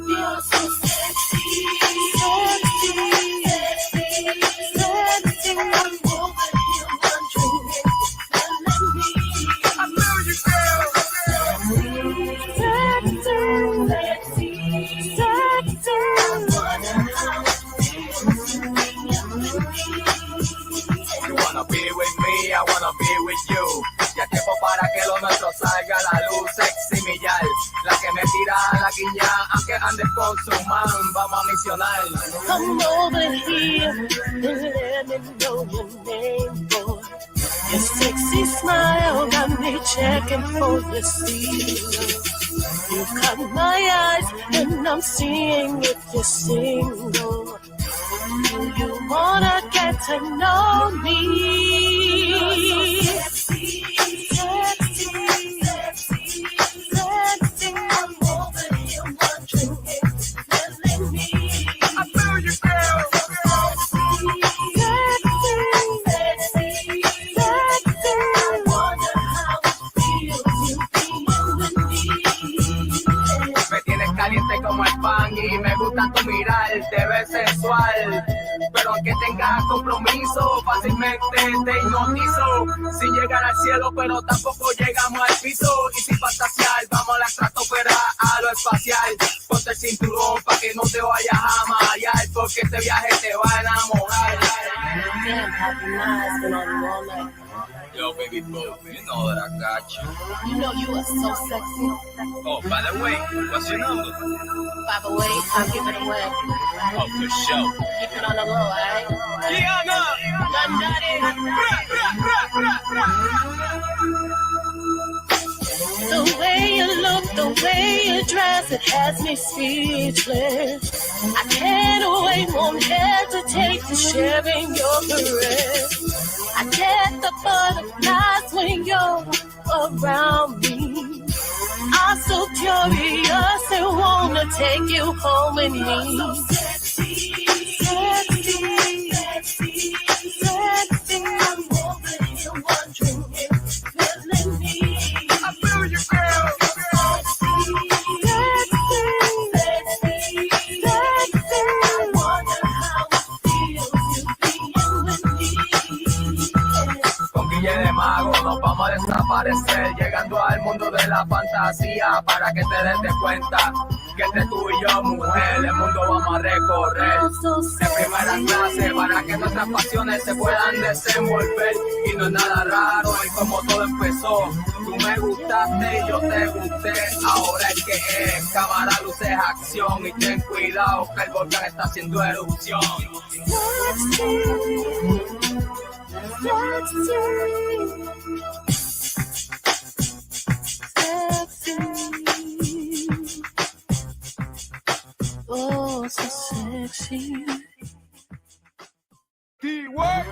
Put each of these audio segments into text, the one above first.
You're so sexy, sexy, sexy, sexy. I'm over here wondering if you're feeling me. I know you, girl. Sexy, sexy, sexy. I wonder how it feels to be with me. You wanna be with me, I wanna be with you. Ya tiempo para que lo nuestro salga a la luz. Sexy Millal, la que me tira a la guiña, aunque andes con su man, vamos a misionar. Come over here and let me know your name, boy. Your sexy smile got me checking for the seal. You caught my eyes and I'm seeing if you're single. Do you wanna get to know me? Sexy, sexy, sexy, sexy. I'm over here wondering if you're feeling me. I feel you, girl. Sexy, sexy, sexy. I wonder how it feels to be with me. Me tienes caliente como el pan y me gusta tu mirar, te ves sensual. Pero aunque tengas compromiso, fácilmente te hipnotizo. Sin llegar al cielo, pero tampoco llegamos al piso. Y sin fantasear, vamos a la estratosfera, a lo espacial. Ponte el cinturón pa' que no te vayas a marear, porque este viaje te va a enamorar. Damn, happy nights been on you all night. Yo, baby boo, you know that I got you. You know you are so sexy. Oh, by the way, what's your number? By the way, I'll give it away. Oh, for sure. Keep it on the low, alright? Kiana! Done done it. The way you look, the way you dress, it has me speechless. I can't wait, won't hesitate to sharing your caress. I get the butterflies when you're around me. I'm so curious and wanna take you home with me. Sexy, sexy, sexy, sexy. I'm over here wondering if you're feeling me. I feel you, girl. Sexy, sexy, sexy, sexy. I wonder how it feels to be with me. Con Guille de Mago nos vamos a desaparecer, llegando al mundo de la fantasía, para que te des de cuenta que entre tú y yo, mujer, el mundo vamos a recorrer de primera clase, para que nuestras pasiones se puedan desenvolver. Y no es nada raro en cómo todo empezó. Tú me gustaste y yo te gusté. Ahora el que es cámara, luces, acción, y ten cuidado que el volcán está haciendo erupción. Sexy. Oh, so sexy. Keyword.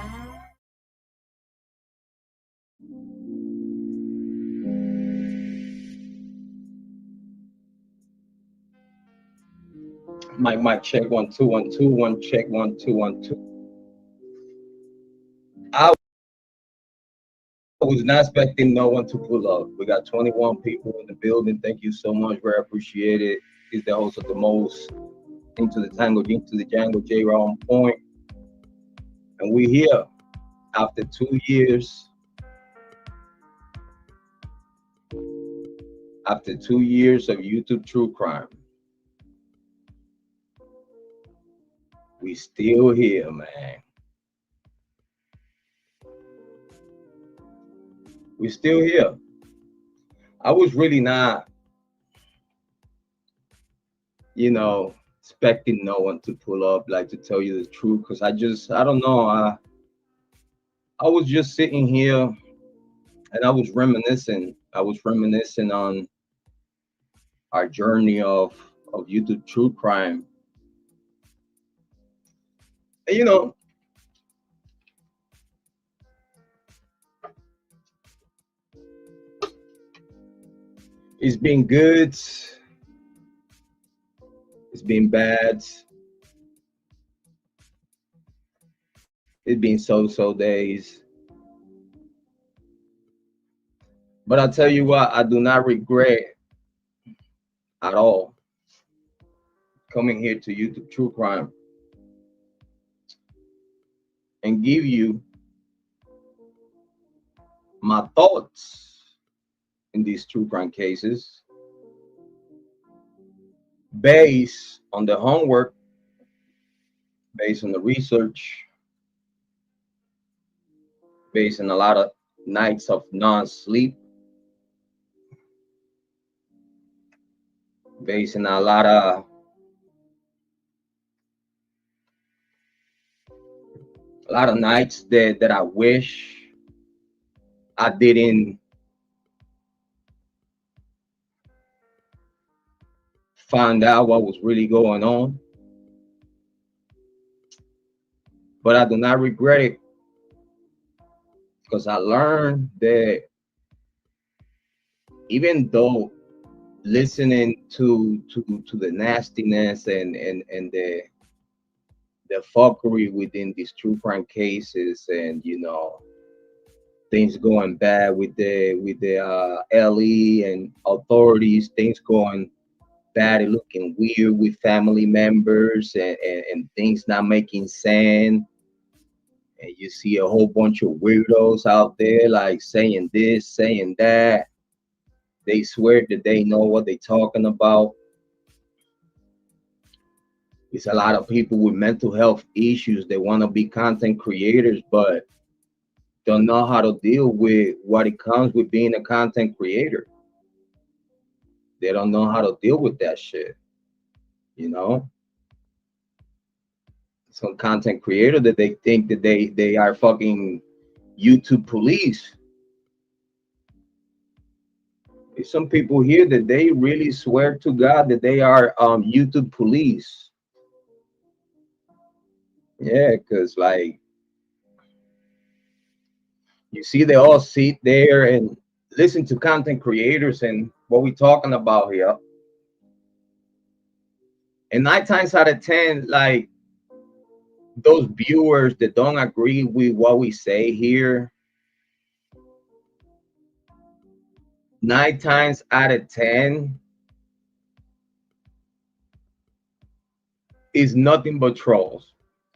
Mic, check 1 2 1 2 1 check 1 2 1 2. I was not expecting no one to pull up. We got 21 people in the building. Thank you so much. Very appreciate it. He's the host of the most into the tango, into the Django, Jrod on point. And we're here after 2 years. After 2 years of YouTube true crime. We still here, man. We still here. I was really not, expecting no one to pull up, like, to tell you the truth, because I don't know. I was just sitting here and I was reminiscing. On our journey of YouTube true crime. And, it's been good. It's been bad. It's been so days. But I tell you what, I do not regret at all coming here to YouTube True Crime and give you my thoughts in these true crime cases based on the homework, based on the research, based on a lot of nights of non-sleep, based on a lot of nights that I wish I didn't find out what was really going on. But I do not regret it, because I learned that even though listening to the nastiness and the fuckery within these true crime cases, and things going bad with the LE and authorities, things going bad and looking weird with family members, and things not making sense. And you see a whole bunch of weirdos out there like saying this, saying that. They swear that they know what they're talking about. It's a lot of people with mental health issues. They want to be content creators, but don't know how to deal with what it comes with being a content creator. They don't know how to deal with that shit. Some content creator that they think that they are fucking YouTube police. There's some people here that they really swear to God that they are YouTube police. Yeah, because like you see, they all sit there and listen to content creators and what we talking about here. And 9 times out of 10, like those viewers that don't agree with what we say here, 9 times out of 10 is nothing but trolls.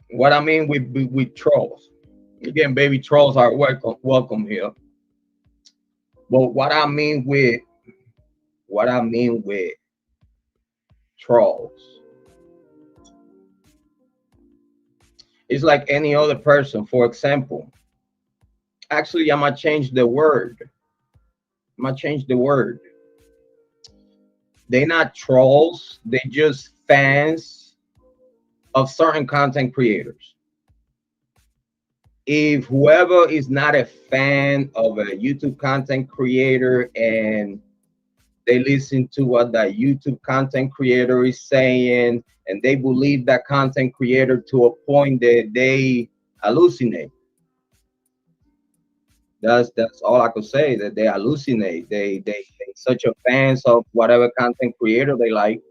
What I mean with trolls, again, baby, trolls are welcome here. But what I mean with trolls, it's like any other person. For example, actually, I'm gonna change the word. They're not trolls. They're just fans of certain content creators. If whoever is not a fan of a YouTube content creator and they listen to what that YouTube content creator is saying and they believe that content creator to a point that they hallucinate. That's all I could say, that they hallucinate. They such a fans of whatever content creator they like.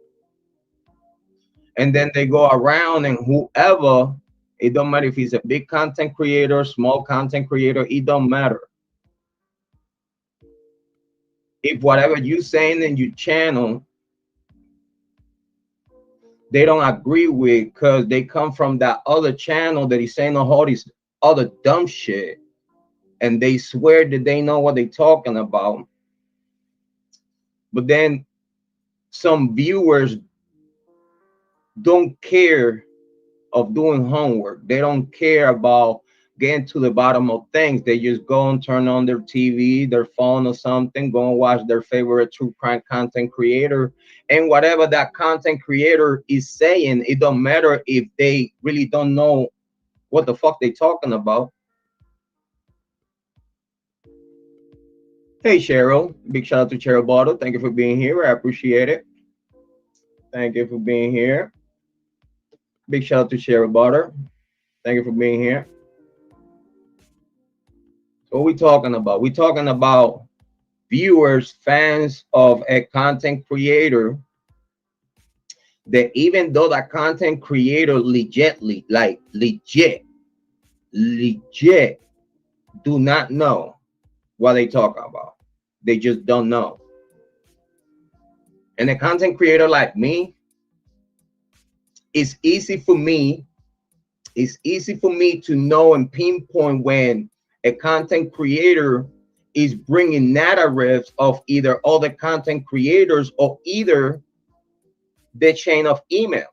And then they go around and whoever, it don't matter if he's a big content creator, small content creator, it don't matter. If whatever you saying in your channel, they don't agree with, because they come from that other channel that is saying all this other dumb shit, and they swear that they know what they're talking about. But then some viewers don't care of doing homework. They don't care about getting to the bottom of things. They just go and turn on their TV, their phone or something, go and watch their favorite true crime content creator. And whatever that content creator is saying, it don't matter if they really don't know what the fuck they talking about. Hey, Cheryl. Big shout out to Cheryl Bottle. Thank you for being here. I appreciate it. Thank you for being here. Big shout out to Cheryl Bottle. Thank you for being here. So what we talking about? We're talking about viewers, fans of a content creator, that even though that content creator legit legit do not know what they talk about. They just don't know. And a content creator like me, it's easy for me to know and pinpoint when a content creator is bringing narratives of either other content creators or either the chain of email.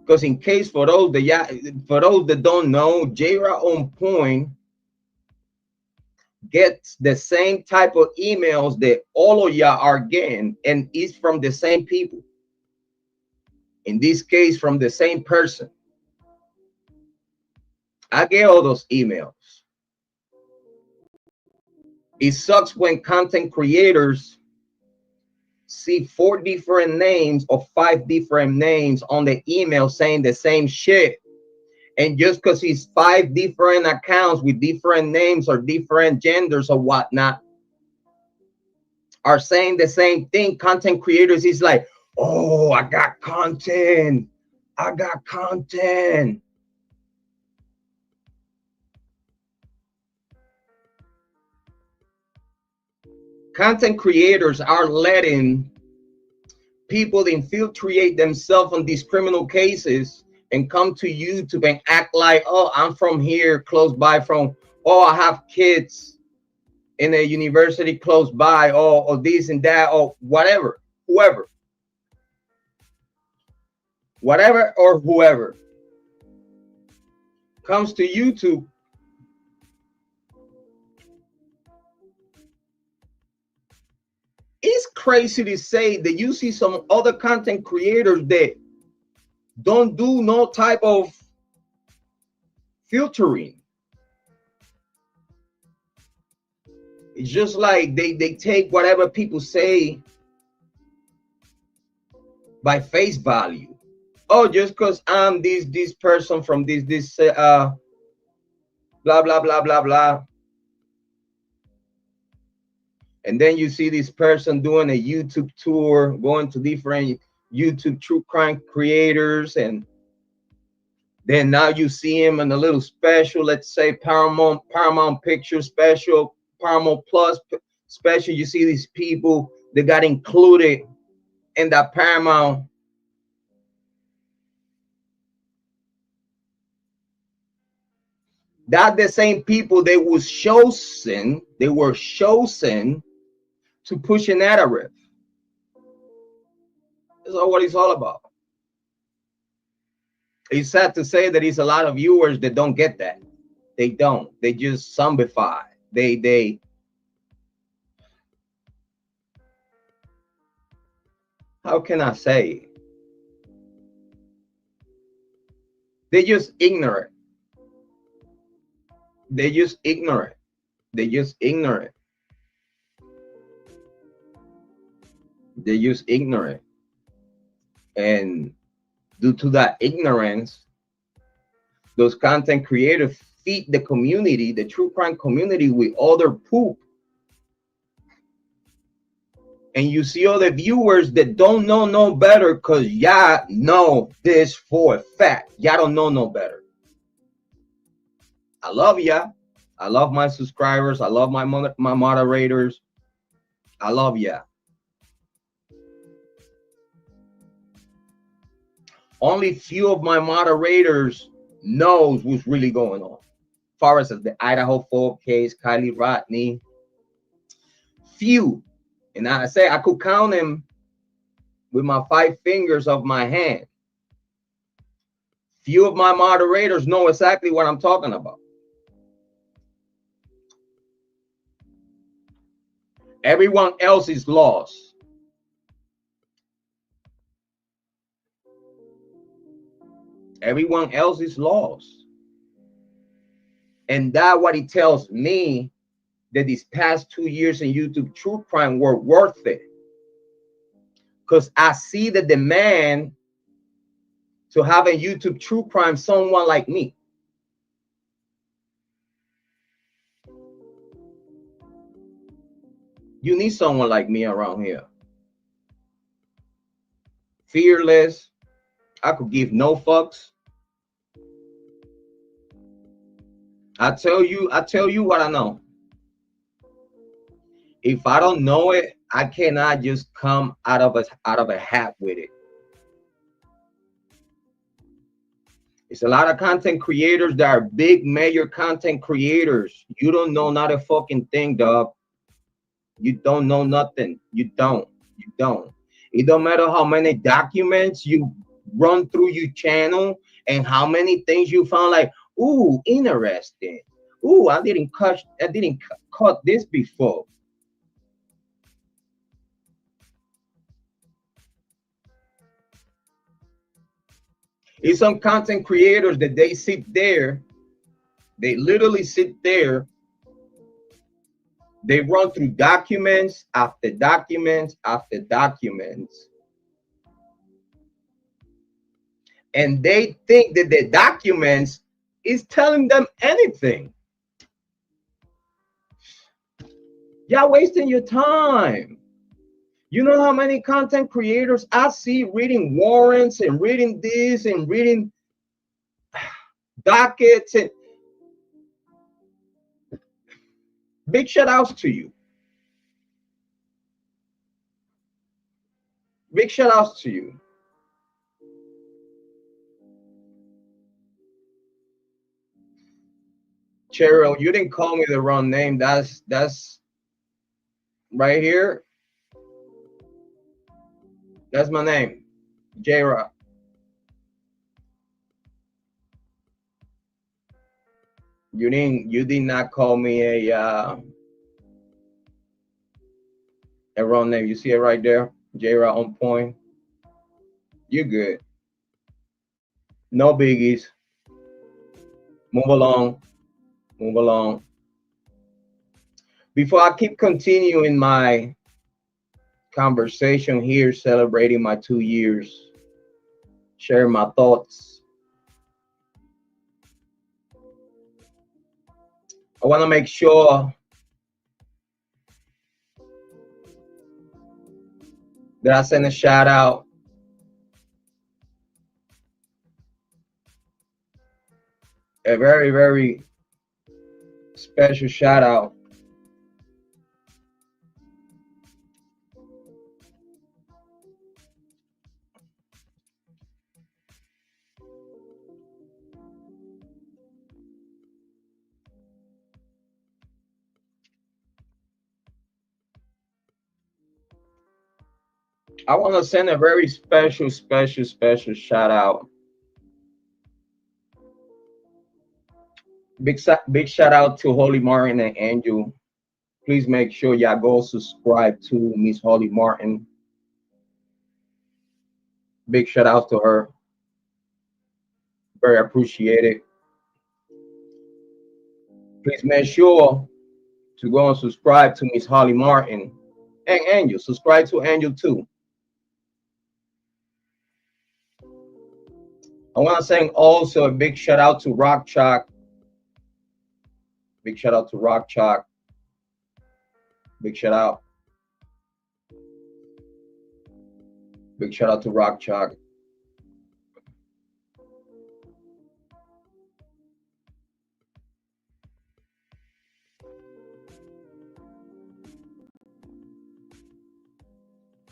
Because in case for those that don't know, Jrod on Point gets the same type of emails that all of y'all are getting, and it's from the same people. In this case, from the same person. I get all those emails. It sucks when content creators see 4 different names or 5 different names on the email saying the same shit. And just because it's 5 different accounts with different names or different genders or whatnot are saying the same thing, content creators is like, oh, I got content. I got content. Content creators are letting people infiltrate themselves on these criminal cases and come to YouTube and act like, oh, I'm from here close by, from, oh, I have kids in a university close by, or this and that, or whatever, whoever or whoever comes to YouTube it's crazy to say that you see some other content creators that don't do no type of filtering. It's just like they take whatever people say by face value. Oh, just because I'm this person from this blah blah blah blah blah. And then you see this person doing a YouTube tour, going to different YouTube true crime creators, and then now you see him in a little special, let's say Paramount Picture special, Paramount Plus special. You see these people that got included in that Paramount. That the same people they were chosen to push a narrative. That's what it's all about. It's sad to say that it's a lot of viewers that don't get that. They don't. They just zombify. They how can I say? They just ignorant. They just ignorant. They just ignorant. They're just ignorant. And due to that ignorance, those content creators feed the community, the true crime community, with other poop. And you see other viewers that don't know no better because y'all know this for a fact. Y'all don't know no better. I love y'all. I love my subscribers. I love my moderators. I love y'all. Only few of my moderators knows what's really going on. As far as the Idaho 4 case, Kylie Rodni, few. And I say I could count them with my 5 fingers of my hand. Few of my moderators know exactly what I'm talking about. Everyone else is lost. Everyone else is lost. And that's what it tells me, that these past 2 years in YouTube true crime were worth it. Because I see the demand to have a YouTube true crime someone like me. You need someone like me around here. Fearless. I could give no fucks. I tell you what I know. If I don't know it, I cannot just come out of a hat with it. It's a lot of content creators that are big major content creators. You don't know not a fucking thing, dog. You don't know nothing. You don't. It don't matter how many documents you run through your channel and how many things you found like, ooh, interesting. Ooh, I didn't cut this before. It's some content creators that they sit there, they literally sit there, they run through documents after documents after documents, and they think that the documents is telling them anything. Y'all wasting your time. You know how many content creators I see reading warrants and reading this and reading dockets, and big shout outs to you. Big shout outs to you. Cheryl, you didn't call me the wrong name. That's right here. That's my name, Jrod. You did not call me a wrong name. You see it right there, Jrod on point. You're good. No biggies. Move along. Move along. Before I keep continuing my conversation here, celebrating my 2 years, sharing my thoughts, I want to make sure that I send a shout out a very, very special shout out I want to send a very special shout out. Big shout out to Holly Martin and Angel. Please make sure y'all go subscribe to Miss Holly Martin. Big shout out to her. Very appreciated. Please make sure to go and subscribe to Miss Holly Martin and Angel. Subscribe to Angel too. I want to send also a big shout out to Rock Chalk. Big shout out to Rock Chalk. Big shout out. Big shout out to Rock Chalk.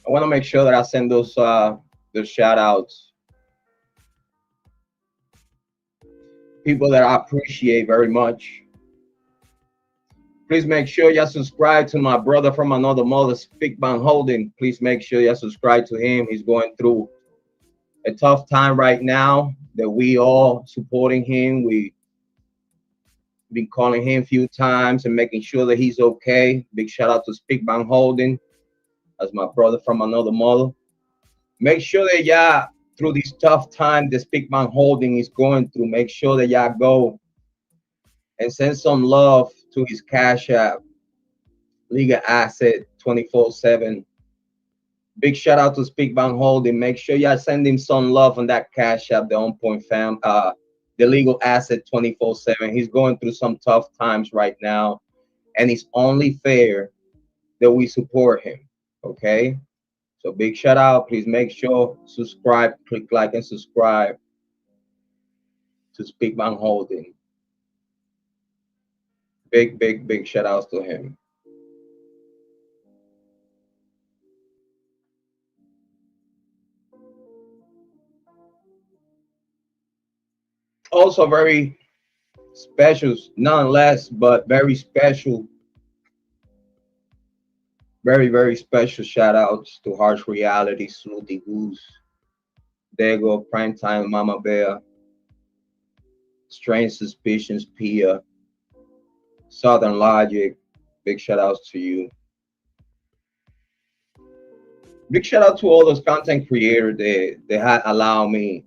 I want to make sure that I send those shout outs. People that I appreciate very much. Please make sure you subscribe to my brother from another mother, Speak Van Holding. Please make sure you subscribe to him. He's going through a tough time right now that we all supporting him. We've been calling him a few times and making sure that he's okay. Big shout out to Speak Van Holding as my brother from another mother. Make sure that y'all, through this tough time that Speak Van Holding is going through, make sure that y'all go and send some love to his Cash App, Legal Asset 24/7. Big shout out to Speak Van Holding. Make sure y'all send him some love on that Cash App, the On Point Fam, the Legal Asset 24/7. He's going through some tough times right now, and it's only fair that we support him. Okay, so big shout out. Please make sure subscribe, click like and subscribe to Speak Van Holding. big shout outs to him. Also very special, none less, but very special, very special shout outs to Harsh Reality, Snooty Goose, Dago, Primetime, Mama Bear, Strange Suspicions, Pia, Southern Logic. Big shout outs to you. Big shout out to all those content creators that had allowed me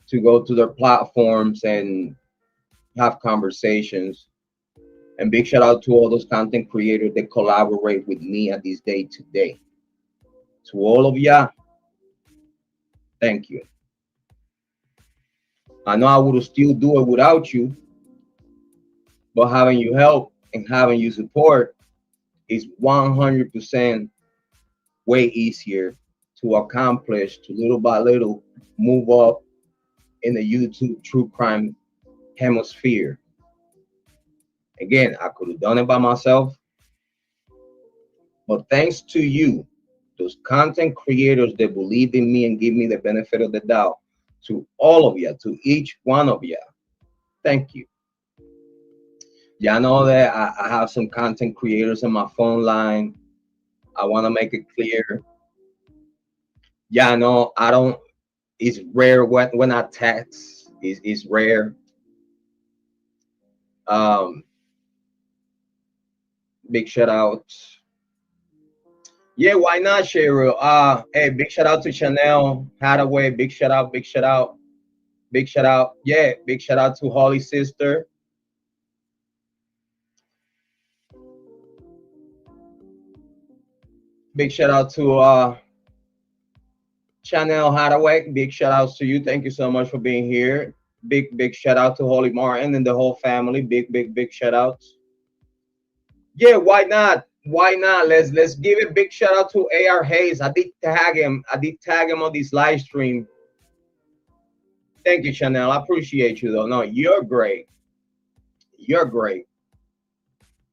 to go to their platforms and have conversations. And big shout out to all those content creators that collaborate with me at this day to day. To all of ya, thank you. I know I would still do it without you, but having you help and having you support is 100% way easier to accomplish, to little by little move up in the YouTube true crime hemisphere. Again, I could have done it by myself, but thanks to you, those content creators that believe in me and give me the benefit of the doubt, to all of you, to each one of you, thank you. Y'all know that I have some content creators on my phone line. I want to make it clear. Y'all know I don't, it's rare when I text, it's rare. Big shout out. Yeah, why not, Cheryl? Hey, big shout out to Chanel Hathaway. Big shout out, big shout out, big shout out. Yeah, big shout out to Holly's sister. Big shout out to Chanel Hathaway. Big shout outs to you. Thank you so much for being here. Big shout out to Holly Martin and the whole family. Big shout outs. Yeah, why not? Why not? Let's give a big shout out to AR Hayes. I did tag him on this live stream. Thank you, Chanel. I appreciate you though. No, you're great. You're great.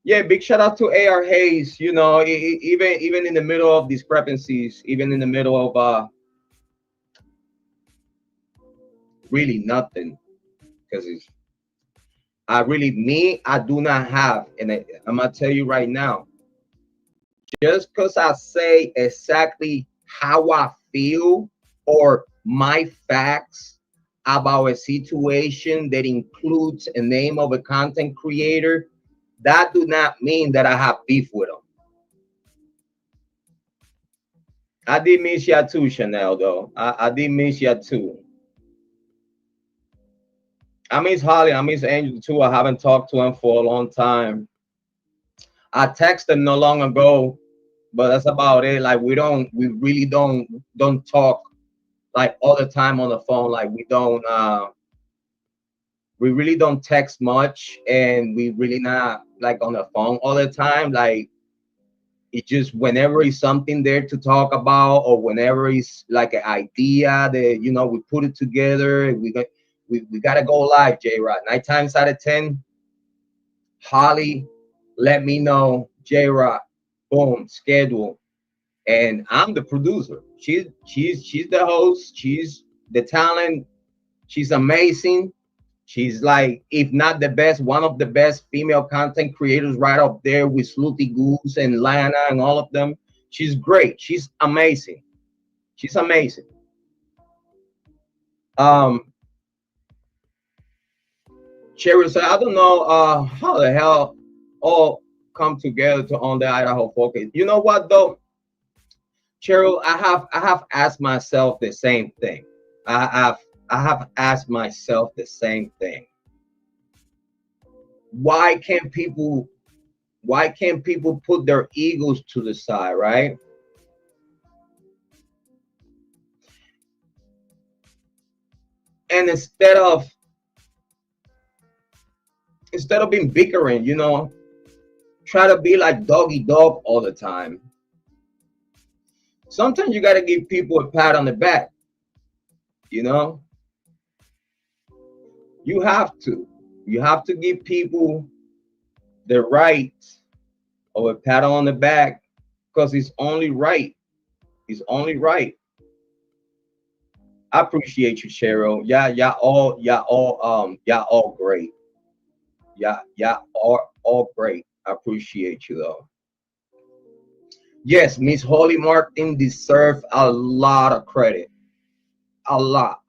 Yeah, big shout out to AR Hayes. You know, even in the middle of discrepancies, even in the middle of really nothing, because it's I do not have, and I'm gonna tell you right now, just because I say exactly how I feel or my facts about a situation that includes a name of a content creator, that do not mean that I have beef with them. I did miss you too, Chanel, though. I did miss you too. I miss Holly. I miss Angel too. I haven't talked to him for a long time. I texted him not long ago, but that's about it. Like we really don't talk like all the time on the phone. Like we really don't text much, and we really not like on the phone all the time. Like it just whenever it's something there to talk about, or whenever it's like an idea that we put it together. We gotta go live, Jrod. 9 times out of 10, Holly, let me know, Jrod, boom, schedule, and I'm the producer. She's the host. She's the talent. She's amazing. She's like, if not the best, one of the best female content creators right up there with Slutty Goose and Lana and all of them. She's great. She's amazing. She's amazing. Cherry said, I don't know how the hell all come together to own the Idaho Focus. You know what though, Cheryl, I have asked myself the same thing. I have asked myself the same thing. Why can't people put their egos to the side, right? And instead of being bickering, try to be like doggy dog all the time. Sometimes you got to give people a pat on the back. You have to give people the right of a pat on the back, because it's only right. It's only right. I appreciate you, Cheryl. Y'all all great. Y'all all great. I appreciate you though. Yes, Miss Holly Martin deserves a lot of credit. A lot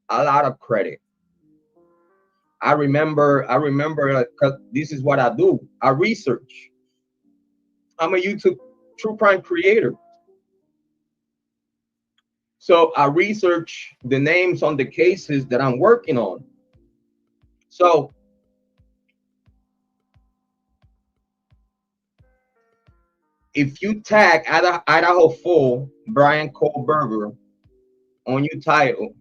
of credit. I remember, because this is what I do. I research. I'm a YouTube true crime creator. So I research the names on the cases that I'm working on. So if you tag Idaho 4 Bryan Kohberger on your title,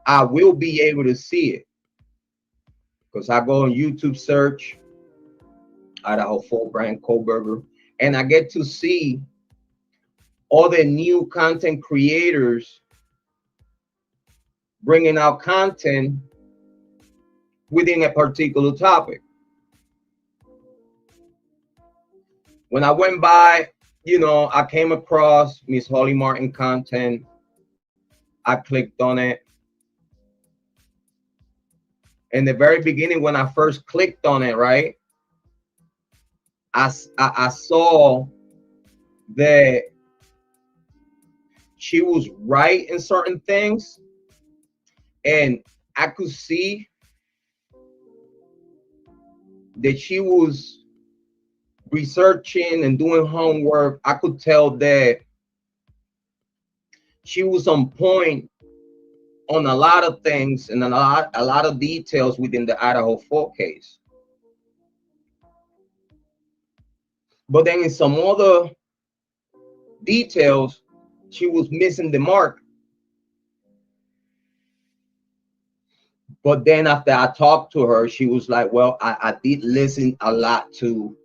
I will be able to see it. Because I go on YouTube search Idaho 4 Bryan Kohberger, and I get to see all the new content creators bringing out content within a particular topic. When I went by, I came across Miss Holly Martin content. I clicked on it. In the very beginning, when I first clicked on it, right, I saw that she was right in certain things, and I could see that she was researching and doing homework. I could tell that she was on point on a lot of things and a lot of details within the Idaho 4 case. But then in some other details, she was missing the mark. But then after I talked to her, she was like, well, I did listen a lot to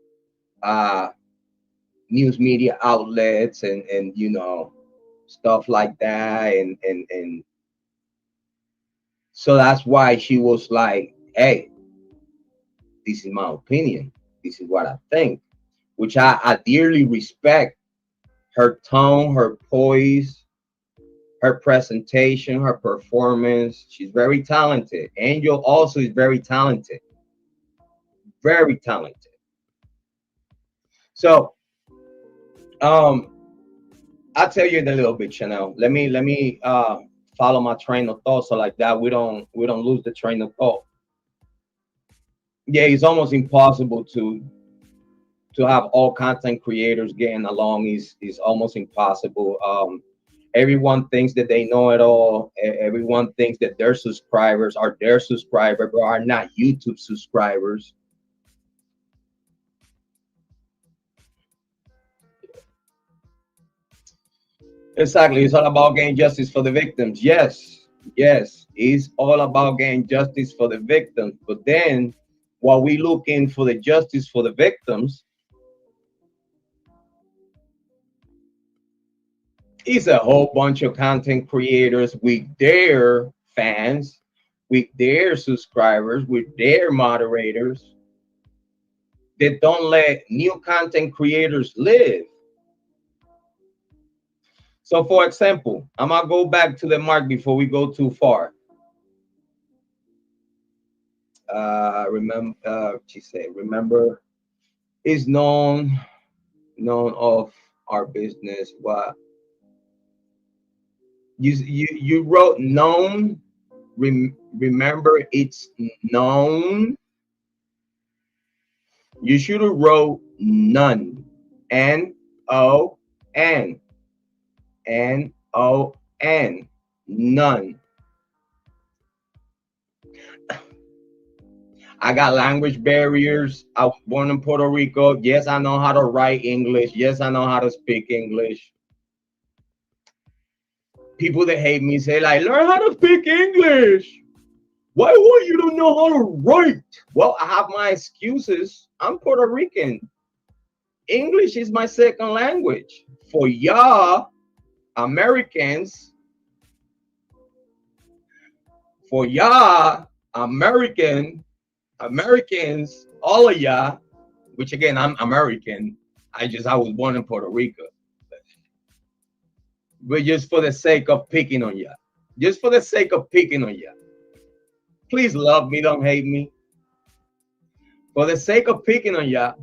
news media outlets and stuff like that. And so that's why she was like, hey, this is my opinion. This is what I think, which I dearly respect. Her tone, her poise, her presentation, her performance. She's very talented. Angel also is very talented. Very talented. So I'll tell you in a little bit, Chanel. Let me follow my train of thought, so like that we don't lose the train of thought. Yeah, it's almost impossible to have all content creators getting along. Is almost impossible. Everyone thinks that they know it all. Everyone thinks that their subscribers are their subscribers, but are not YouTube subscribers. Exactly. It's all about getting justice for the victims. Yes, it's all about getting justice for the victims. But then while we looking for the justice for the victims, it's a whole bunch of content creators with their fans, with their subscribers, with their moderators that don't let new content creators live. So for example, I'm gonna go back to the mark before we go too far. She said, remember, is known of our business. What you wrote known. Remember, it's known. You should have wrote none. N-O-N. N-O-N. None. I got language barriers. I was born in Puerto Rico. Yes, I know how to write English. Yes, I know how to speak English. People that hate me say, like, learn how to speak English. Why would you don't know how to write? Well, I have my excuses. I'm Puerto Rican. English is my second language. For y'all Americans, American, Americans, all of y'all, which again, I'm American. I was born in Puerto Rico. But just for the sake of picking on y'all. Just for the sake of picking on y'all. Please love me, don't hate me. For the sake of picking on y'all.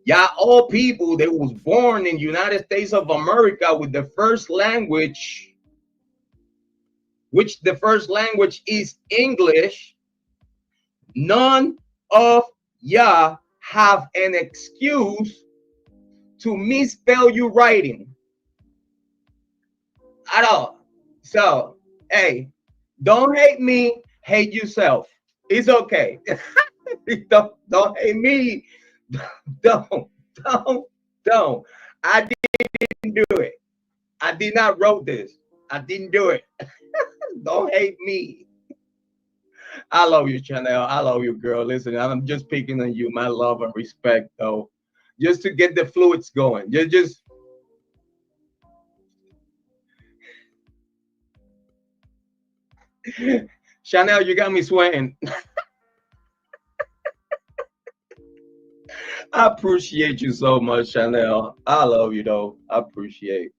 Y'all all people that was born in the United States of America with the first language, which the first language is English. None of y'all have an excuse to misspell your writing at all. So, hey, don't hate me, hate yourself. It's okay. don't hate me. Don't. I didn't do it. I did not wrote this. I didn't do it. Don't hate me. I love you, Chanel. I love you, girl. Listen, I'm just picking on you. My love and respect, though. Just to get the fluids going. Just Chanel, you got me sweating. I appreciate you so much, Chanel. I love you, though. I appreciate.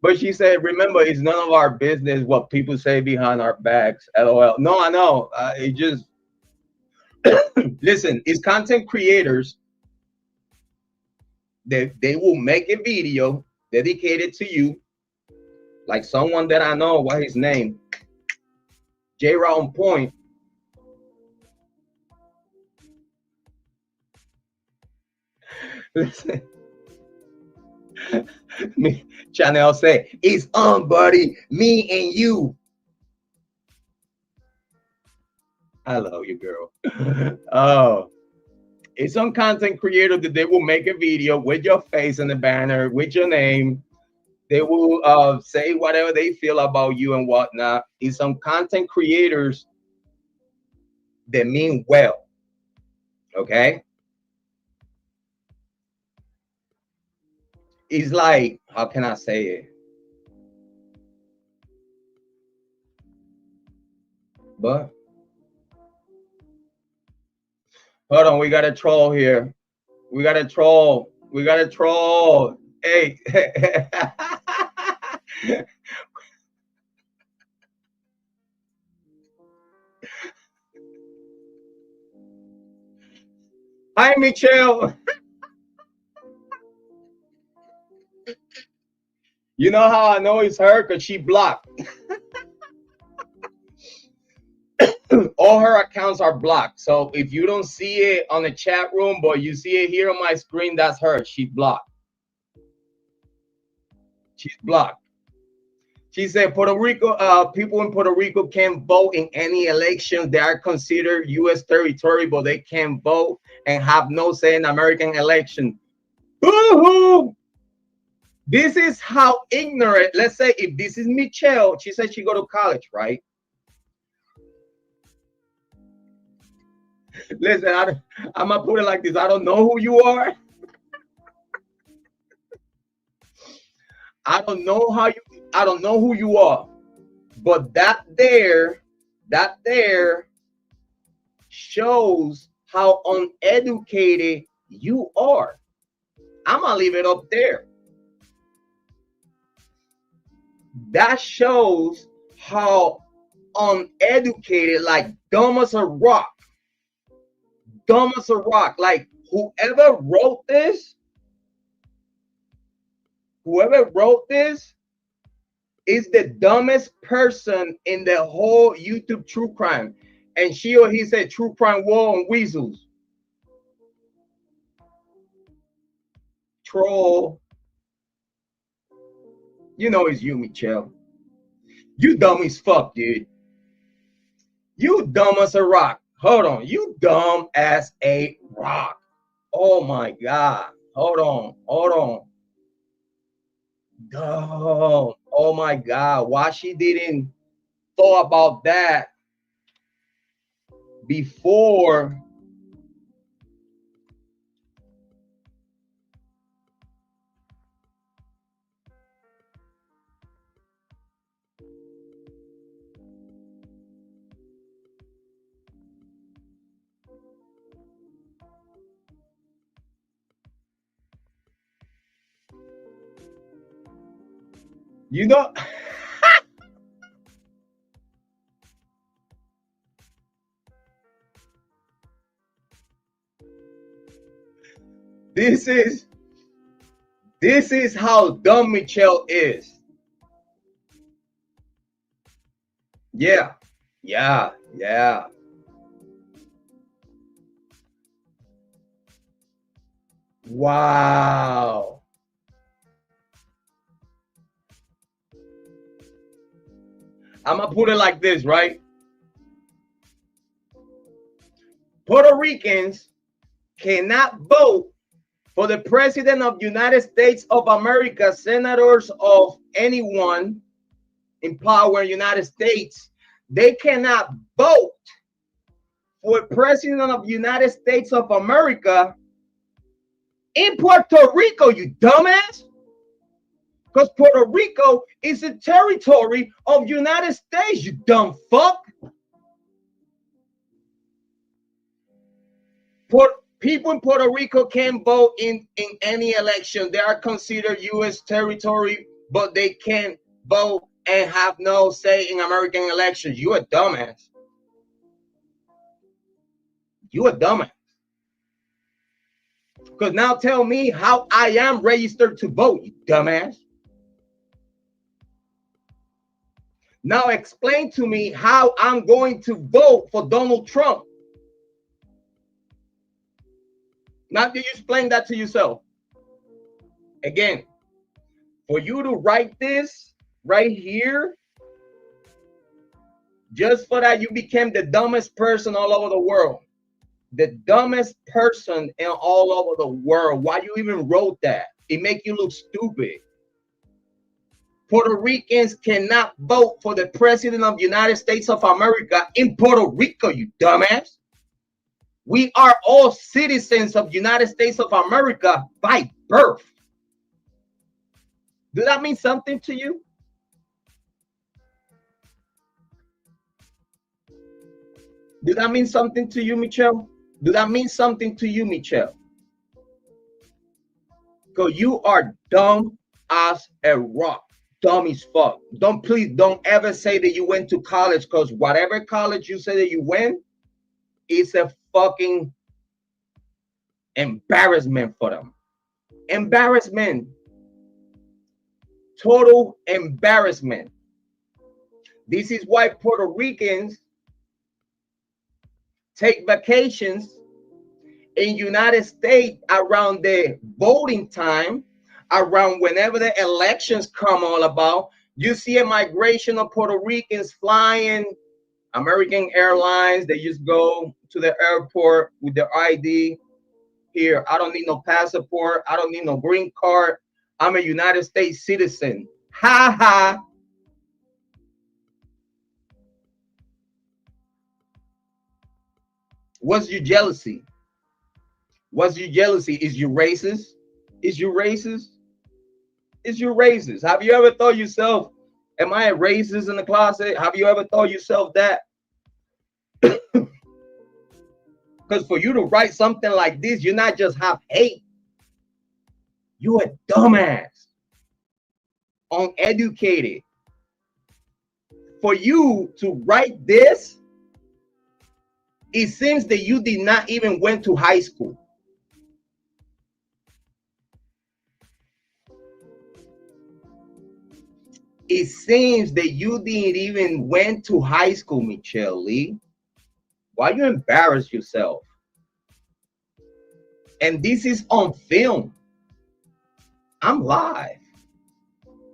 But she said, remember, it's none of our business what people say behind our backs. LOL. No, I know. It just listen. It's content creators that they will make a video dedicated to you, like someone that I know. What his name? Jrod on Point. Listen. Me, Chanel say, it's on, buddy. Me and you. I love you, girl. Oh, it's some content creator that they will make a video with your face in the banner, with your name. They will say whatever they feel about you and whatnot. It's some content creators that mean well. Okay. It's like, how can I say it? But hold on, we got a troll here. We got a troll. We got a troll. Hey. Hi, Michelle. You know how I know it's her? Because she blocked. All her accounts are blocked. So if you don't see it on the chat room, but you see it here on my screen, that's her. She's blocked. She's blocked. She said Puerto Rico, people in Puerto Rico can't vote in any elections. They are considered U.S. territory, but they can't vote and have no say in American election. Boo-hoo! This is how ignorant. Let's say if this is Michelle, she said she go to college, right? Listen, I'm gonna put it like this. I don't know who you are. I don't know I don't know who you are. But that there shows how uneducated you are. I'm gonna leave it up there. That shows how uneducated, like dumb as a rock. Dumb as a rock. Like whoever wrote this is the dumbest person in the whole YouTube true crime. And she or he said true crime war on weasels. Troll. You know it's you, Michelle. You dumb as fuck, dude. You dumb as a rock. Hold on. You dumb as a rock. Oh my God. Hold on. Dumb. Oh my God. Why she didn't thought about that before? You know, this is how dumb Michelle is. Yeah. Wow. I'm gonna put it like this, right? Puerto Ricans cannot vote for the president of the United States of America, senators of anyone in power in the United States. They cannot vote for president of the United States of America in Puerto Rico, you dumbass. Because Puerto Rico is a territory of the United States, you dumb fuck. People in Puerto Rico can't vote in any election. They are considered U.S. territory, but they can't vote and have no say in American elections. You a dumbass. You a dumbass. Because now tell me how I am registered to vote, you dumbass. Now explain to me how I'm going to vote for Donald Trump. Now do you explain that to yourself? Again, for you to write this right here, just for that you became the dumbest person all over the world. The dumbest person in all over the world. Why you even wrote that? It make you look stupid. Puerto Ricans cannot vote for the president of the United States of America in Puerto Rico, you dumbass. We are all citizens of the United States of America by birth. Does that mean something to you? Does that mean something to you, Michelle? Does that mean something to you, Michelle? Because you are dumb as a rock. Dumb as fuck. Please don't ever say that you went to college, because whatever college you say that you went, it's a fucking embarrassment for them. Embarrassment. Total embarrassment. This is why Puerto Ricans take vacations in United States around the voting time, around whenever the elections come all about. You see a migration of Puerto Ricans flying American Airlines. They just go to the airport with their ID. Here, I don't need no passport. I don't need no green card. I'm a United States citizen. Ha ha. What's your jealousy? What's your jealousy? Is you racist? Is you racist? Is you racist? Have you ever thought yourself, am I a racist in the closet? Have you ever thought yourself that? Because for you to write something like this, you not just have hate. You a dumbass. Uneducated. For you to write this, it seems that you did not even went to high school. It seems that you didn't even went to high school, Michelle Lee. Why you embarrass yourself? And this is on film. I'm live.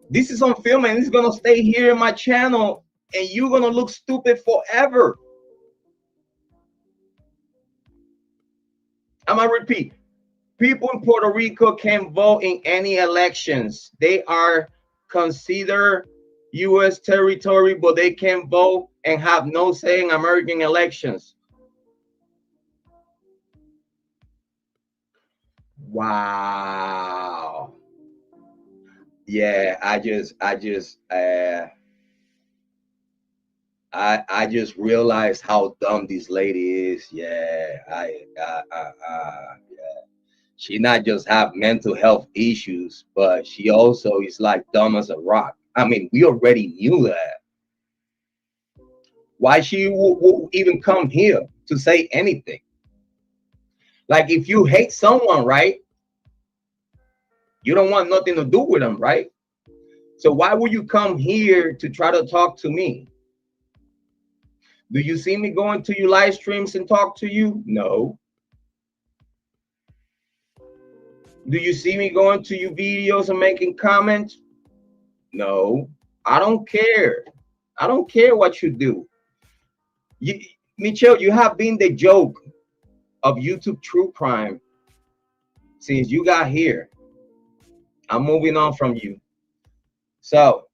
This is on film, and it's gonna stay here in my channel, and you're gonna look stupid forever. I'm gonna repeat. People in Puerto Rico can vote in any elections. They are considered U.S. territory, but they can vote and have no say in American elections. Wow. Yeah, I just realized how dumb this lady is. Yeah, yeah. She not just have mental health issues, but she also is like dumb as a rock. I mean, we already knew that. Why she would even come here to say anything? Like, if you hate someone, right, you don't want nothing to do with them, right? So why would you come here to try to talk to me? Do you see me going to your live streams and talk to you? No. Do you see me going to your videos and making comments? No. I don't care. I don't care what you do. Michelle, you have been the joke of YouTube true crime since you got here. I'm moving on from you. So,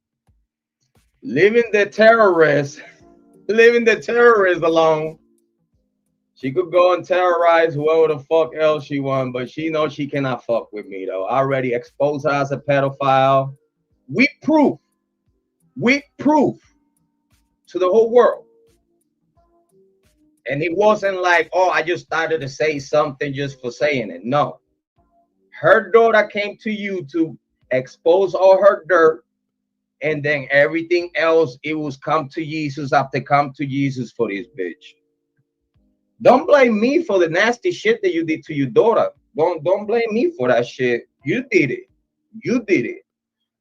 leaving the terrorists alone. She could go and terrorize whoever the fuck else she wants, but she knows she cannot fuck with me, though. I already exposed her as a pedophile. With proof to the whole world. And it wasn't like, oh, I just started to say something just for saying it. No. Her daughter came to you to expose all her dirt, and then everything else, it was come to Jesus after come to Jesus for this bitch. Don't blame me for the nasty shit that you did to your daughter. Don't blame me for that shit. You did it. You did it.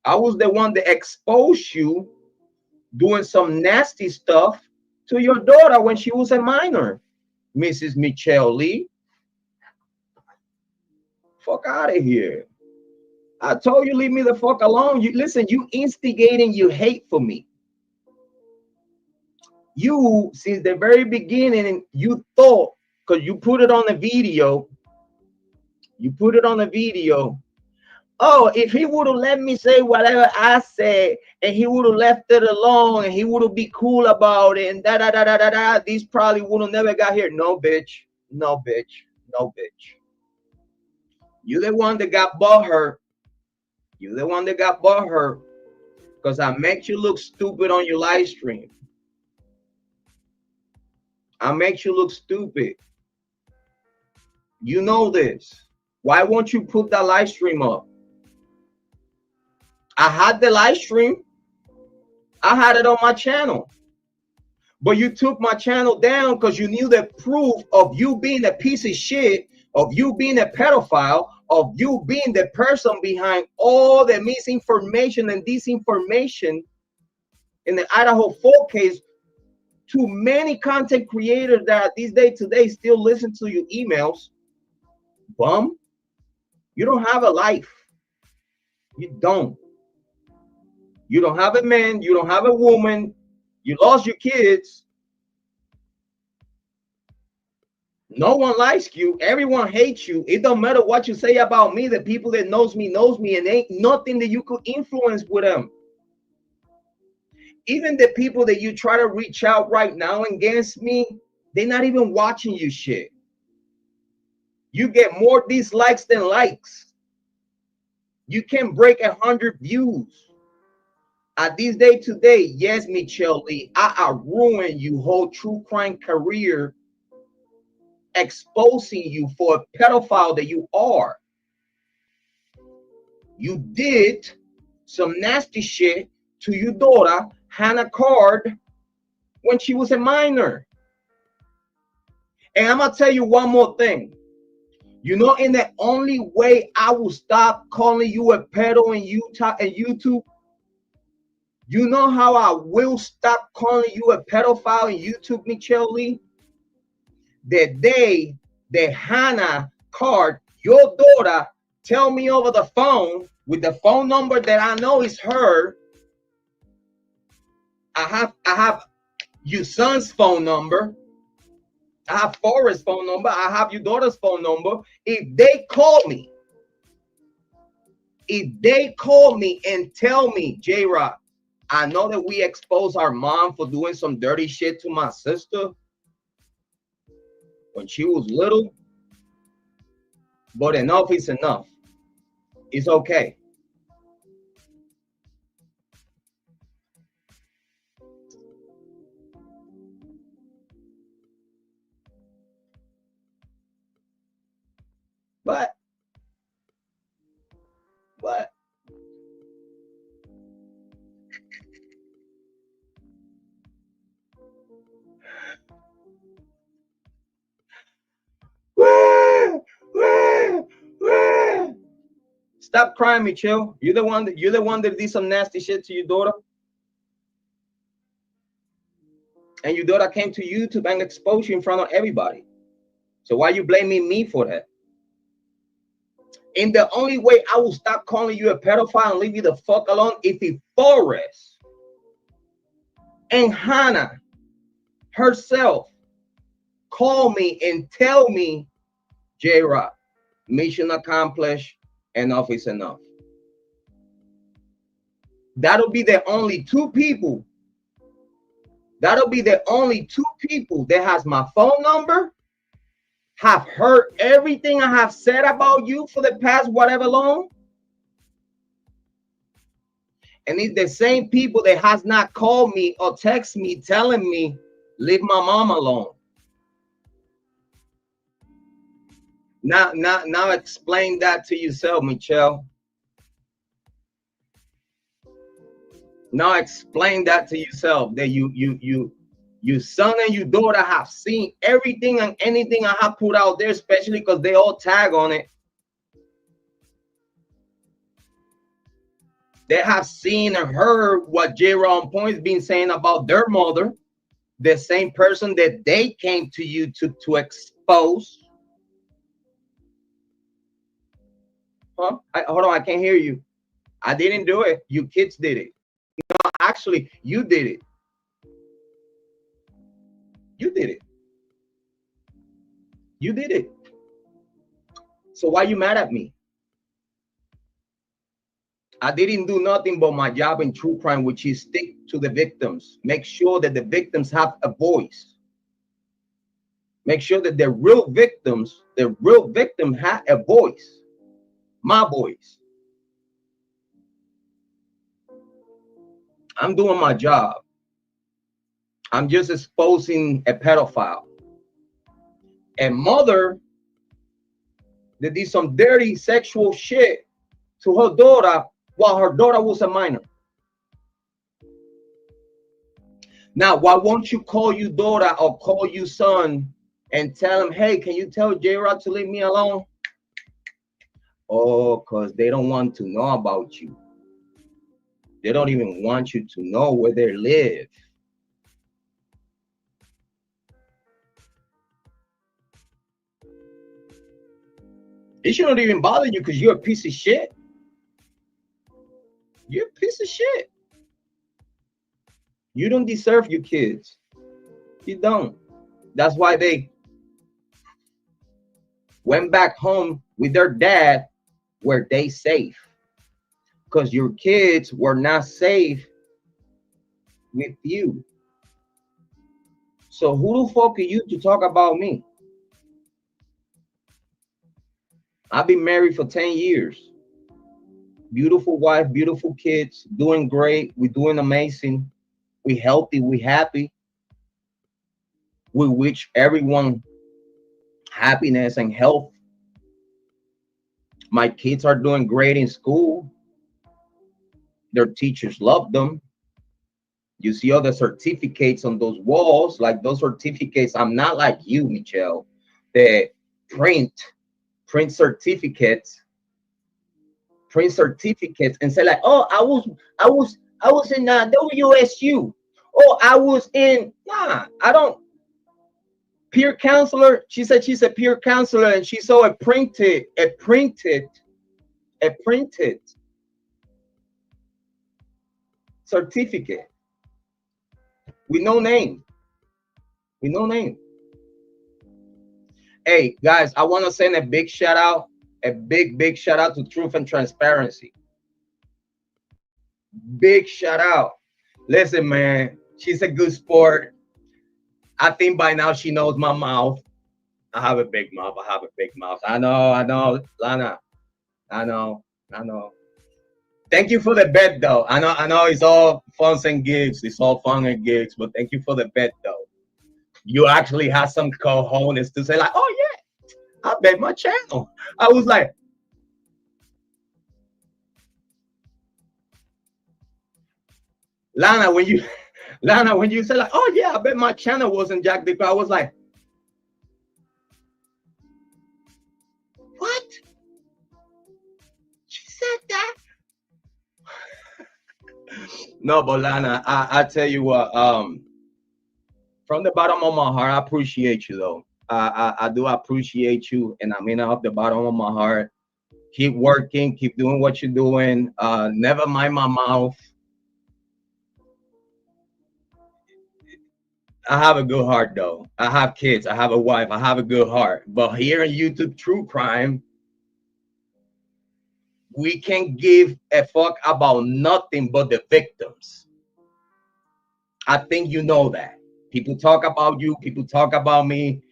I was the one that exposed you doing some nasty stuff to your daughter when she was a minor, Mrs. Michelle Lee. Fuck out of here. I told you, leave me the fuck alone. You listen, you instigating your hate for me. You, since the very beginning, you thought, because you put it on the video, oh, if he would have let me say whatever I said, and he would have left it alone, and he would have be cool about it, and da, these probably would have never got here. No, bitch. No, bitch. No, bitch. You the one that got butthurt. You the one that got butthurt because I make you look stupid on your live stream. I make you look stupid. You know this. Why won't you put that live stream up? I had the live stream. I had it on my channel. But you took my channel down because you knew the proof of you being a piece of shit, of you being a pedophile, of you being the person behind all the misinformation and disinformation in the Idaho 4 case. Too many content creators that these days today still listen to your emails. Bum, you don't have a life. You don't. You don't have a man. You don't have a woman. You lost your kids. No one likes you. Everyone hates you. It don't matter what you say about me. The people that knows me, and ain't nothing that you could influence with them. Even the people that you try to reach out right now against me, they're not even watching you shit. You get more dislikes than likes. You can break 100 views. At this day today, yes, Michelle Lee, I ruined your whole true crime career, exposing you for a pedophile that you are. You did some nasty shit to your daughter, Hannah Card, when she was a minor. And I'm gonna tell you one more thing. You know, in the only way I will stop calling you a pedo in Utah and YouTube, you know how I will stop calling you a pedophile in YouTube, Michelle Lee? The day that Hannah Card, your daughter, tell me over the phone with the phone number that I know is her. I have your son's phone number. I have Forrest's phone number. I have your daughter's phone number. If they call me and tell me, Jrod, I know that we exposed our mom for doing some dirty shit to my sister when she was little, but enough is enough. It's okay. But Stop crying, Michelle. You're the one that did some nasty shit to your daughter. And your daughter came to YouTube and exposed you in front of everybody. So why are you blaming me for that? And the only way I will stop calling you a pedophile and leave you the fuck alone if Forrest and Hannah herself call me and tell me, Jrod, mission accomplished, enough is enough. That'll be the only two people. That'll be the only two people that has my phone number, have heard everything I have said about you for the past whatever long. And it's the same people that has not called me or text me telling me, leave my mom alone. Now explain that to yourself, Michelle. Now explain that to yourself, that your son and your daughter have seen everything and anything I have put out there, especially because they all tag on it. They have seen and heard what Jrod Point's been saying about their mother, the same person that they came to you to expose. Huh? Hold on, I can't hear you. I didn't do it. You kids did it. No, actually, you did it. You did it. You did it. So why are you mad at me? I didn't do nothing but my job in true crime, which is stick to the victims. Make sure that the victims have a voice. Make sure that the real victim have a voice. My voice. I'm doing my job. I'm just exposing a pedophile. A mother that did some dirty sexual shit to her daughter while her daughter was a minor. Now, why won't you call your daughter or call your son and tell him, hey, can you tell Jrod to leave me alone? Oh, because they don't want to know about you. They don't even want you to know where they live. It shouldn't even bother you because you're a piece of shit. You're a piece of shit. You don't deserve your kids. You don't. That's why they went back home with their dad where they safe. Because your kids were not safe with you. So who the fuck are you to talk about me? I've been married for 10 years. Beautiful wife, beautiful kids, doing great. We're doing amazing. We're healthy, we're happy. We wish everyone happiness and health. My kids are doing great in school. Their teachers love them. You see all the certificates on those walls. Like those certificates, I'm not like you, Michelle, that print certificates and say like, oh, I was in WSU. Oh, I was in, nah, I don't. Peer counselor, she said she's a peer counselor and she saw a printed certificate with no name. With no name. Hey guys, I want to send a big shout out, a big shout out to Truth and Transparency. Big shout out. Listen, man, she's a good sport. I think by now she knows my mouth. I have a big mouth. I know, Lana. I know. Thank you for the bet, though. I know it's all fun and gigs. It's all fun and gigs, but thank you for the bet, though. You actually have some cojones to say like, oh yeah, I bet my channel. I was like, Lana, when you said like, oh yeah, I bet my channel wasn't Jack Dipper, I was like, what? She said No, but Lana, I tell you what, from the bottom of my heart, I appreciate you though. I do appreciate you, and I mean it off the bottom of my heart. Keep working, keep doing what you're doing. Never mind my mouth. I have a good heart though. I have kids, I have a wife, I have a good heart. But here in YouTube True Crime, we can give a fuck about nothing but the victims. I think you know that. People talk about you, people talk about me,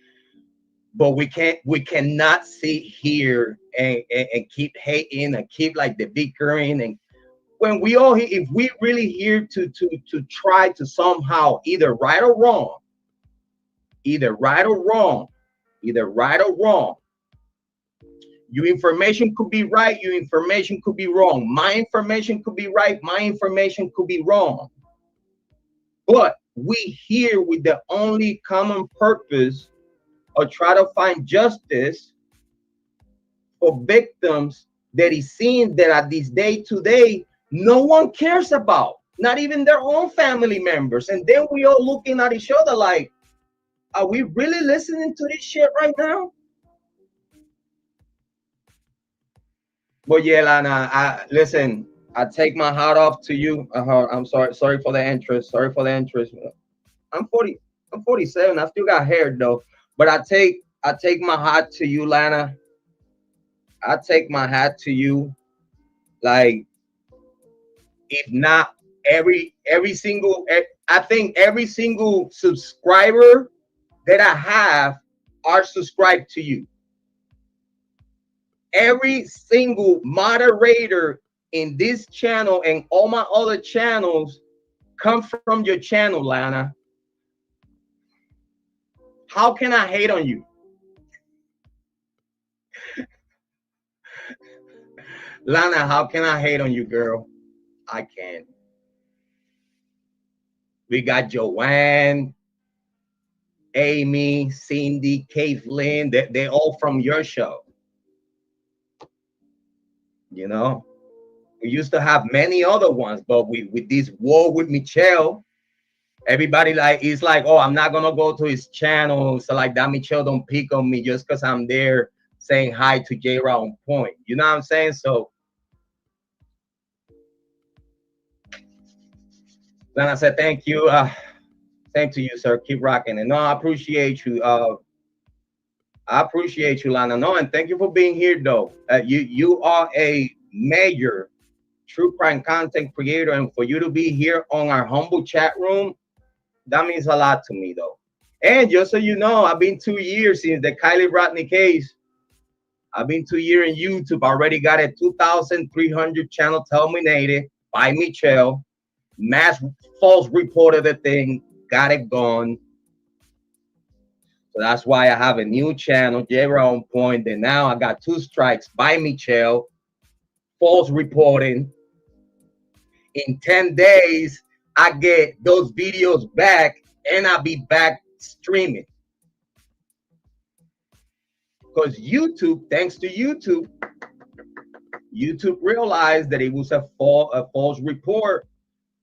but we cannot sit here and keep hating and keep like the bickering. And when we all, if we really here to try to somehow either right or wrong, either right or wrong, either right or wrong. Your information could be right, your information could be wrong. My information could be right, my information could be wrong. But we here with the only common purpose of try to find justice for victims that is seen that at this day today, no one cares about, not even their own family members. And then we all looking at each other like, are we really listening to this shit right now? But yeah, Lana, listen, I take my hat off to you. I'm sorry for the interest. Sorry for the interest. I'm 47. I still got hair though. But I take my hat to you, Lana. I take my hat to you. Like, if not every single, I think every single subscriber that I have are subscribed to you. Every single moderator in this channel and all my other channels come from your channel, Lana. How can I hate on you? Lana, how can I hate on you, girl? I can't. We got Joanne, Amy, Cindy, Caitlin. They're all from your show. You know, we used to have many other ones, but with this war with Michelle, everybody like is like, oh, I'm not gonna go to his channel, so like that Michelle don't pick on me just because I'm there saying hi to Jrod on point. You know what I'm saying? So then I said, thank you. Same to you, sir. Keep rocking. And no, I appreciate you. I appreciate you, Lana. No, and thank you for being here, though. You are a major true crime content creator, and for you to be here on our humble chat room, that means a lot to me, though. And just so you know, I've been 2 years since the Kylie Rodney case. I've been 2 years in YouTube. I already got a 2,300 channel terminated by Michelle. Mass false reported the thing, got it gone. So that's why I have a new channel, Jrod on Point. And now I got 2 strikes by Michelle, false reporting. In 10 days, I get those videos back and I'll be back streaming. Because YouTube, thanks to YouTube, YouTube realized that it was a false report.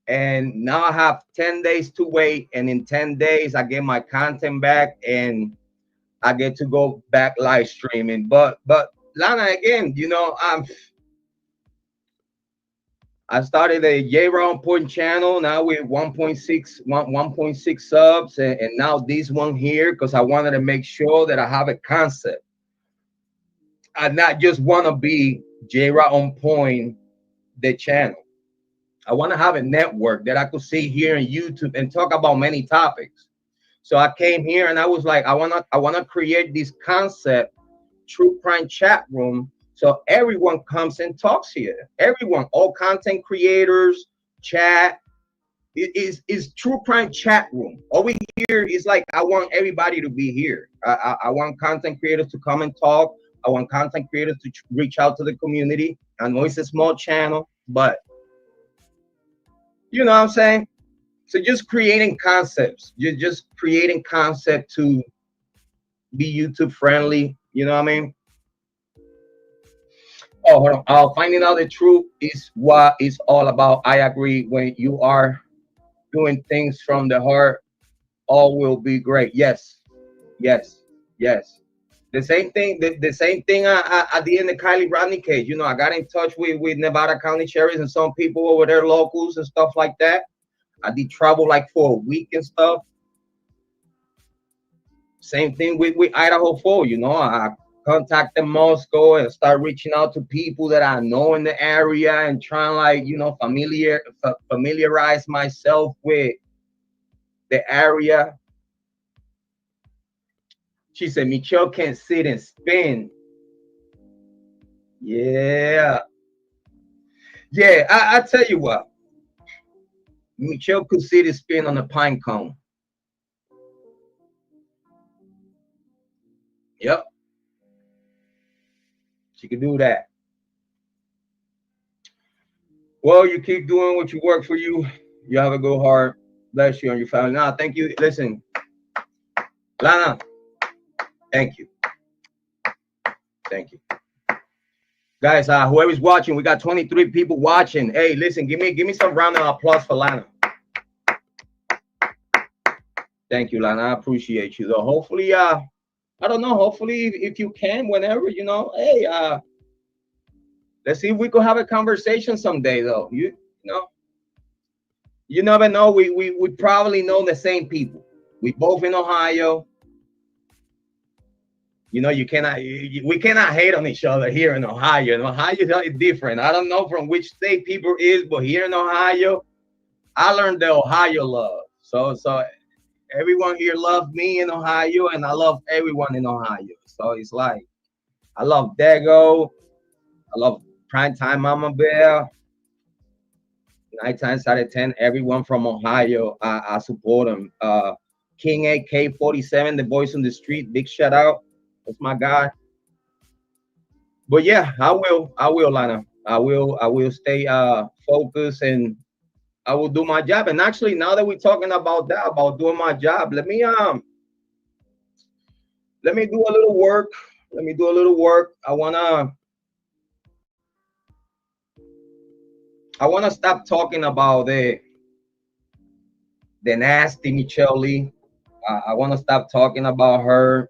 And now I have 10 days to wait. And in 10 days, I get my content back and I get to go back live streaming. But Lana, again, you know, I started a Jrod on Point channel now with 1.6 subs, and now this one here, because I wanted to make sure that I have a concept. I not just want to be Jrod on Point, the channel. I want to have a network that I could see here in YouTube and talk about many topics. So I came here and I was like, I wanna create this concept, true crime chat room, so everyone comes and talks here. Everyone, all content creators, chat. It is true crime chat room. Over here is like, I want everybody to be here. I want content creators to come and talk. I want content creators to reach out to the community. I know it's a small channel, but you know what I'm saying? So just creating concepts. You're just creating concept to be YouTube friendly. You know what I mean? Oh, hold on. Finding out the truth is what it's all about. I agree. When you are doing things from the heart, all will be great. Yes, yes, yes. The same thing. The same thing. At the end of Kylie Rodney case, you know, I got in touch with Nevada County sheriffs and some people over there, locals and stuff like that. I did travel like for a week and stuff. Same thing with Idaho 4. You know, I contacted Moscow and start reaching out to people that I know in the area and trying like, you know, familiarize myself with the area. She said Michelle can sit and spin. Yeah. Yeah, I tell you what, Michelle could sit and spin on a pine cone. Yep, she could do that. Well, you keep doing what you work for you. You have a good heart. Bless you and your family. Now, thank you. Listen, Lana, thank you. Thank you. Guys, whoever's watching, we got 23 people watching. Hey, listen, give me some round of applause for Lana. Thank you, Lana. I appreciate you. Though hopefully, I don't know, hopefully if you can, whenever, you know, hey, let's see if we could have a conversation someday though. You know, you never know. We probably know the same people. We both in Ohio. You know, we cannot hate on each other here in Ohio. In Ohio is different. I don't know from which state people is, but here in Ohio, I learned the Ohio love. So everyone here loves me in Ohio, and I love everyone in Ohio. So it's like I love Dago, I love Primetime Mama Bear. 9 times out of 10, everyone from Ohio, I support them. King AK-47, the boys on the street, big shout out. That's my guy. But yeah, I will, Lana. I will stay focused, and I will do my job. And actually, now that we're talking about that, about doing my job, let me do a little work. Let me do a little work. I wanna stop talking about the nasty Michelle Lee. I want to stop talking about her.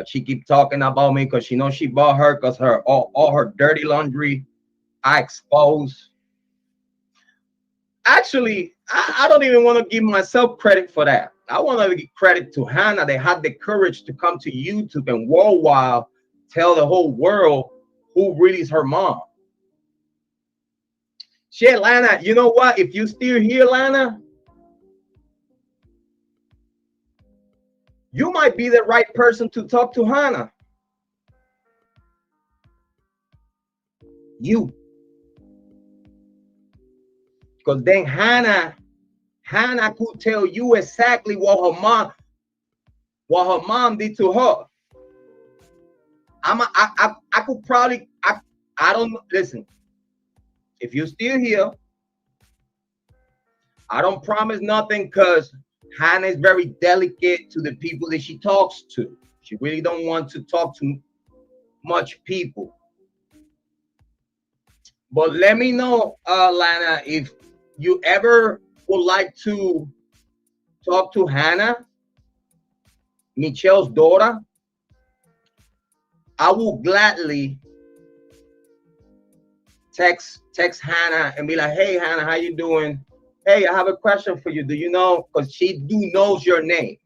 She keep talking about me because she knows she bought her because all her dirty laundry I expose. Actually, I don't even want to give myself credit for that. I want to give credit to Hannah. They had the courage to come to YouTube and worldwide tell the whole world who really is her mom. Shit, Lana, you know what? If you still here, Lana, you might be the right person to talk to Hannah. You. Because then Hannah could tell you exactly what her mom did to her. I could probably I don't listen. If you're still here, I don't promise nothing because Hannah is very delicate to the people that she talks to. She really don't want to talk to much people. But let me know, Lana, if you ever would like to talk to Hannah, Michelle's daughter. I will gladly text Hannah and be like, hey Hannah, how you doing? Hey, I have a question for you. Do you know? Because she knows your name.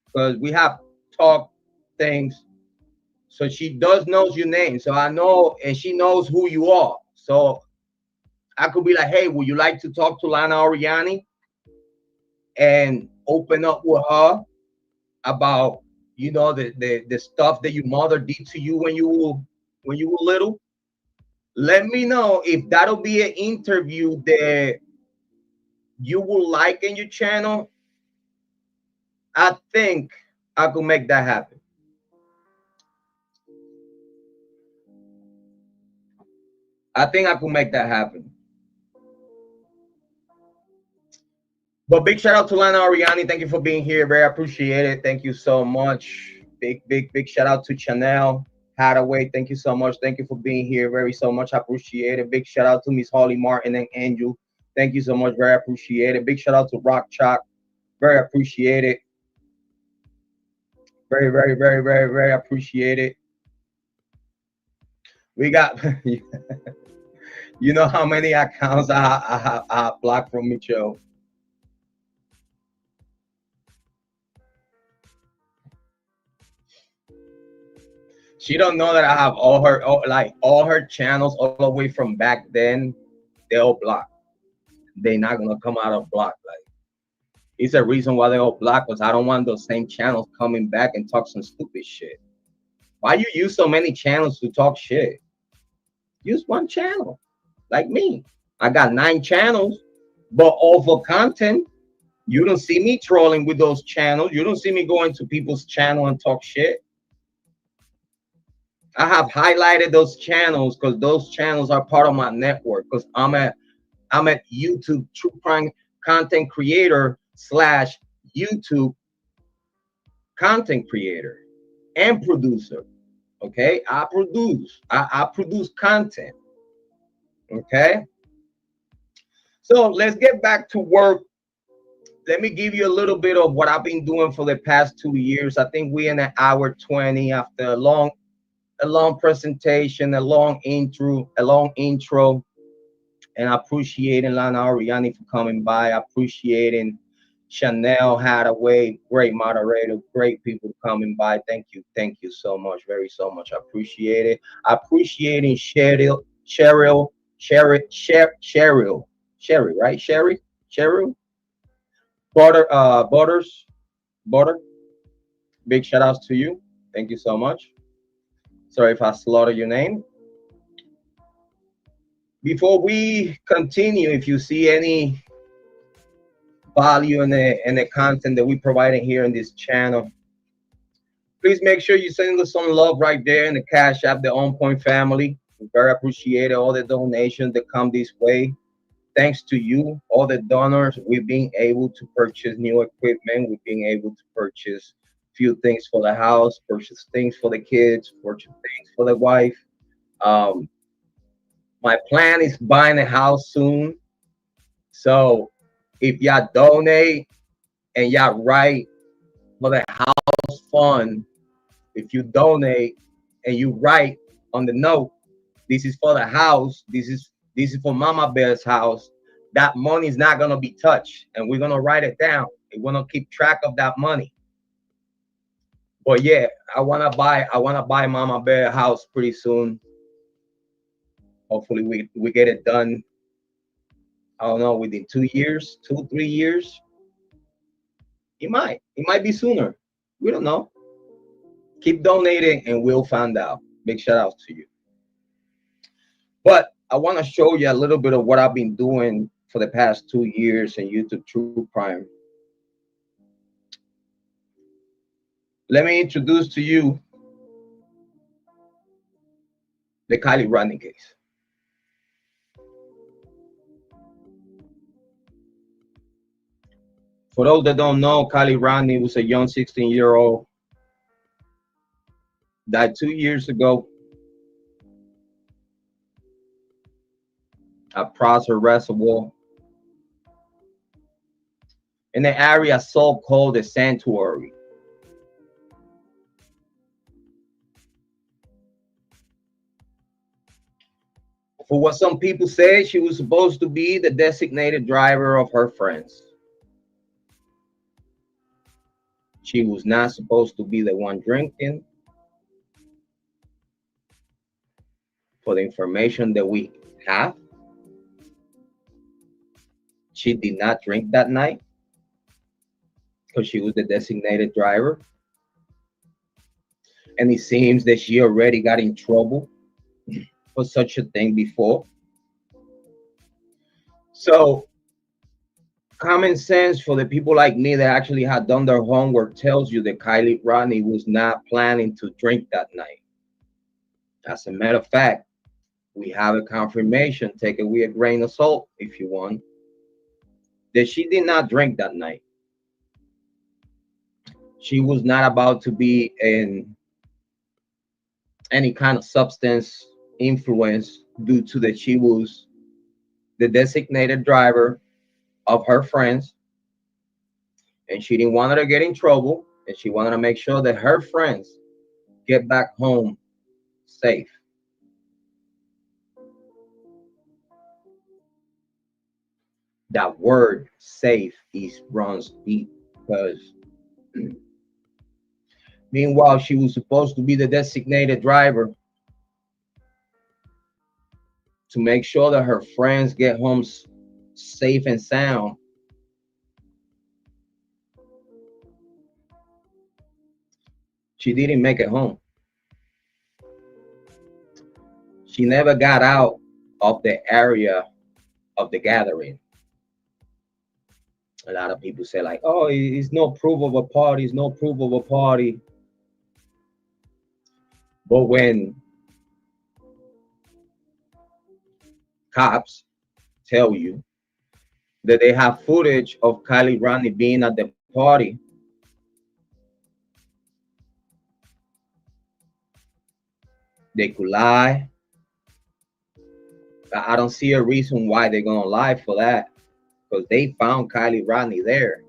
Because we have talked things. So she does knows your name. So I know, and she knows who you are. So I could be like, hey, would you like to talk to Lana Oriani and open up with her about, you know, the stuff that your mother did to you when you were little? Let me know if that'll be an interview that you will like in your channel. I think I could make that happen. I think I could make that happen. But big shout out to Lana Oriani. Thank you for being here. Very appreciate it. Thank you so much. Big shout out to Chanel. Hadaway, thank you so much. Thank you for being here. Very so much. I appreciate it. Big shout out to Miss Holly Martin and Angel. Thank you so much. Very appreciate it. Big shout out to Rock Chalk. Very appreciate it. Very, very, very, very, very appreciate it. We got, you know how many accounts I blocked from Micho. She don't know that I have all her channels all the way from back then. They all blocked. They're not gonna come out of block. Like, it's a reason why they all blocked, because I don't want those same channels coming back and talk some stupid shit. Why you use so many channels to talk shit? Use one channel, like me. I got 9 channels, but all for content. You don't see me trolling with those channels. You don't see me going to people's channel and talk shit. I have highlighted those channels because those channels are part of my network. Because I'm at YouTube True Crime content creator / YouTube content creator and producer. Okay, I produce content. Okay, so let's get back to work. Let me give you a little bit of what I've been doing for the past 2 years. I think we're in an hour 20 after a long presentation, a long intro, and appreciating Lana Oriani for coming by, appreciating Chanel Hadaway, great moderator, great people coming by. Thank you so much, very so much. I appreciate it. Appreciating Cheryl, right? Cheryl, Butter. Big shout outs to you. Thank you so much. Sorry if I slaughtered your name. Before we continue, if you see any value in the content that we providing here in this channel, please make sure you send us some love right there in the Cash App, TheOnPointFamily. We very appreciate all the donations that come this way. Thanks to you, all the donors, we've been able to purchase new equipment. We've been able to purchase a few things for the house, purchase things for the kids, purchase things for the wife. My plan is buying a house soon. So if y'all donate and y'all write for the house fund, if you donate and you write on the note, this is for the house, this is for Mama Bear's house, that money is not gonna be touched, and we're gonna write it down. We're gonna keep track of that money. But yeah, I wanna buy Mama Bear a house pretty soon. Hopefully we get it done. I don't know, within 2 years, 2-3 years. It might be sooner. We don't know. Keep donating and we'll find out. Big shout out to you. But I want to show you a little bit of what I've been doing for the past 2 years in YouTube True Crime. Let me introduce to you the Kylie Rodney case. For those that don't know, Kylie Rodney was a young 16-year-old. Died 2 years ago at Prosser Reservoir in the area so-called the Sanctuary. For what some people say, she was supposed to be the designated driver of her friends. She was not supposed to be the one drinking. For the information that we have, she did not drink that night because she was the designated driver. And it seems that she already got in trouble for such a thing before. So common sense for the people like me that actually had done their homework tells you that Kylie Rodney was not planning to drink that night. As a matter of fact, we have a confirmation, take it with a grain of salt if you want, that she did not drink that night. She was not about to be an any kind of substance influence due to that she was the designated driver of her friends, and she didn't want her to get in trouble, and she wanted to make sure that her friends get back home safe. That word safe runs deep because meanwhile she was supposed to be the designated driver to make sure that her friends get home safe and sound. She didn't make it home. She never got out of the area of the gathering. A lot of people say like, oh, it's no proof of a party, it's no proof of a party. But when cops tell you that they have footage of Kylie Rodney being at the party, they could lie. I don't see a reason why they're gonna lie for that, because they found Kylie Rodney there.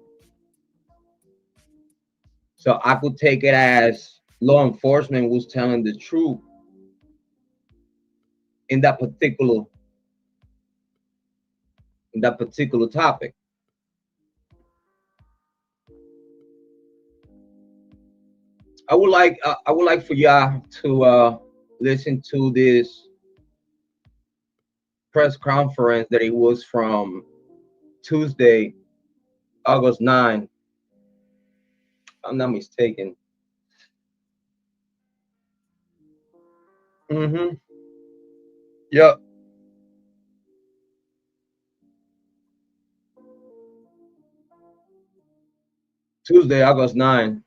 So I could take it as law enforcement was telling the truth in that particular topic. I would like for y'all to listen to this press conference that it was from Tuesday, August 9. I'm not mistaken. Yep. Tuesday, August 9.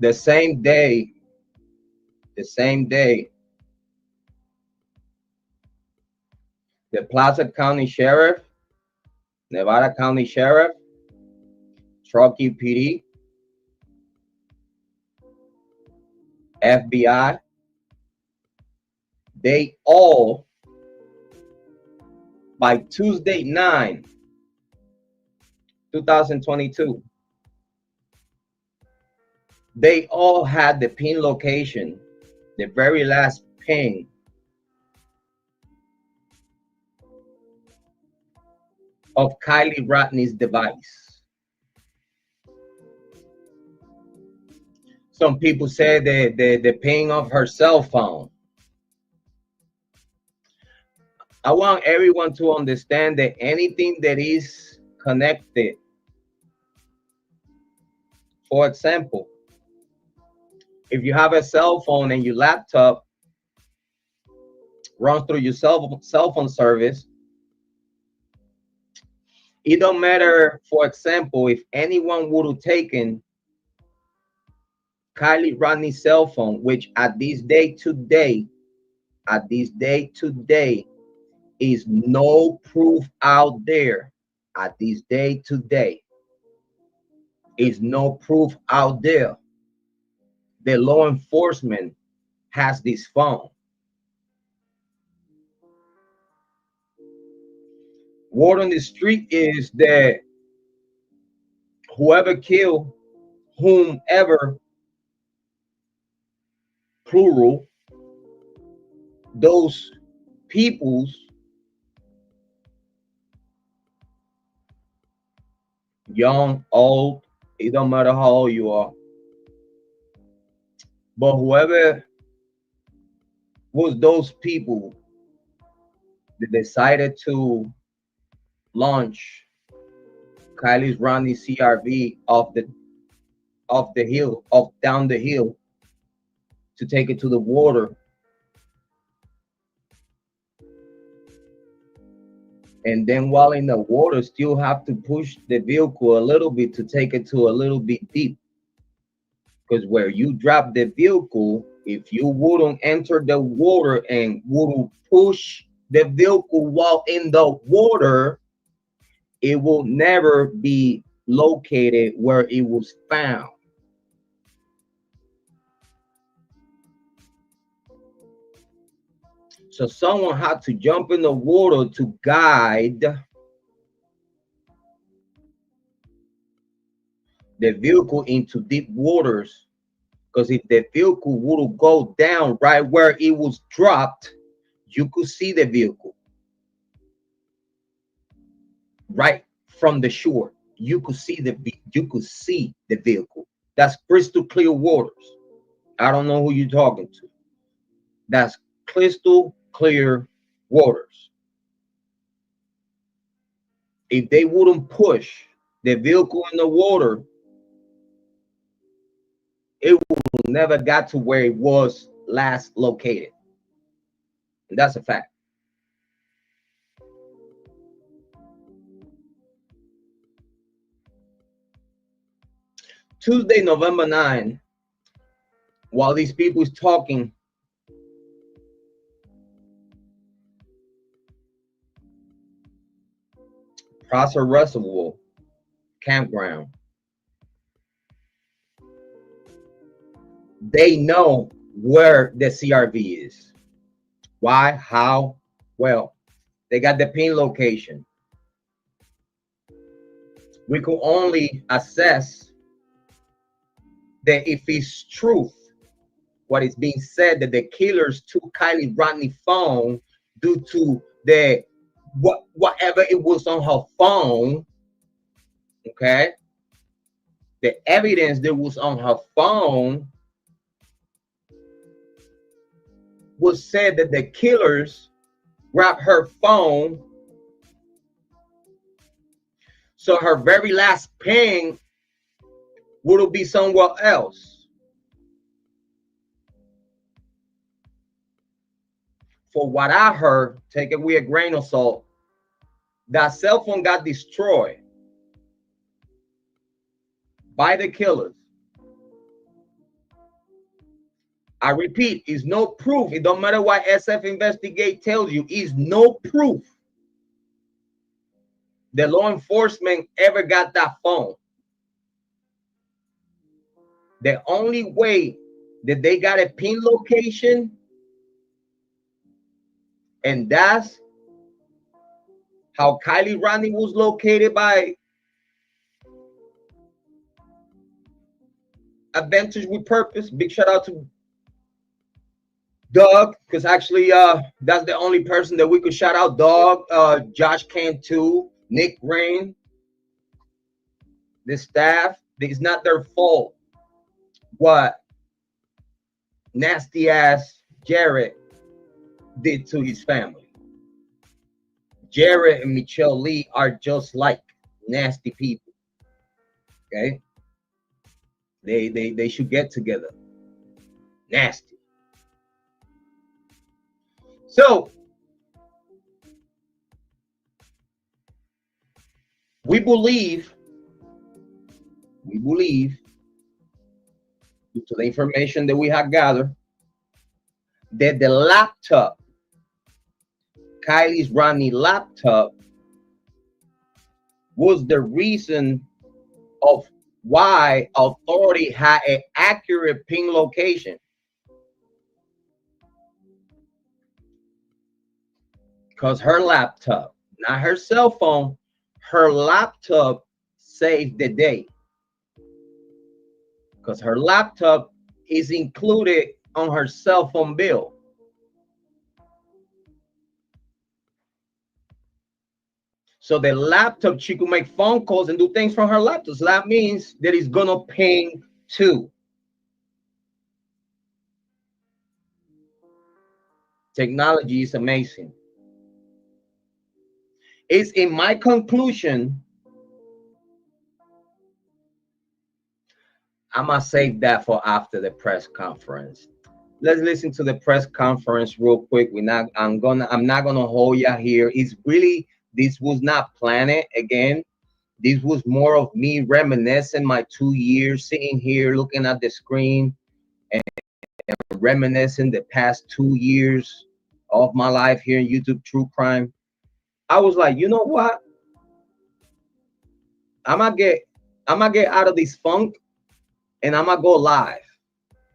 The same day, the Plaza County Sheriff, Nevada County Sheriff, Truckee PD, FBI, they all, by Tuesday 9, 2022, they all had the pin location, the very last pin of Kylie Rodney's device. Some people say the pin of her cell phone. I want everyone to understand that anything that is connected, for example, if you have a cell phone and your laptop runs through your cell phone service, it don't matter, for example, if anyone would have taken Kylie Rodney's cell phone, which at this day today, is no proof out there. At this day today, is no proof out there. The law enforcement has this phone. Word on the street is that whoever killed whomever, plural, those peoples, young, old, it don't matter how old you are, but whoever was those people that decided to launch Kylie Rodney CRV off the hill, down the hill, to take it to the water, and then while in the water still have to push the vehicle a little bit to take it to a little bit deep, because where you drop the vehicle, if you wouldn't enter the water and wouldn't push the vehicle while in the water, it will never be located where it was found. So someone had to jump in the water to guide the vehicle into deep waters, because if the vehicle would go down right where it was dropped, you could see the vehicle right from the shore. You could see the vehicle. That's crystal clear waters. I don't know who you're talking to. That's crystal clear waters. If they wouldn't push the vehicle in the water, it would never got to where it was last located. And that's a fact. Tuesday, November 9, while these people is talking, Prosser Reservoir campground, they know where the CRV is. Why? How? Well, they got the pin location. We could only assess that if it's truth, what is being said, that the killers took Kylie Rodney's phone due to the whatever it was on her phone. Okay, the evidence that was on her phone was said that the killers grabbed her phone, so her very last ping would be somewhere else. For what I heard, take it with a grain of salt, that cell phone got destroyed by the killers. I repeat, is no proof. It don't matter what SF Investigate tells you, is no proof the law enforcement ever got that phone. The only way that they got a pin location, and that's how Kylie Rodney was located by Adventures with Purpose. Big shout out to Doug, because actually that's the only person that we could shout out. Dog, Josh Cantu, Nick Rain, the staff. It's not their fault what nasty ass Jrod did to his family. Jrod and Michelle Lee are just like nasty people. Okay, they should get together. Nasty. So we believe due to the information that we have gathered, that the laptop, Kylie Rodney laptop, was the reason of why authority had an accurate ping location. Because her laptop, not her cell phone, her laptop saved the day. Because her laptop is included on her cell phone bill. So the laptop, she could make phone calls and do things from her laptop. So that means that it's gonna ping too. Technology is amazing. It's in my conclusion. I'm gonna save that for after the press conference. Let's listen to the press conference real quick. I'm not gonna hold you here. It's really, this was not planned. Again, this was more of me reminiscing my 2 years sitting here looking at the screen and reminiscing the past 2 years of my life here in YouTube True Crime. I was like, you know what? I'm gonna get out of this funk, and I'm gonna go live.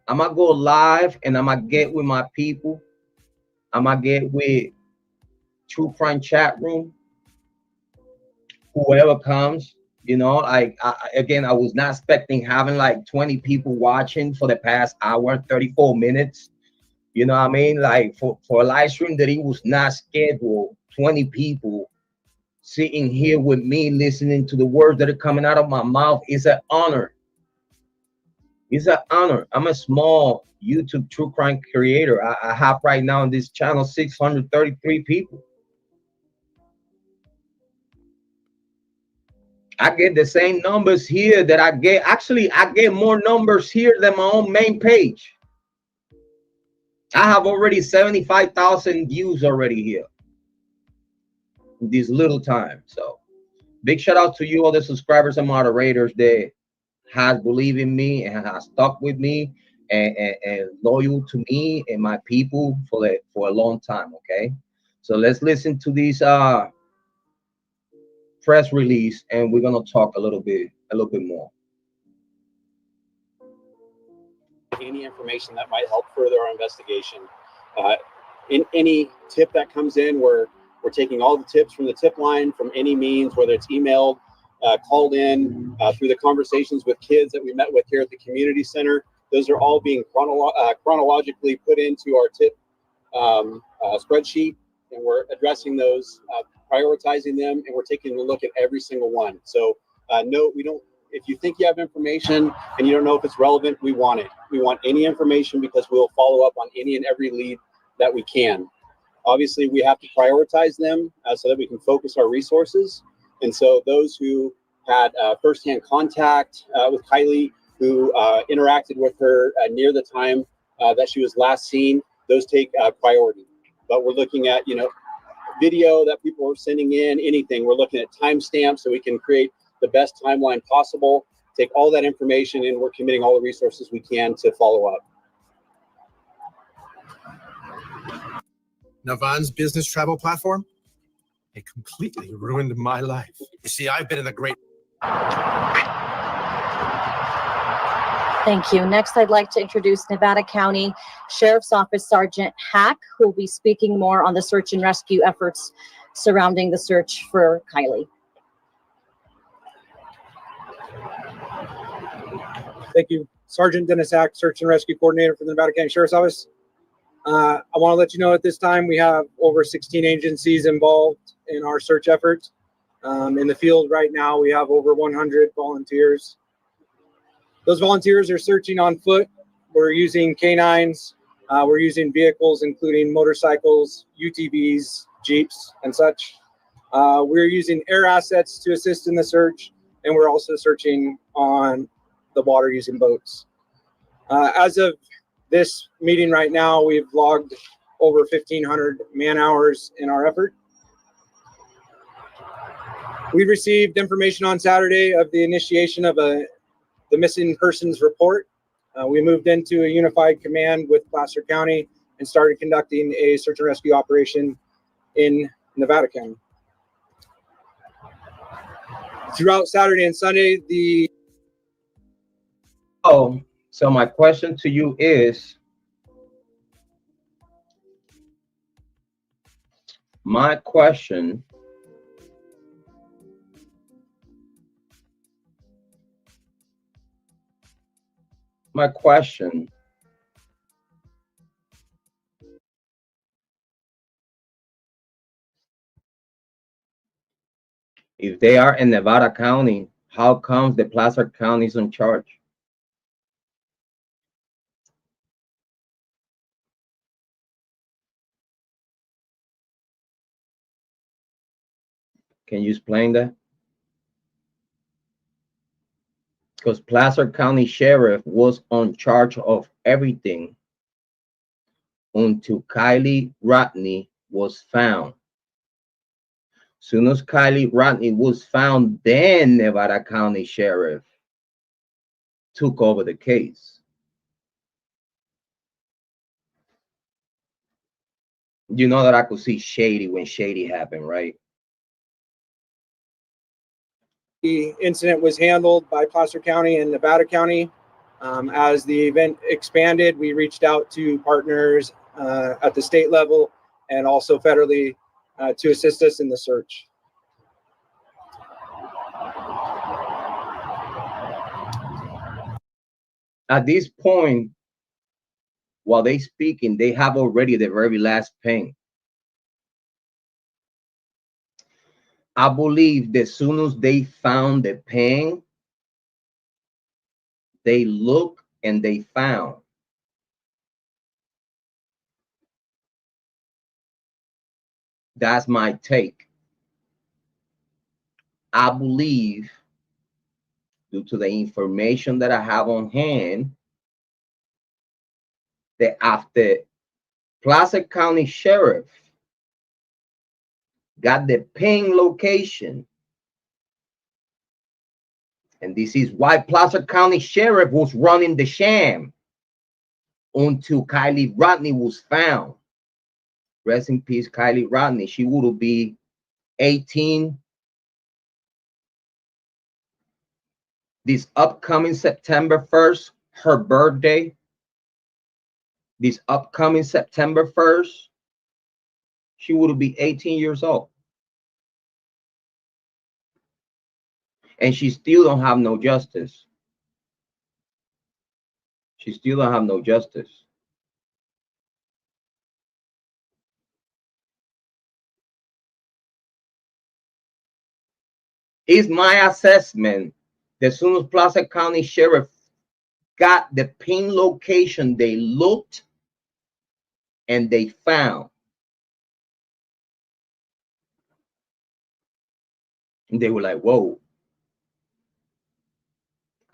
I'm gonna go live, and I'm gonna get with my people. I'm gonna get with True Crime chat room. Whoever comes, you know, like again, I was not expecting having like 20 people watching for the past hour, 34 minutes. You know what I mean? Like for a live stream that it was not scheduled, 20 people sitting here with me listening to the words that are coming out of my mouth is an honor. It's an honor. I'm a small YouTube true crime creator. I have right now on this channel 633 people. I get the same numbers here that I get. Actually, I get more numbers here than my own main page. I have already 75,000 views already here in this little time. So big shout out to you, all the subscribers and moderators that has believed in me and has stuck with me and loyal to me and my people for a long time. Okay, so let's listen to this press release and we're gonna talk a little bit more. Any information that might help further our investigation. In any tip that comes in, we're taking all the tips from the tip line from any means, whether it's emailed, called in, through the conversations with kids that we met with here at the community center. Those are all being chronologically put into our tip spreadsheet, and we're addressing those, prioritizing them, and we're taking a look at every single one. So no, we don't. If you think you have information and you don't know if it's relevant, we want it. We want any information because we'll follow up on any and every lead that we can. Obviously, we have to prioritize them so that we can focus our resources. And so those who had firsthand contact with Kylie, who interacted with her near the time that she was last seen, those take priority. But we're looking at, video that people are sending in, anything. We're looking at timestamps so we can create the best timeline possible, take all that information, and we're committing all the resources we can to follow up. Navan's business travel platform, it completely ruined my life. You see, I've been in the great... Thank you. Next, I'd like to introduce Nevada County Sheriff's Office Sergeant Hack, who will be speaking more on the search and rescue efforts surrounding the search for Kylie. Thank you. Sergeant Dennis Hack, Search and Rescue Coordinator for the Nevada County Sheriff's Office. I want to let you know at this time we have over 16 agencies involved in our search efforts. In the field right now, we have over 100 volunteers. Those volunteers are searching on foot. We're using canines. We're using vehicles, including motorcycles, UTVs, Jeeps, and such. We're using air assets to assist in the search, and we're also searching on the water using boats. As of this meeting right now, we've logged over 1,500 man hours in our effort. We received information on Saturday of the initiation of the missing persons report. We moved into a unified command with Placer County and started conducting a search and rescue operation in Nevada County. Throughout Saturday and Sunday, So my question to you is, my question if they are in Nevada County, how comes the Placer County is in charge? Can you explain that? Because Placer County Sheriff was on charge of everything until Kylie Rodney was found. Soon as Kylie Rodney was found, then Nevada County Sheriff took over the case. You know that I could see shady when shady happened, right? the incident was handled by Placer County and Nevada County. As the event expanded, we reached out to partners at the state level and also federally to assist us in the search. At this point, while they speaking, they have already the very last ping. I believe that as soon as they found the ping, they looked and they found. That's my take. I believe, due to the information that I have on hand, that after Placer County Sheriff got the ping location, and this is why Placer County Sheriff was running the sham until Kylie Rodney was found. Rest in peace, Kylie Rodney. She would be 18 this upcoming September 1st, her birthday. This upcoming September 1st, she would be 18 years old. And she still don't have no justice. She still don't have no justice. It's my assessment that as soon as Placer County Sheriff got the pin location, they looked and they found. And they were like, whoa.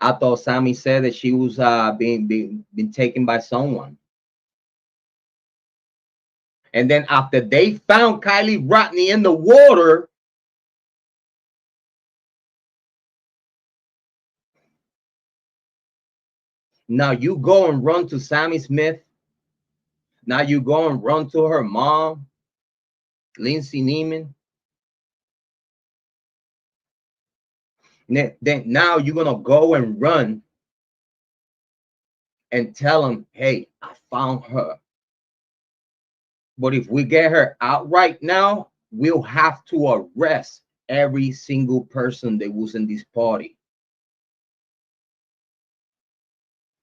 I thought Sammy said that she was being taken by someone. And then after they found Kylie Rodney in the water, now you go and run to Sammy Smith. Now you go and run to her mom, Lindsay Neiman. Then now you're going to go and run and tell them, hey, I found her. But if we get her out right now, we'll have to arrest every single person that was in this party.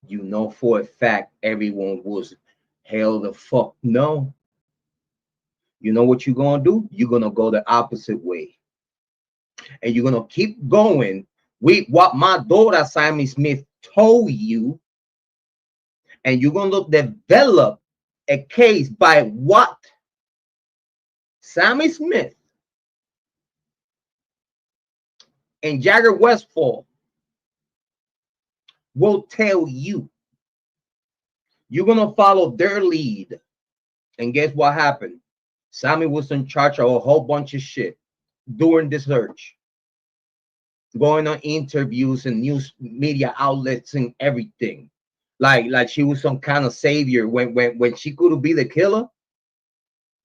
You know for a fact everyone was hell the fuck no. You know what you're going to do? You're going to go the opposite way. And you're going to keep going with what my daughter, Sammy Smith, told you. And you're going to develop a case by what Sammy Smith and Jagger Westfall will tell you. You're going to follow their lead. And guess what happened? Sammy was in charge of a whole bunch of shit during the search. Going on interviews and news media outlets and everything. Like she was some kind of savior when she could be the killer.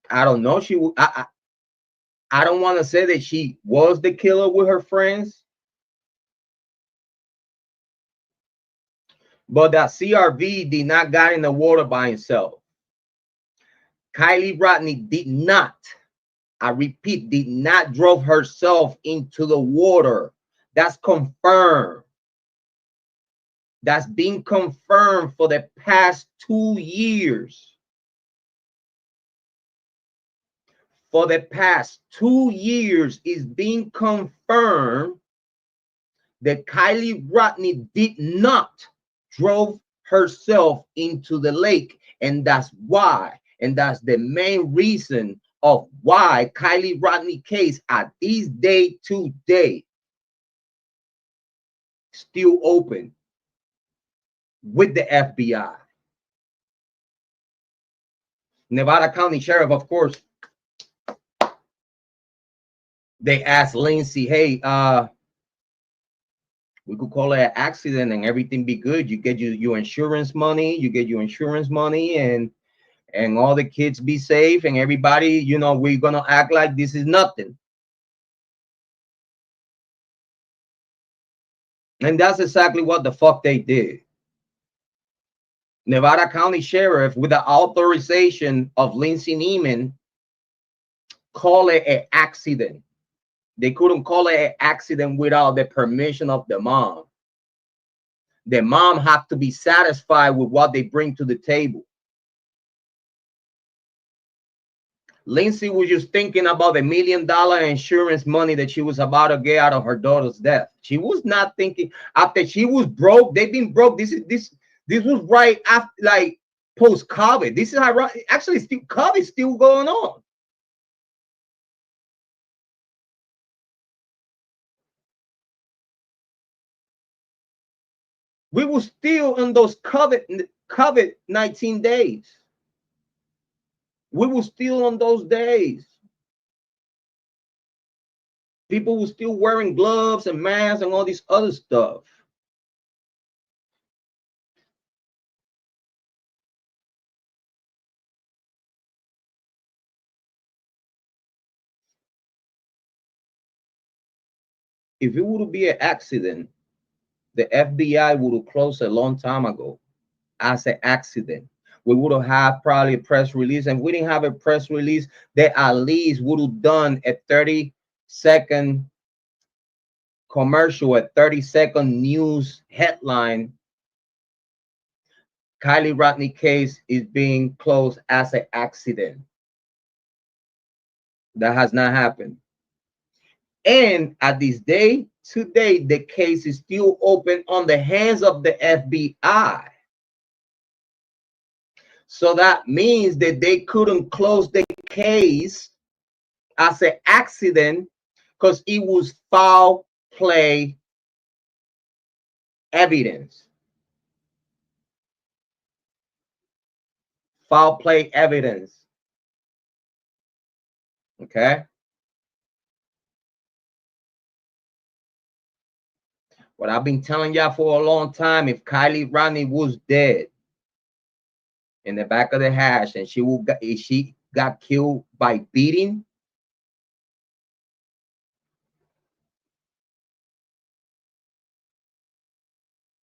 I don't know. I don't want to say that she was the killer with her friends. But that CRV did not get in the water by himself. Kylie Rodney did not, I repeat, did not drove herself into the water. That's confirmed. That's been confirmed for the past 2 years. For the past 2 years, it's been confirmed that Kylie Rodney did not drove herself into the lake. And that's why, and that's the main reason of why Kylie Rodney case at this day today still open with the FBI. Nevada County Sheriff, of course, they asked Lindsay, hey, we could call it an accident and everything be good. You get your insurance money, and all the kids be safe and everybody, you know, we're gonna act like this is nothing. And that's exactly what the fuck they did. Nevada County Sheriff, with the authorization of Lindsay Neiman, call it an accident. They couldn't call it an accident without the permission of the mom. The mom had to be satisfied with what they bring to the table. Lindsay was just thinking about the $1 million insurance money that she was about to get out of her daughter's death. She was not thinking after she was broke. They've been broke. This was right after, like, post-COVID. This is how actually still COVID is still going on. We were still in those COVID-19 days. We were still on those days. People were still wearing gloves and masks and all this other stuff. If it would be an accident, the FBI would have closed a long time ago as an accident. We would have had probably a press release, and we didn't have a press release. They at least would have done a 30-second commercial, a 30-second news headline. Kylie Rodney case is being closed as an accident. That has not happened. And at this day, today, the case is still open on the hands of the FBI. So that means that they couldn't close the case as an accident because it was foul play evidence. Foul play evidence. Okay. What I've been telling y'all for a long time, if Kylie Rodney was dead in the back of the hash and she got killed by beating,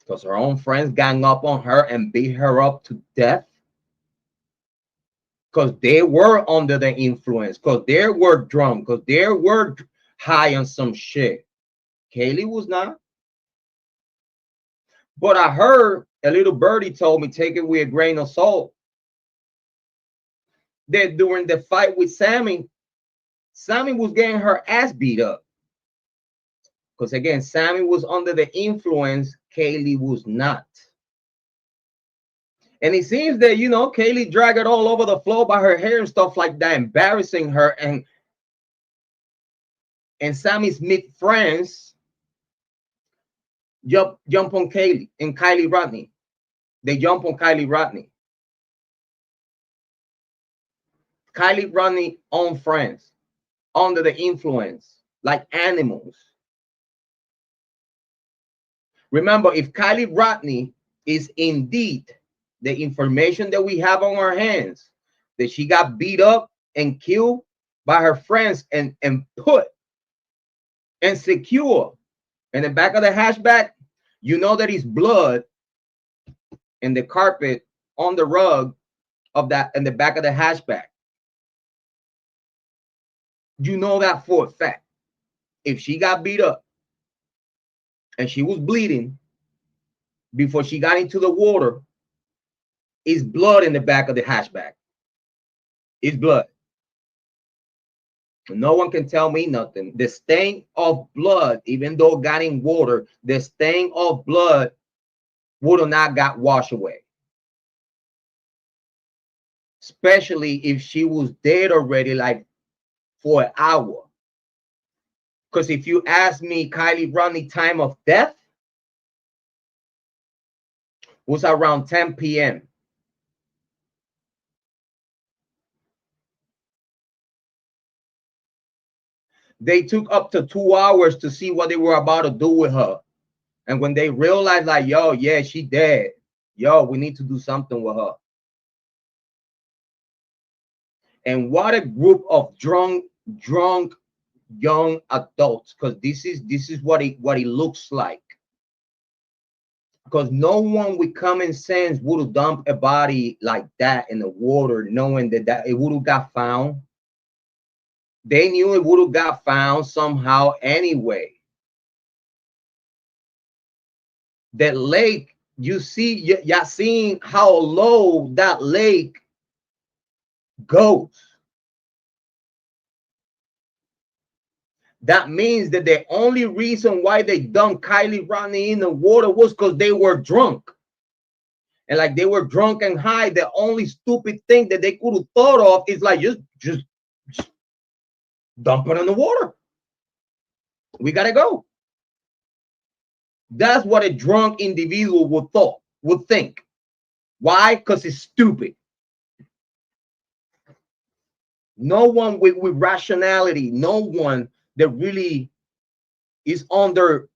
because her own friends gang up on her and beat her up to death, because they were under the influence, because they were drunk, because they were high on some shit. Kaylee was not. But I heard a little birdie told me, take it with a grain of salt, that during the fight with Sammy was getting her ass beat up. Because again, Sammy was under the influence, Kaylee was not. And it seems that, you know, Kaylee dragged it all over the floor by her hair and stuff like that, embarrassing her. And Sammy's mid friends jump on Kaylee and Kylie Rodney. They jump on Kylie Rodney. Kylie Rodney own friends under the influence, like animals. Remember, if Kylie Rodney is indeed the information that we have on our hands, that she got beat up and killed by her friends and put and secure in the back of the hatchback, you know that is blood in the carpet on the rug of that in the back of the hatchback. You know that for a fact. If she got beat up and she was bleeding before she got into the water, it's blood in the back of the hatchback. It's blood. No one can tell me nothing. The stain of blood, even though it got in water, the stain of blood would have not got washed away. Especially if she was dead already, like for an hour. Because if you ask me, Kylie Rodney time of death was around 10 p.m. They took up to 2 hours to see what they were about to do with her. And when they realized, like, yo, yeah, she dead. Yo, we need to do something with her. And what a group of drunk young adults, because this is what it looks like. Because no one with common sense would have dumped a body like that in the water, knowing that it would have got found. They knew it would have got found somehow anyway. That lake, you see, y'all seeing how low that lake goes. That means that the only reason why they dumped Kylie Rodney in the water was because they were drunk. And like they were drunk and high, the only stupid thing that they could have thought of is like, just dump it in the water. We gotta go. That's what a drunk individual would think. Why? Because it's stupid. No one with rationality, no one that really is under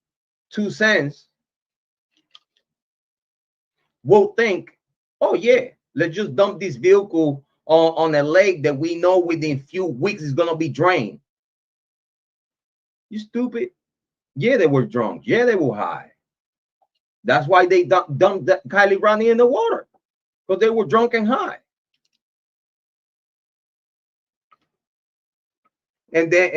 2 cents will think, oh yeah, let's just dump this vehicle on a lake that we know within a few weeks is gonna be drained. You stupid. Yeah, they were drunk. Yeah, they were high. That's why they dumped Kylie Rodney in the water, because they were drunk and high. And then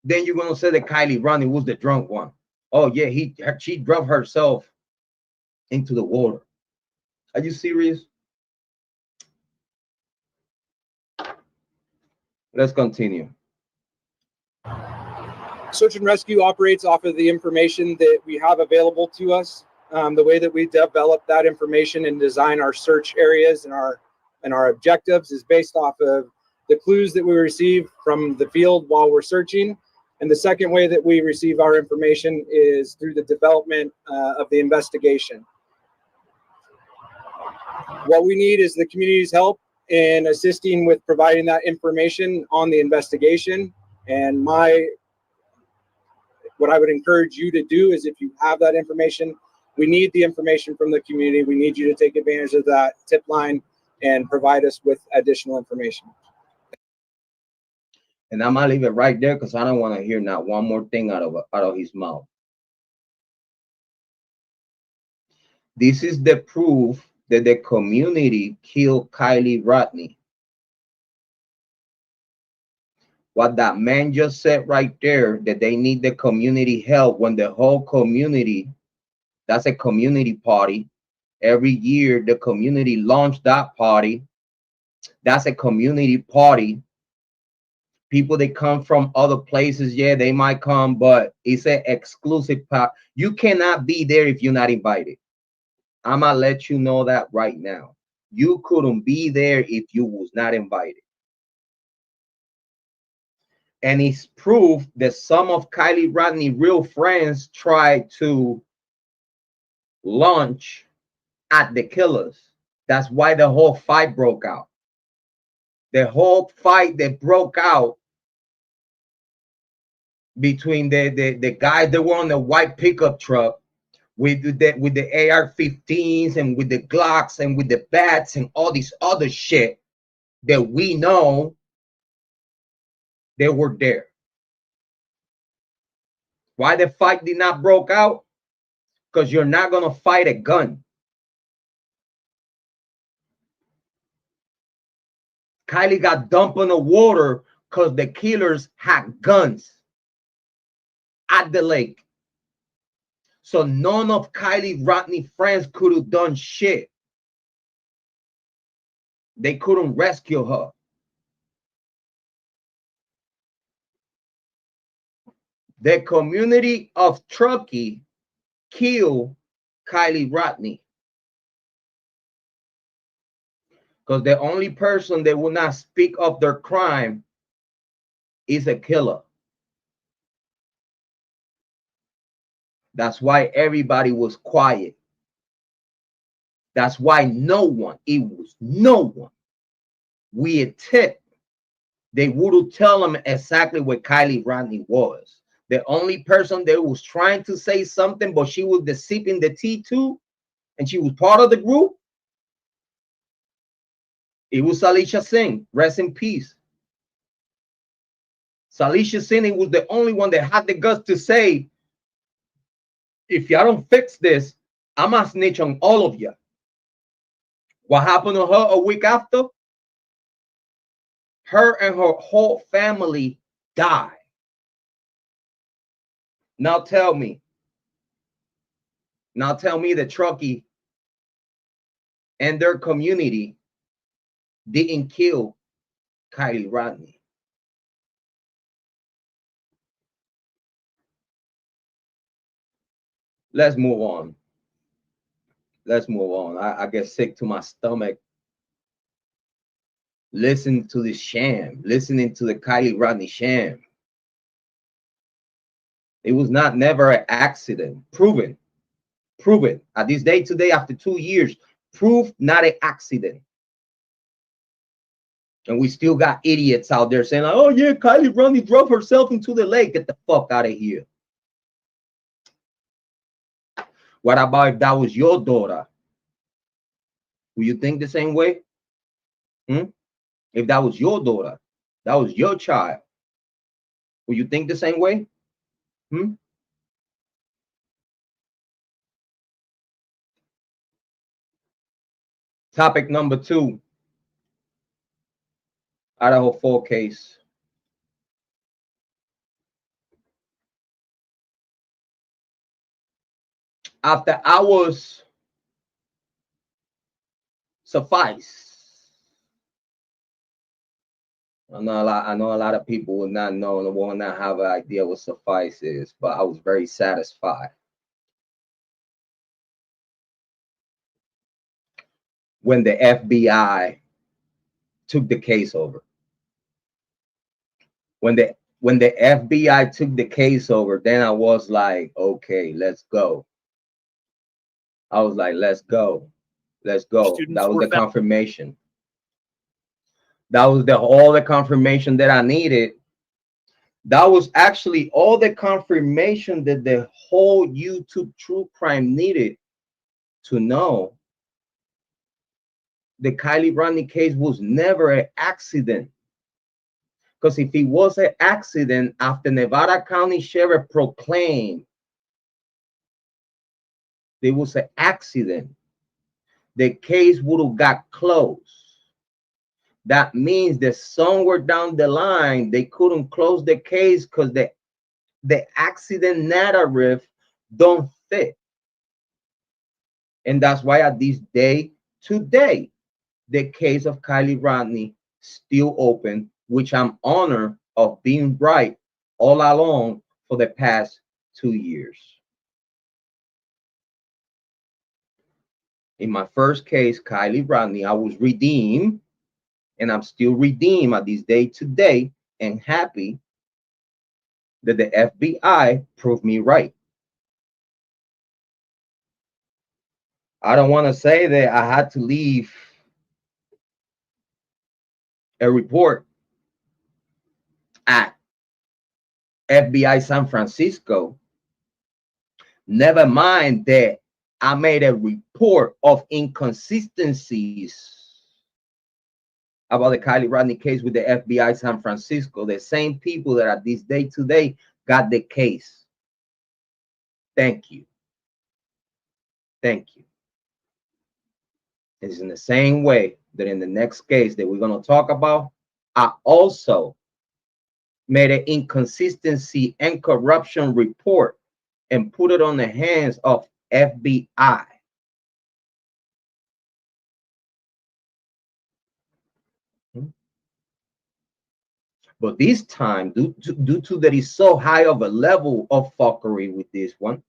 you're gonna say that Kylie Rodney was the drunk one. Oh yeah, she drove herself into the water. Are you serious? Let's continue. Search and rescue operates off of the information that we have available to us. The way that we develop that information and design our search areas and our objectives is based off of the clues that we receive from the field while we're searching. And the second way that we receive our information is through the development of the investigation. What we need is the community's help in assisting with providing that information on the investigation. And what I would encourage you to do is, if you have that information, we need the information from the community. We need you to take advantage of that tip line and provide us with additional information. And I'm gonna leave it right there because I don't want to hear not one more thing out of his mouth. This is the proof that the community killed Kylie Rodney. What that man just said right there, that they need the community help, when the whole community, that's a community party. Every year, the community launched that party. That's a community party. People that come from other places, yeah, they might come, but it's an exclusive party. You cannot be there if you're not invited. I'm gonna let you know that right now. You couldn't be there if you was not invited. And it's proof that some of Kylie Rodney real friends tried to launch at the killers. That's why the whole fight broke out. The whole fight that broke out between the guys that were on the white pickup truck with the AR-15s and with the Glocks and with the bats and all this other shit that we know they were there. Why the fight did not broke out? Because you're not gonna fight a gun. Kylie got dumped in the water because the killers had guns at the lake. So none of Kylie Rodney friends could have done shit. They couldn't rescue her. The community of Truckee killed Kylie Rodney. Because the only person that will not speak of their crime is a killer. That's why everybody was quiet. That's why it was no one. We a tip. They would tell them exactly what Kylie Rodney was. The only person that was trying to say something, but she was sipping the tea too, and she was part of the group, it was Salisha Singh. Rest in peace. Salisha Singh was the only one that had the guts to say, if y'all don't fix this, I'm gonna snitch on all of you. What happened to her a week after? Her and her whole family died. Now tell me that Truckee and their community didn't kill Kylie Rodney. Let's move on. I get sick to my stomach listening to this sham, listening to the Kylie Rodney sham. It was never an accident. Proven. At this day today, after 2 years, proof not an accident. And we still got idiots out there saying, like, oh yeah, Kylie Rodney drove herself into the lake. Get the fuck out of here. What about if that was your daughter? Will you think the same way? If that was your daughter, that was your child, will you think the same way? Topic number 2. Idaho 4 case. After hours suffice. I know a lot of people will not know and will not have an idea what suffice is, but I was very satisfied when the FBI took the case over. When the FBI took the case over, then I was like, okay, let's go. I was like, let's go. That was the confirmation. That was all the confirmation that I needed. That was actually all the confirmation that the whole YouTube true crime needed to know the Kylie Rodney case was never an accident. Because if it was an accident, after Nevada County Sheriff proclaimed there was an accident, the case would have got closed. That means that somewhere down the line, they couldn't close the case because the accident narrative don't fit. And that's why at this day today, the case of Kylie Rodney still open, which I'm honored of being right all along for the past 2 years. In my first case, Kylie Rodney, I was redeemed, and I'm still redeemed at this day today, and happy that the FBI proved me right. I don't want to say that I had to leave a report at FBI San Francisco. Never mind that I made a report of inconsistencies about the Kylie Rodney case with the FBI San Francisco, the same people that at this day today got the case. Thank you. Thank you. It's in the same way that in the next case that we're going to talk about, I also made an inconsistency and corruption report and put it on the hands of FBI. But this time, due to that is so high of a level of fuckery with this one,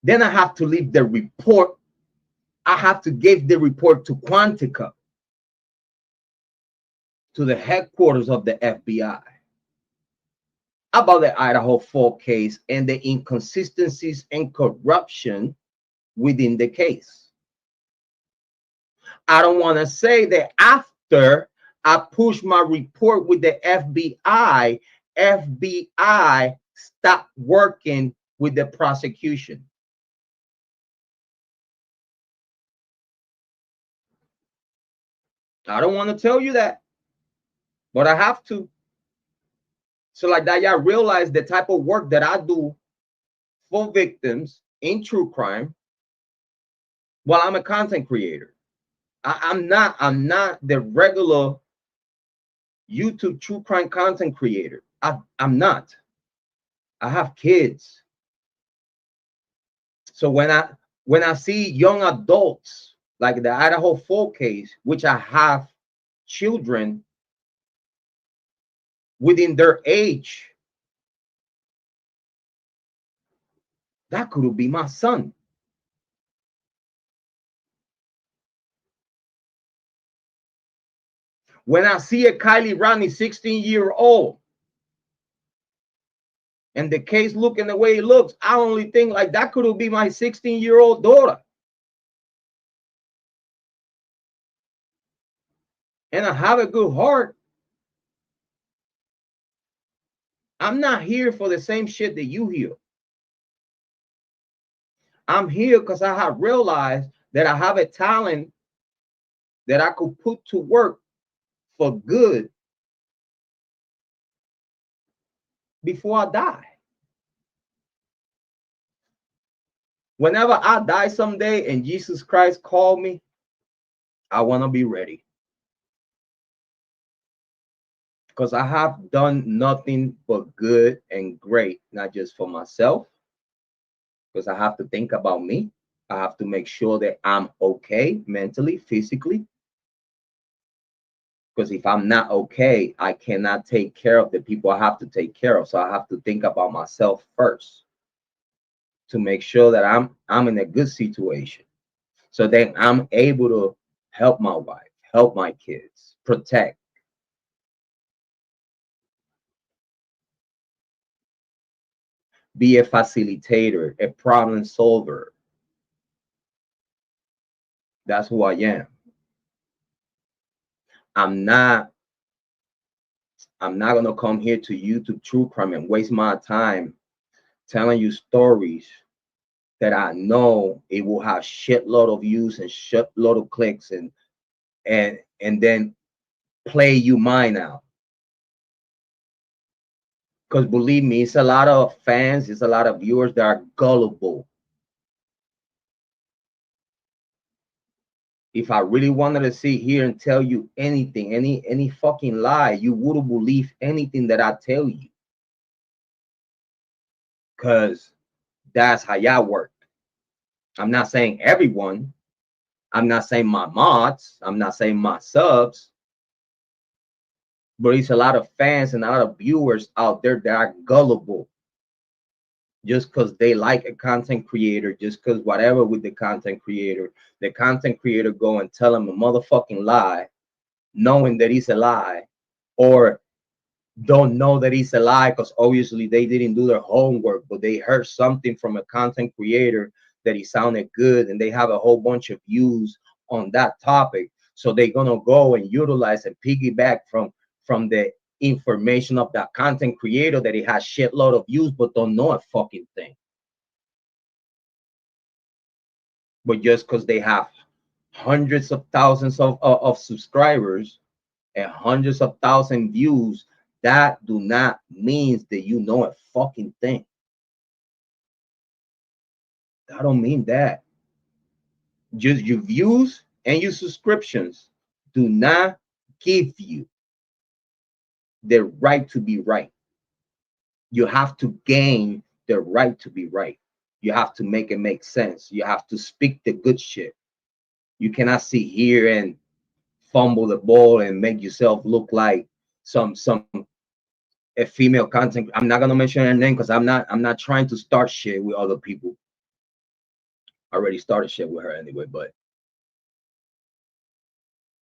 then I have to leave the report. I have to give the report to Quantica, to the headquarters of the FBI, about the Idaho 4 case and the inconsistencies and corruption within the case. I don't want to say that after I push my report with the FBI, FBI stopped working with the prosecution. I don't want to tell you that, but I have to. So like that, y'all realize the type of work that I do for victims in true crime. Well, I'm a content creator. I'm not the regular YouTube true crime content creator. I'm not. I have kids. So when I see young adults like the Idaho 4 case, which I have children within their age, that could be my son. When I see a Kylie Rodney 16-year-old and the case looking the way it looks, I only think like that could be my 16-year-old daughter. And I have a good heart. I'm not here for the same shit that you hear. I'm here because I have realized that I have a talent that I could put to work for good before I die. Whenever I die someday and Jesus Christ called me, I want to be ready. Because I have done nothing but good and great, not just for myself, because I have to think about me. I have to make sure that I'm okay mentally, physically. Because if I'm not okay, I cannot take care of the people I have to take care of. So I have to think about myself first to make sure that I'm in a good situation. So then I'm able to help my wife, help my kids, protect. Be a facilitator, a problem solver. That's who I am. I'm not gonna come here to YouTube True Crime and waste my time telling you stories that I know it will have shitload of views and shitload of clicks and then play you mine out. Because believe me, it's a lot of fans, it's a lot of viewers that are gullible. If I really wanted to sit here and tell you anything, any fucking lie, you wouldn't believe anything that I tell you. Because that's how y'all work. I'm not saying everyone. I'm not saying my mods. I'm not saying my subs. But it's a lot of fans and a lot of viewers out there that are gullible. Just because they like a content creator, just because whatever with the content creator go and tell them a motherfucking lie, knowing that it's a lie, or don't know that it's a lie because obviously they didn't do their homework, but they heard something from a content creator that it sounded good and they have a whole bunch of views on that topic. So they're gonna go and utilize and piggyback from the information of that content creator that it has shitload of views but don't know a fucking thing. But just because they have hundreds of thousands of subscribers and hundreds of thousand views, that do not mean that you know a fucking thing. That don't mean that. Just your views and your subscriptions do not give you the right to be right. You have to gain the right to be right. You have to make it make sense. You have to speak the good shit. You cannot sit here and fumble the ball and make yourself look like a female content. I'm not gonna mention her name because I'm not trying to start shit with other people. I already started shit with her anyway, but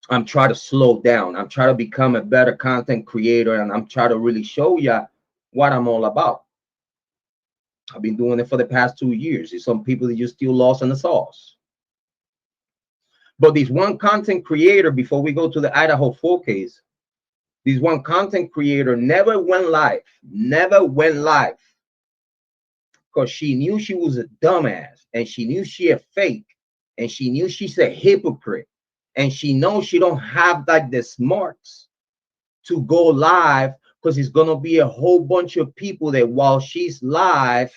I'm trying to slow down. I'm trying to become a better content creator, and I'm trying to really show you what I'm all about. I've been doing it for the past 2 years. There's some people that just still lost in the sauce. But this one content creator, before we go to the Idaho 4 case, this one content creator never went live because she knew she was a dumbass, and she knew she a fake, and she knew she's a hypocrite, and she knows she don't have like the smarts to go live because it's gonna be a whole bunch of people that while she's live,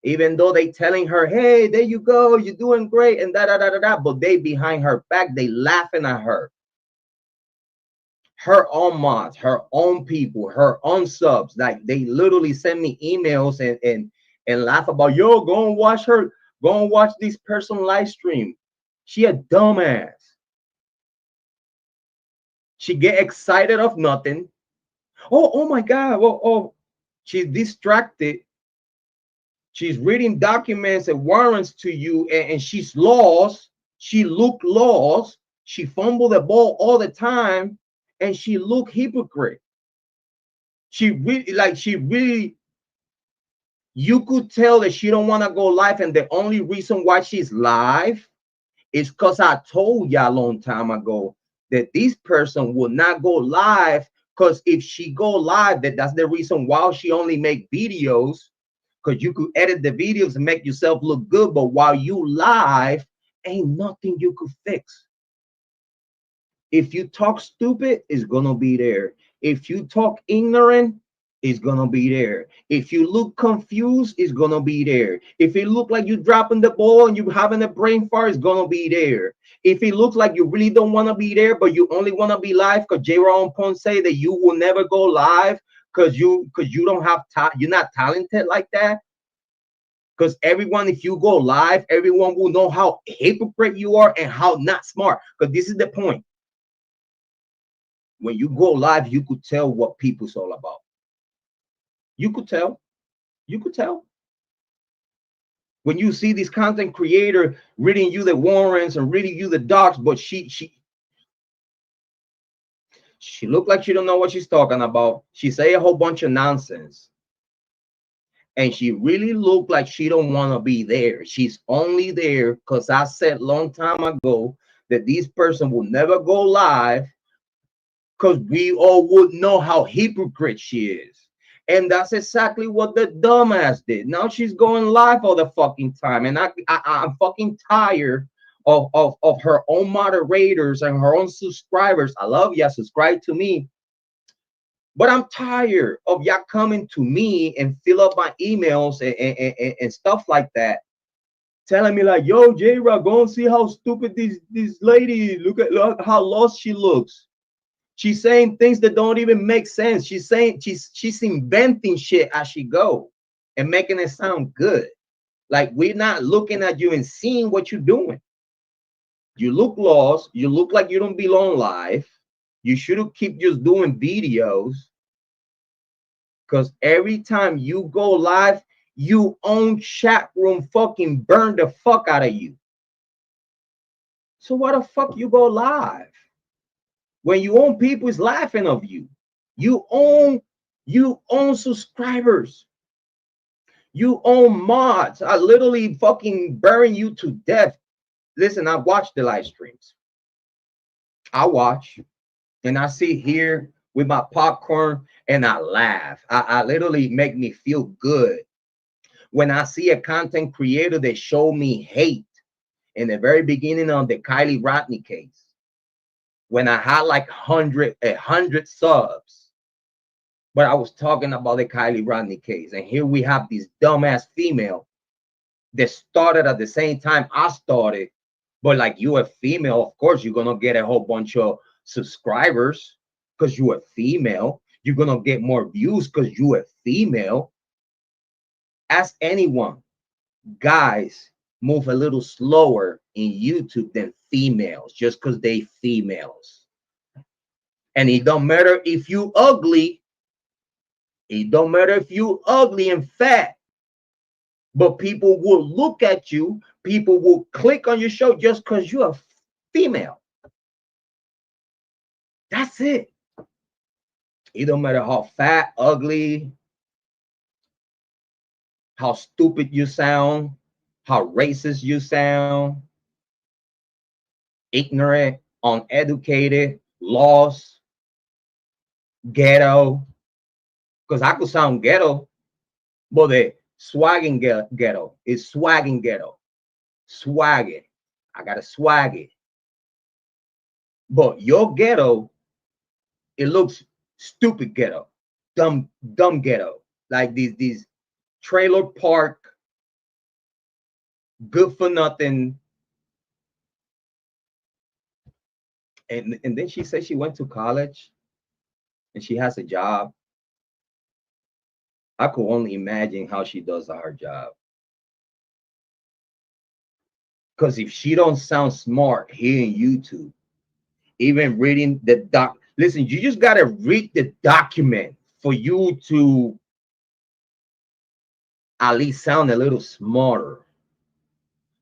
Even though they telling her, hey, there you go, you're doing great, and da. But they behind her back, they laughing at her. Her own mods, her own people, her own subs. Like they literally send me emails and laugh about, yo, go and watch her, go and watch this person live stream. She a dumbass. She get excited of nothing. Oh my God. Oh, she's distracted. She's reading documents and warrants to you, and she's lost. She look lost. She fumbled the ball all the time, and she look hypocrite. She really, you could tell that she don't want to go live, and the only reason why she's live is because I told y'all a long time ago that this person will not go live, because if she go live, that's the reason why she only make videos, because you could edit the videos and make yourself look good, but while you live, ain't nothing you could fix. If you talk stupid, it's gonna be there. If you talk ignorant, it's gonna be there. If you look confused, it's gonna be there. If it look like you're dropping the ball and you having a brain fart, it's gonna be there. If it looks like you really don't want to be there, but you only want to be live because Jrod say that you will never go live because you don't have you're not talented like that. Because everyone, if you go live, everyone will know how hypocrite you are and how not smart. Because this is the point. When you go live, you could tell what people's all about. You could tell. You could tell. When you see this content creator reading you the warrants and reading you the docs, but she looked like she don't know what she's talking about. She say a whole bunch of nonsense. And she really looked like she don't want to be there. She's only there because I said long time ago that this person will never go live because we all would know how hypocrite she is. And that's exactly what the dumbass did. Now she's going live all the fucking time. And I'm fucking tired of her own moderators and her own subscribers. I love y'all, subscribe to me. But I'm tired of y'all coming to me and fill up my emails and stuff like that, telling me like, yo, Jrod, go and see how stupid this lady, look how lost she looks. She's saying things that don't even make sense. She's saying she's inventing shit as she go and making it sound good. Like we're not looking at you and seeing what you're doing. You look lost. You look like you don't belong live. You should keep just doing videos. Because every time you go live, you own chat room fucking burn the fuck out of you. So why the fuck you go live? When you own people is laughing of you. You own subscribers. You own mods. I literally fucking burn you to death. Listen, I watch the live streams. I watch and I sit here with my popcorn and I laugh. I literally make me feel good when I see a content creator that show me hate in the very beginning of the Kylie Rodney case. When I had like 100 subs, but I was talking about the Kylie Rodney case, and here we have this dumbass female that started at the same time I started. But like, you a female, of course you're gonna get a whole bunch of subscribers because you're a female. You're gonna get more views because you're a female. Ask anyone, guys move a little slower in YouTube than females just because they females. And it don't matter if you ugly. It don't matter if you ugly and fat. But people will look at you. People will click on your show just because you're a female. That's it. It don't matter how fat, ugly, how stupid you sound, how racist you sound, ignorant, uneducated, lost, ghetto. Because I could sound ghetto, but the swagging ghetto is swagging ghetto. Swagging. I got to swag it. But your ghetto, it looks stupid ghetto, dumb ghetto. Like these trailer park good for nothing. And then she said she went to college and she has a job. I could only imagine how she does her job. Because if she don't sound smart here in YouTube, even reading the listen, you just gotta read the document for you to at least sound a little smarter.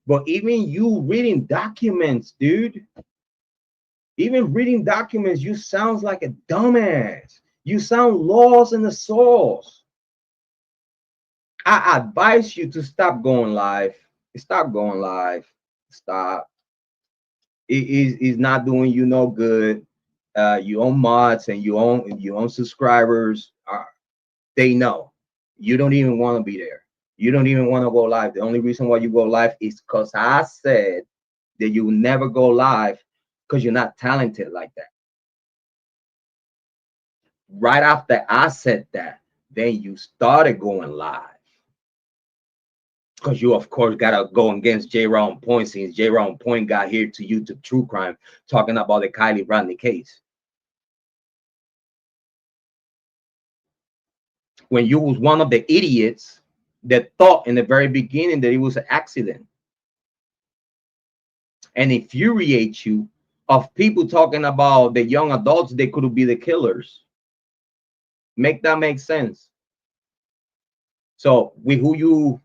But even you reading documents, dude, even reading documents, you sounds like a dumbass. You sound lost in the sauce. I advise you to stop going live. Stop going live. Stop. It is not doing you no good. You own mods and you own subscribers. They know you don't even want to be there. You don't even want to go live. The only reason why you go live is because I said that you will never go live because you're not talented like that. Right after I said that, then you started going live. Because you, of course, got to go against Jrod on Point since Jrod on Point got here to YouTube True Crime talking about the Kylie Rodney case. When you was one of the idiots that thought in the very beginning that it was an accident. And infuriate you of people talking about the young adults, they could be the killers. Make that make sense? So with who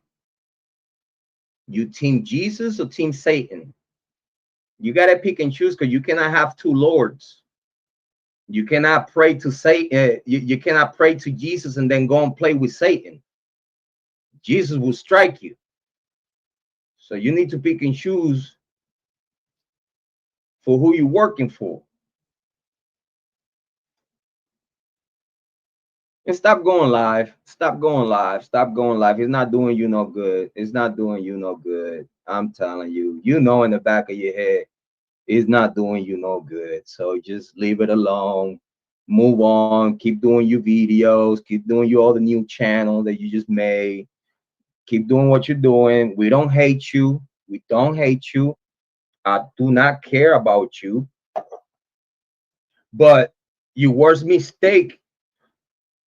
you team Jesus or team Satan? You got to pick and choose because you cannot have two lords. You cannot pray to Satan. You cannot pray to Jesus and then go and play with Satan. Jesus will strike you. So you need to pick and choose for who you're working for. And stop going live. Stop going live. Stop going live. It's not doing you no good. It's not doing you no good. I'm telling you. You know in the back of your head, it's not doing you no good. So just leave it alone. Move on. Keep doing your videos. Keep doing all the new channels that you just made. Keep doing what you're doing. We don't hate you. We don't hate you. I do not care about you. But your worst mistake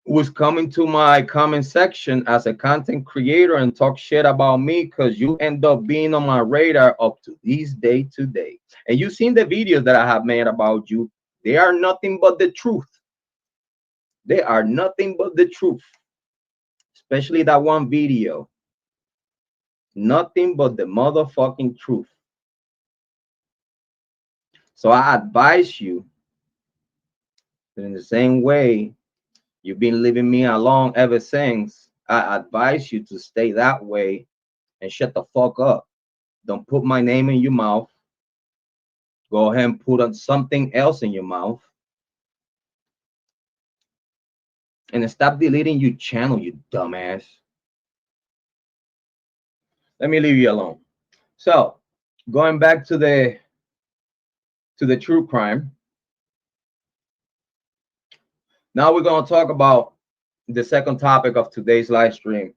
was coming to my comment section as a content creator and talk shit about me because you end up being on my radar up to this day today. And you've seen the videos that I have made about you. They are nothing but the truth. They are nothing but the truth. Especially that one video. Nothing but the motherfucking truth. So I advise you that in the same way you've been leaving me alone ever since, I advise you to stay that way and shut the fuck up. Don't put my name in your mouth. Go ahead and put on something else in your mouth. And stop deleting your channel, you dumbass. Let me leave you alone. So, going back to the true crime. Now we're going to talk about the second topic of today's live stream.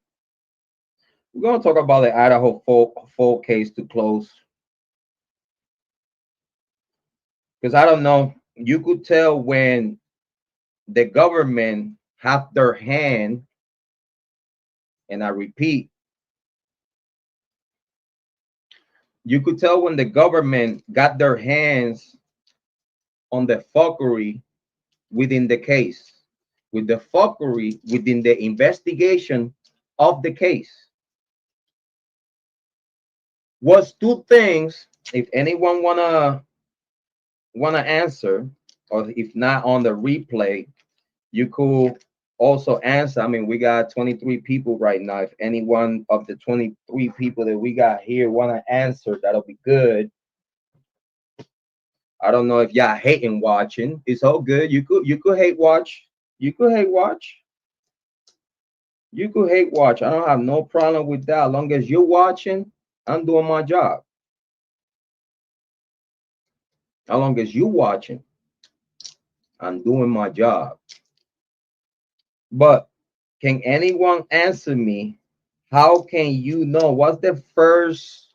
We're going to talk about the Idaho full case to close. Because I don't know, you could tell when the government have their hand, and I repeat, you could tell when the government got their hands on the fuckery within the case, with the fuckery within the investigation of the case. Was two things, if anyone wanna answer, or if not on the replay, you could also answer. I mean, we got 23 people right now. If any one of the 23 people that we got here want to answer, that'll be good. I don't know if y'all hating watching. It's all good. You could hate watch. You could hate watch. You could hate watch. I don't have no problem with that. As long as you're watching, I'm doing my job. As long as you're watching, I'm doing my job. But can anyone answer me? How can you know what's the first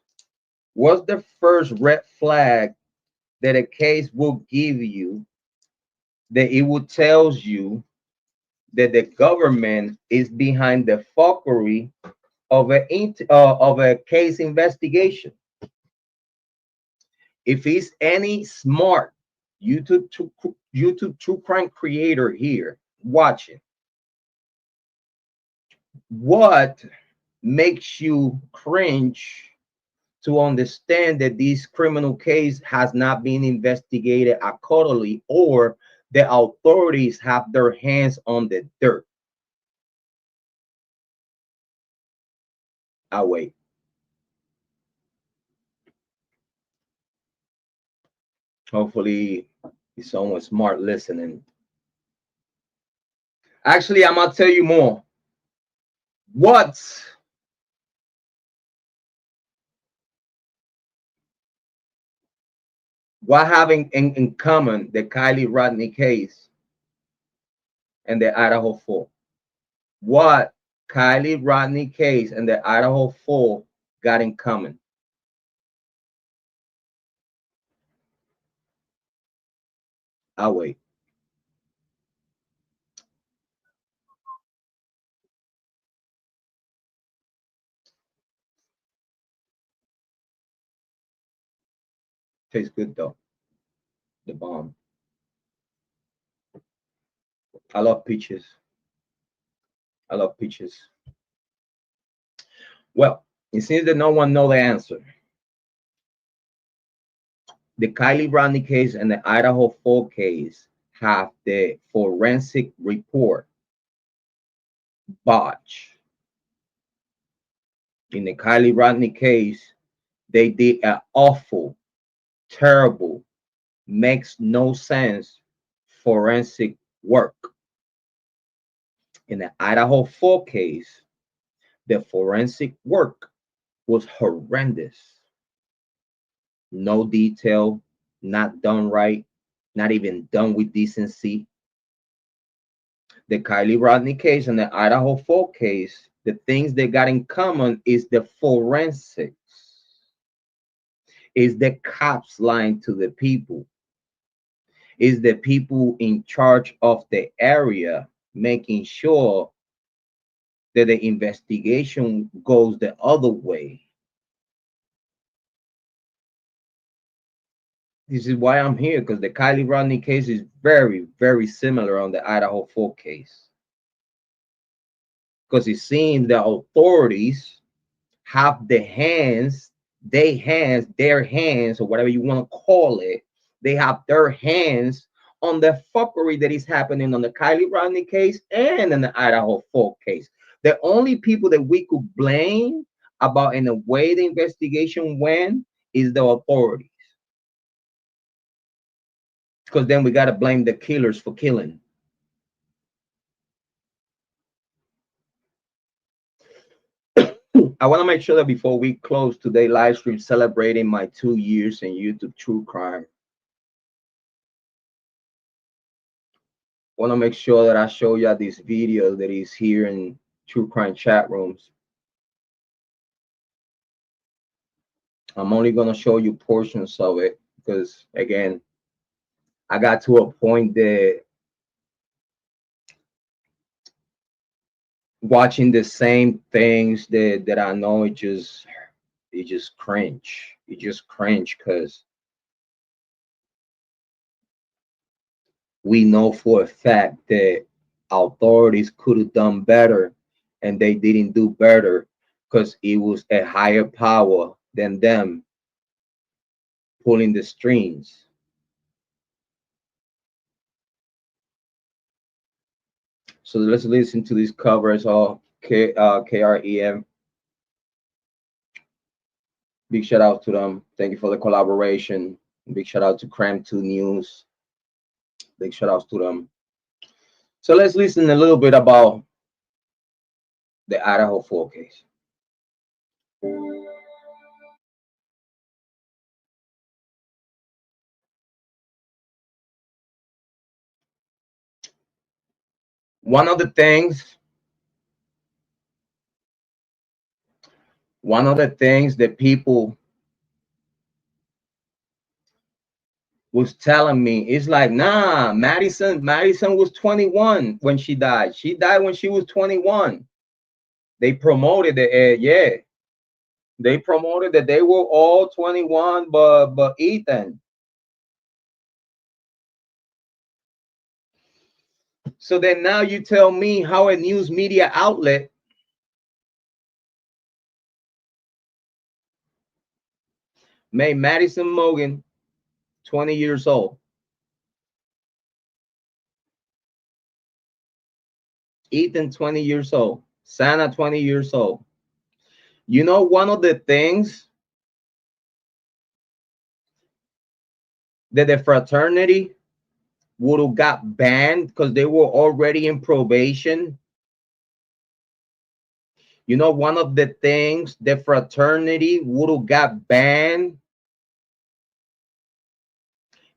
What's the first red flag that a case will give you, that it will tells you that the government is behind the fuckery of a case investigation? If it's any smart YouTube true crime creator here watching, what makes you cringe to understand that this criminal case has not been investigated accordingly, or the authorities have their hands on the dirt? I'll wait. Hopefully, it's someone smart listening. Actually, I'm gonna tell you more. What having in common the Kylie Rodney case and the Idaho 4? What Kylie Rodney case and the Idaho 4 got in common? I'll wait. Tastes good though. The bomb. I love peaches. I love peaches. Well, it seems that no one knows the answer. The Kylie Rodney case and the Idaho 4 case have the forensic report botched. In the Kylie Rodney case, they did an awful, terrible, makes no sense forensic work. In the Idaho 4 case, the forensic work was horrendous. No detail, not done right, not even done with decency. The Kylie Rodney case and the Idaho 4 case, the things they got in common is the forensics. Is the cops lying to the people? Is the people in charge of the area making sure that the investigation goes the other way? This is why I'm here, because the Kylie Rodney case is very, very similar on the Idaho 4 case. Because it seems the authorities have the hands, their hands, or whatever you want to call it, they have their hands on the fuckery that is happening on the Kylie Rodney case and in the Idaho 4 case. The only people that we could blame about in the way the investigation went is the authorities. Because then we got to blame the killers for killing. I want to make sure that before we close today's live stream celebrating my 2 years in YouTube True Crime, I want to make sure that I show you this video that is here in True Crime chat rooms. I'm only going to show you portions of it because, again, I got to a point that watching the same things that I know, it just cringe. It just cringe because we know for a fact that authorities could have done better and they didn't do better because it was a higher power than them pulling the strings. So let's listen to these covers of KREM. Big shout out to them. Thank you for the collaboration. Big shout out to Crime 2 News. Big shout outs to them. So let's listen a little bit about the Idaho 4 case. One of the things that people was telling me, it's like, nah, Madison was 21 when she died. She died when she was 21. They promoted it, yeah. They promoted that they were all 21, but Ethan. So then now you tell me how a news media outlet made Madison Mogen 20 years old. Ethan 20 years old. Santa 20 years old. You know, one of the things that the fraternity would have got banned because they were already in probation. You know, one of the things the fraternity would have got banned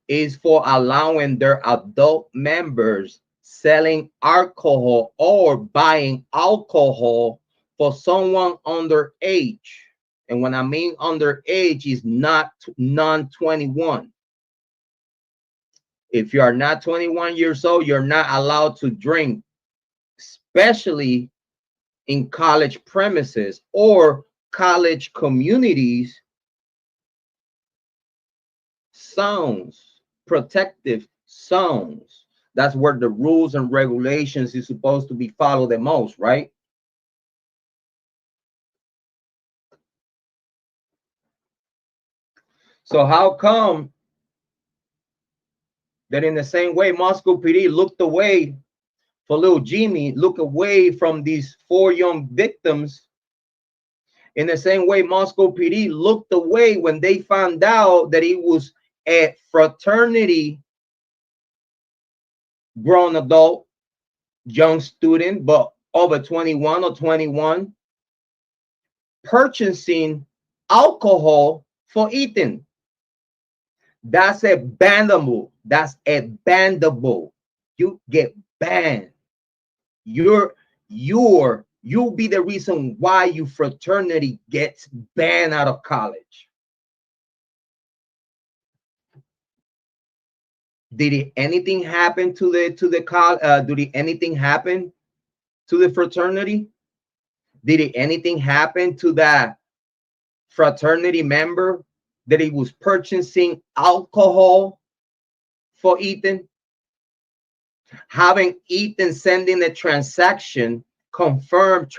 is for allowing their adult members selling alcohol or buying alcohol for someone underage. And when I mean underage, is not non-21. If you are not 21 years old, you're not allowed to drink, especially in college premises or college communities. Zones, protective zones. That's where the rules and regulations is supposed to be followed the most, right? So how come that in the same way Moscow PD looked away for little Jimmy, look away from these 4 young victims, in the same way Moscow PD looked away when they found out that he was a fraternity grown adult, young student, but over 21 or 21, purchasing alcohol for Ethan. That's a bannable. That's a bannable. You get banned. You'll be the reason why your fraternity gets banned out of college. Did anything happen to the college? Did anything happen to the fraternity? Did anything happen to that fraternity member that he was purchasing alcohol for Ethan? Having Ethan sending a transaction, confirmed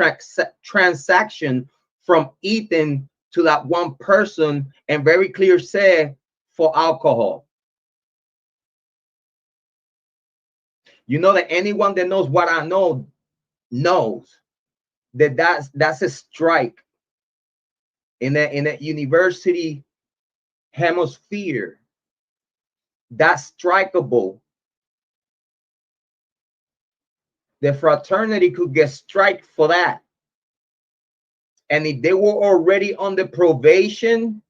transaction from Ethan to that one person, and very clear say for alcohol. You know that anyone that knows what I know knows that that's a strike in a university hemisphere. That's strikeable. The fraternity could get strike for that. And if they were already on the probation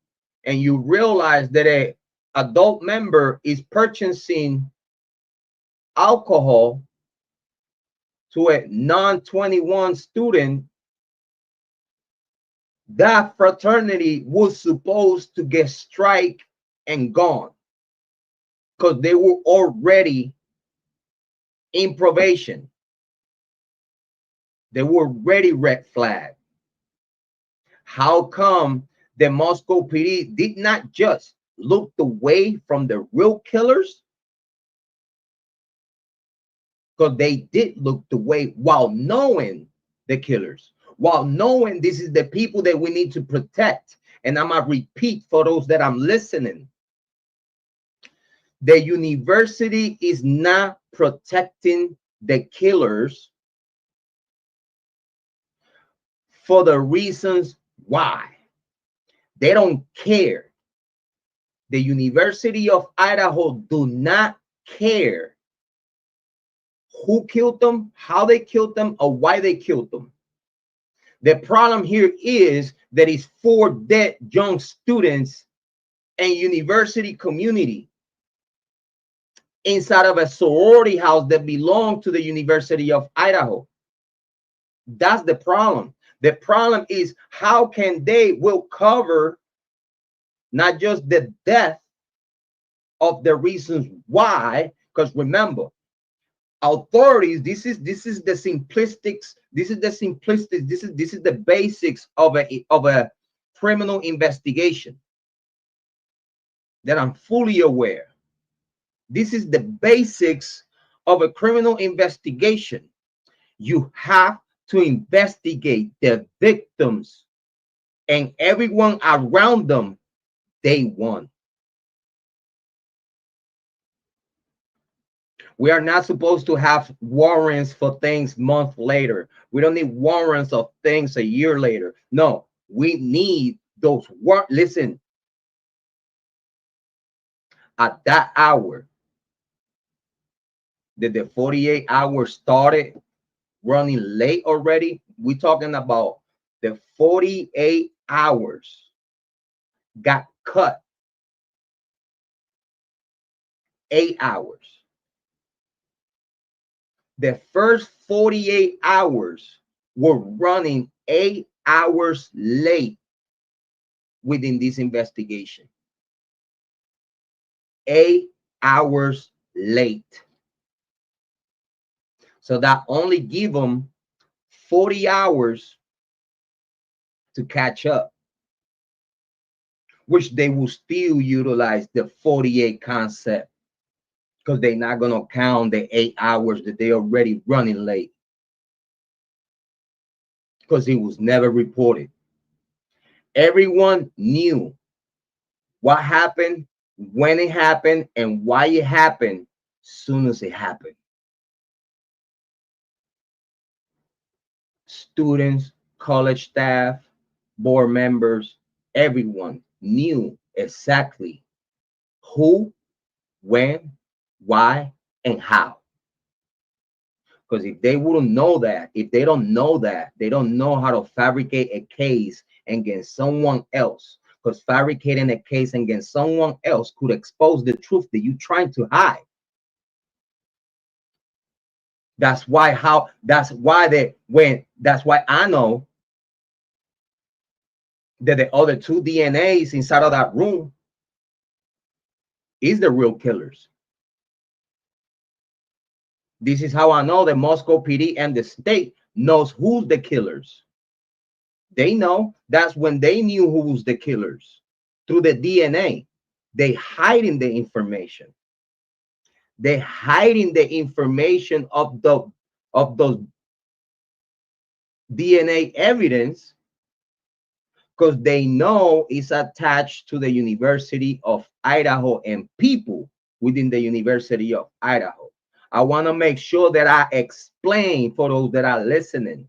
and you realize that a adult member is purchasing alcohol to a non-21 student, that fraternity was supposed to get strike and gone because they were already in probation. They were already red flag. How come the Moscow PD did not just look away from the real killers? Because they did look away while knowing the killers, while knowing this is the people that we need to protect. And I'm going to repeat for those that I'm listening. The university is not protecting the killers for the reasons why. They don't care. The University of Idaho do not care who killed them, how they killed them, or why they killed them. The problem here is that it's 4 dead young students and university community inside of a sorority house that belonged to the University of Idaho. That's the problem. The problem is how can they will cover not just the death of the reasons why, because remember, authorities, this is the simplistics, this is the basics of a criminal investigation that I'm fully aware. This is the basics of a criminal investigation. You have to investigate the victims and everyone around them day one. We are not supposed to have warrants for things months later. We don't need warrants of things a year later. No, we need those warrants. Listen, at that hour that the 48 hours started running late already, we're talking about the 48 hours got cut 8 hours. The first 48 hours were running 8 hours late within this investigation. 8 hours late. So that only give them 40 hours to catch up, which they will still utilize the 48 concept, because they're not going to count the 8 hours that they already running late, because it was never reported. Everyone knew what happened, when it happened, and why it happened soon as it happened. Students, college staff, board members, everyone knew exactly who, when, why, and how. Because if they wouldn't know that, if they don't know that, they don't know how to fabricate a case against someone else. Because fabricating a case against someone else could expose the truth that you're trying to hide. That's why I know that the other 2 DNAs inside of that room is the real killers. This is how I know that Moscow PD and the state knows who's the killers. They know. That's when they knew who was the killers, through the DNA. They hiding the information. They hiding the information of those DNA evidence, because they know it's attached to the University of Idaho and people within the University of Idaho. I want to make sure that I explain for those that are listening.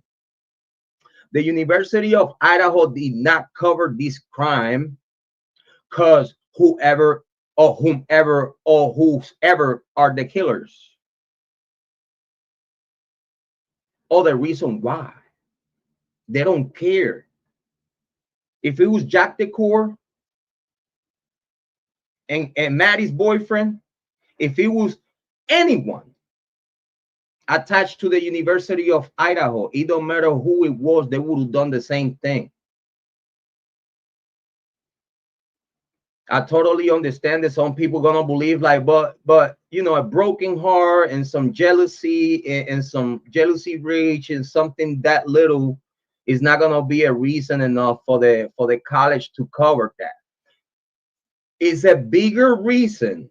The University of Idaho did not cover this crime because whoever or whomever or whoever are the killers. Or the reason why. They don't care. If it was Jack Decor and Maddie's boyfriend, if it was anyone attached to the University of Idaho, it don't matter who it was, they would have done the same thing. I totally understand that some people gonna believe like, but you know, a broken heart and some jealousy and some jealousy rage and something that little is not gonna be a reason enough for the college to cover that. It's a bigger reason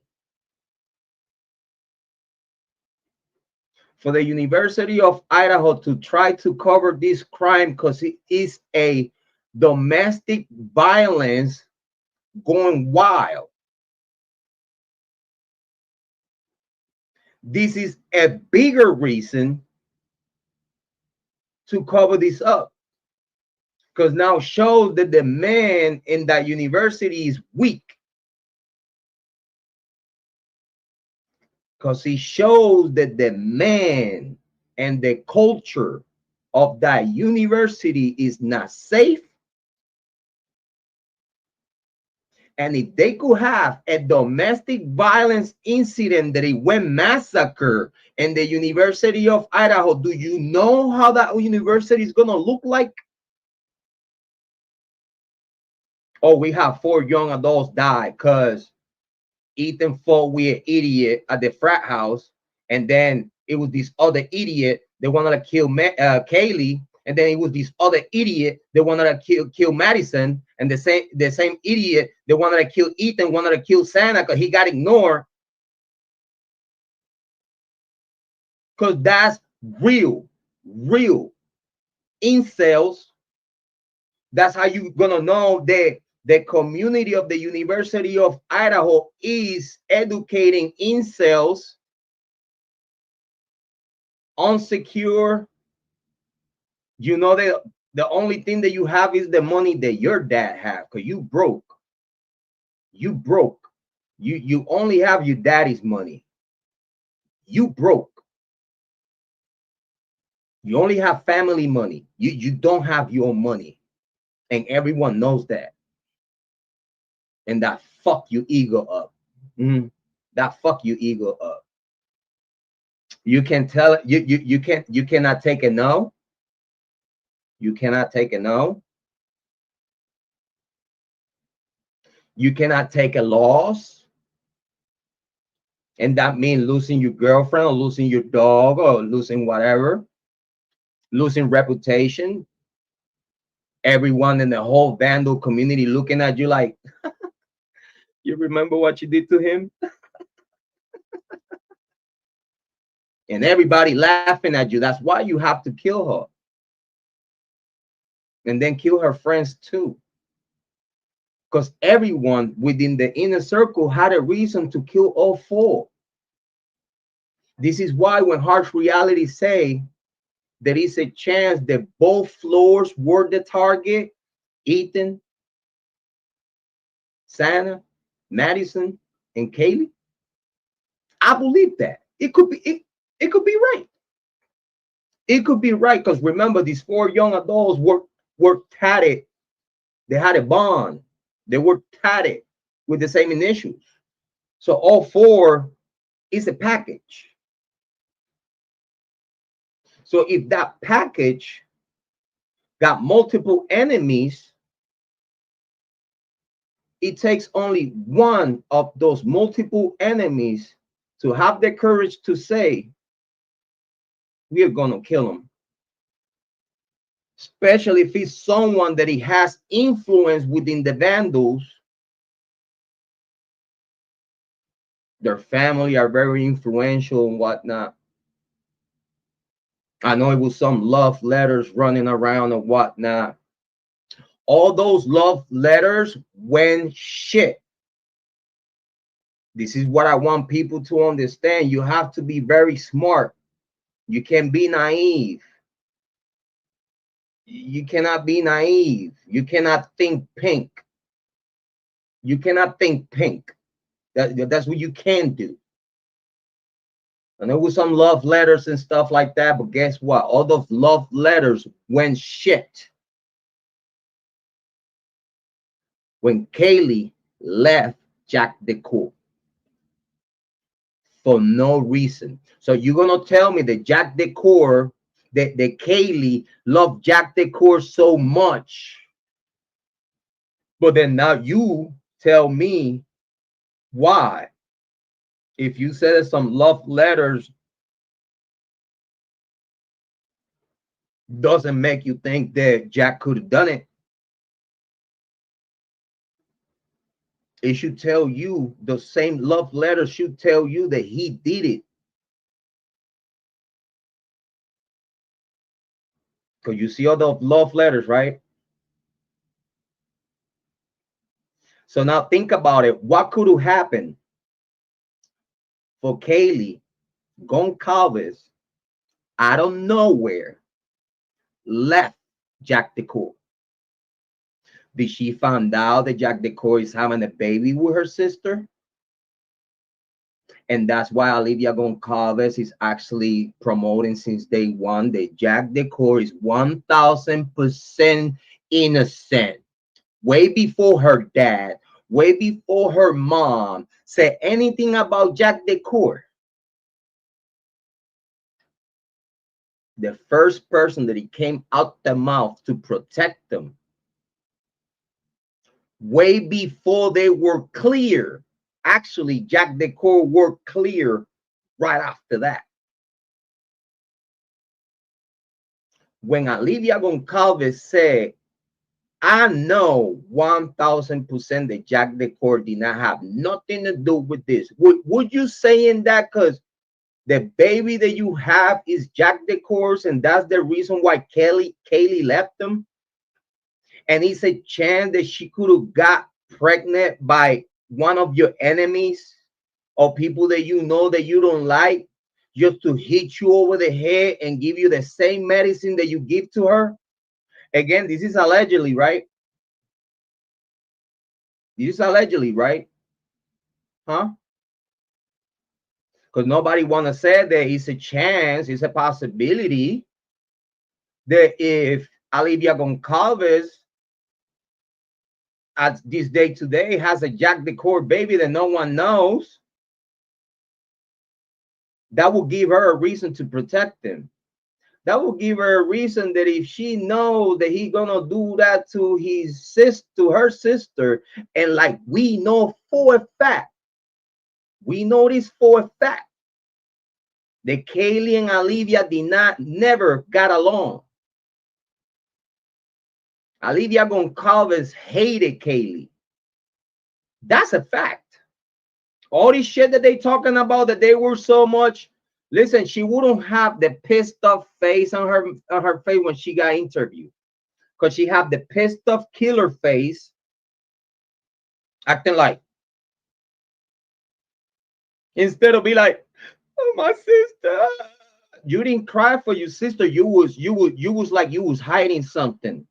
for the University of Idaho to try to cover this crime, because it is a domestic violence going wild. This is a bigger reason to cover this up, because now shows that the man in that university is weak, because he shows that the man and the culture of that university is not safe. And if they could have a domestic violence incident that it went massacre in the University of Idaho, do you know how that university is going to look like? Oh, we have 4 young adults die because Ethan fought with an idiot at the frat house, and then it was this other idiot that wanted to kill Kaylee, and then it was this other idiot that wanted to kill Madison, and the same idiot that wanted to kill Ethan wanted to kill Santa because he got ignored. Because that's real incels. That's how you're gonna know that the community of the University of Idaho is educating incels, unsecure. You know that the only thing that you have is the money that your dad have, because you broke. You broke. You only have your daddy's money. You broke. You only have family money. You don't have your money. And everyone knows that. And that fuck your ego up. That fuck your ego up. You can tell it, you cannot take a no. You cannot take a no. You cannot take a loss. And that means losing your girlfriend or losing your dog or losing whatever. Losing reputation. Everyone in the whole vandal community looking at you like, you remember what you did to him? And everybody laughing at you. That's why you have to kill her. And then kill her friends too. Because everyone within the inner circle had a reason to kill all four. This is why when harsh reality say there is a chance that both floors were the target, Ethan, Santa, Madison, and Kaylee, I believe that. It could be right. It could be right, because remember, these four young adults were tatted. They had a bond. They were tatted with the same initials. So all four is a package. So if that package got multiple enemies, it takes only one of those multiple enemies to have the courage to say, we are going to kill him. Especially if it's someone that he has influence within the vandals. Their family are very influential and whatnot. I know it was some love letters running around and whatnot. All those love letters went shit. This is what I want people to understand. You have to be very smart. You can't be naive. You cannot be naive. You cannot think pink. You cannot think pink. That's what you can do. And there was some love letters and stuff like that, but guess what? All those love letters went shit when Kaylee left Jack Decor for no reason. So you're gonna tell me that Jack Decor, that Kaylee loved Jack Decor so much, but then now you tell me why? If you said some love letters doesn't make you think that Jack could have done it. It should tell you, the same love letter should tell you that he did it. Because you see all the love letters, right? So now think about it. What could have happened for Kaylee Goncalves out of nowhere left Jack Decor? Did she find out that Jack Decor is having a baby with her sister? And that's why Olivia Goncalves is actually promoting since day one that Jack Decor is 1000% innocent. Way before her dad, way before her mom said anything about Jack Decor. The first person that he came out the mouth to protect them, way before they were clear Actually, Jack the Court were clear right after that. When Olivia Goncalves said, I know 1000% that Jack the Court did not have nothing to do with this. Would you saying that because the baby that you have is Jack the Court's and that's the reason why Kaylee left him? And it's a chance that she could have got pregnant by one of your enemies or people that you know that you don't like, just to hit you over the head and give you the same medicine that you give to her? Again, this is allegedly, right? This is allegedly, right? Huh? Because nobody want to say that it's a chance, it's a possibility that if Olivia Goncalves at this day today has a Jack the Court baby that no one knows, that will give her a reason to protect him. That will give her a reason that if she knows that he's gonna do that to his sister, to her sister, and like we know for a fact, we know this for a fact, that Kaylee and Olivia never got along. Olivia Goncalves hated Kaylee. That's a fact. All this shit that they talking about, that they were so much. Listen, she wouldn't have the pissed off face on her face when she got interviewed, because she had the pissed off killer face, acting like, instead of be like, oh, my sister. You didn't cry for your sister. You was like you was hiding something.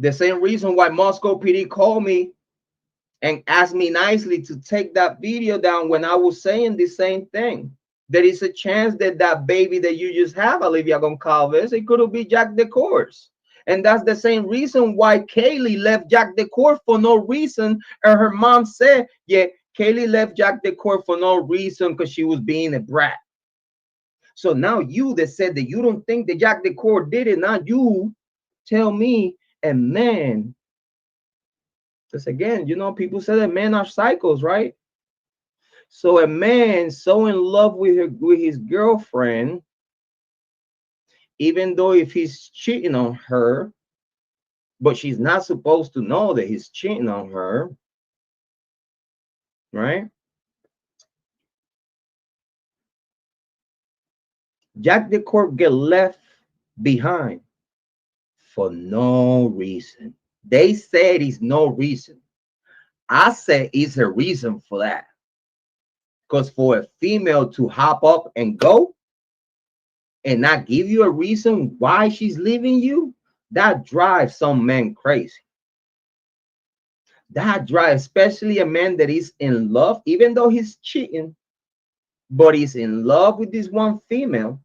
The same reason why Moscow PD called me and asked me nicely to take that video down when I was saying the same thing. There is a chance that that baby that you just have, Olivia Goncalves, it could be Jack the Court's. And that's the same reason why Kaylee left Jack the Court for no reason. And her mom said, yeah, Kaylee left Jack the Court for no reason because she was being a brat. So now you that said that you don't think that Jack the Court did it, now you tell me, and man, because again, you know, people say that men are psychos, right? So a man so in love with his girlfriend, even though if he's cheating on her, but she's not supposed to know that he's cheating on her, right? Jack the Court get left behind for no reason. They said it's no reason. I said it's a reason for that. Because for a female to hop up and go and not give you a reason why she's leaving you, that drives some men crazy. That drives, especially a man that is in love, even though he's cheating, but he's in love with this one female.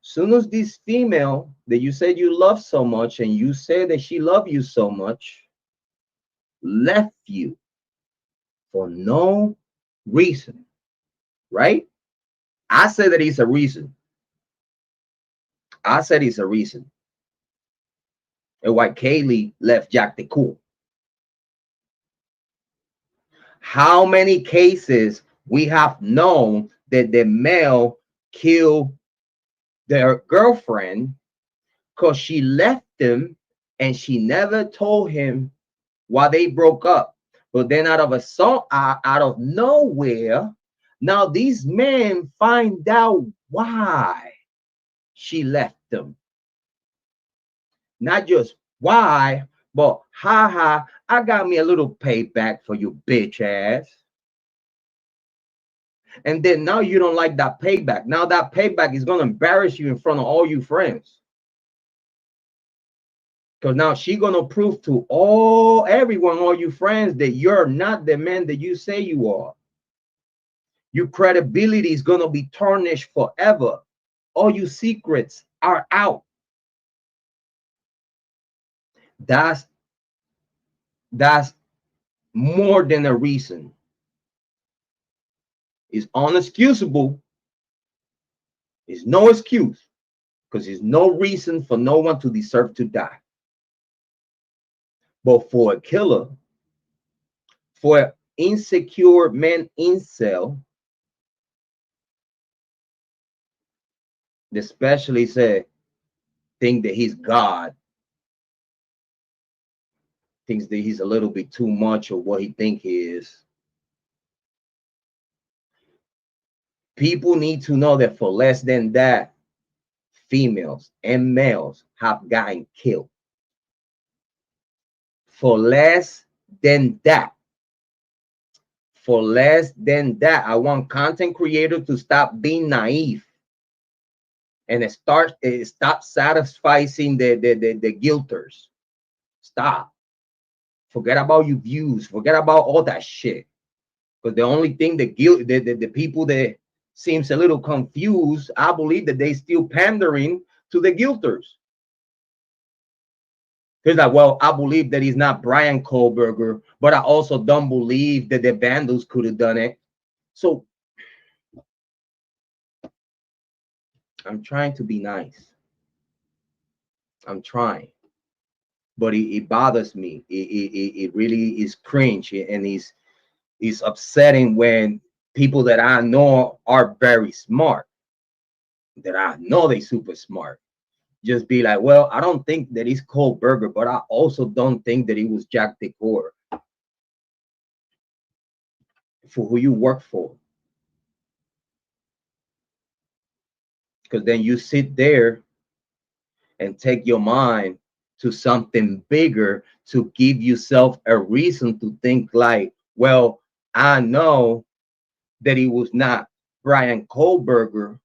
Soon as this female that you said you love so much and you said that she loved you so much left you for no reason, right? I said that it's a reason. I said it's a reason. And why Kaylee left Jack the Court. How many cases we have known that the male killed their girlfriend because she left him and she never told him why they broke up. But then out of nowhere, now these men find out why she left them. Not just why, but ha, I got me a little payback for you, bitch ass. And then now you don't like that payback. Now that payback is going to embarrass you in front of all you friends. Because now she's going to prove to everyone, all you friends, that you're not the man that you say you are. Your credibility is going to be tarnished forever. All your secrets are out. That's more than a reason. It's unexcusable. It's no excuse, because there's no reason for no one to deserve to die. But for a killer, for an insecure man incel, the specialist said, think that he's God, thinks that he's a little bit too much of what he think he is. People need to know that for less than that, females and males have gotten killed. For less than that. For less than that, I want content creators to stop being naive and stop satisfying the guilters. Stop. Forget about your views. Forget about all that shit. Because the only thing the people that seems a little confused, I believe that they still pandering to the guilters. He's like, well, I believe that he's not Bryan Kohberger, but I also don't believe that the vandals could have done it. So I'm trying to be nice. I'm trying. But it bothers me. It really is cringe, and it's upsetting when people that I know are very smart, that I know they super smart, just be like, well, I don't think that he's Kohberger, but I also don't think that he was Jack Decor. For who you work for. Because then you sit there and take your mind to something bigger to give yourself a reason to think like, well, I know that he was not Bryan Kohberger.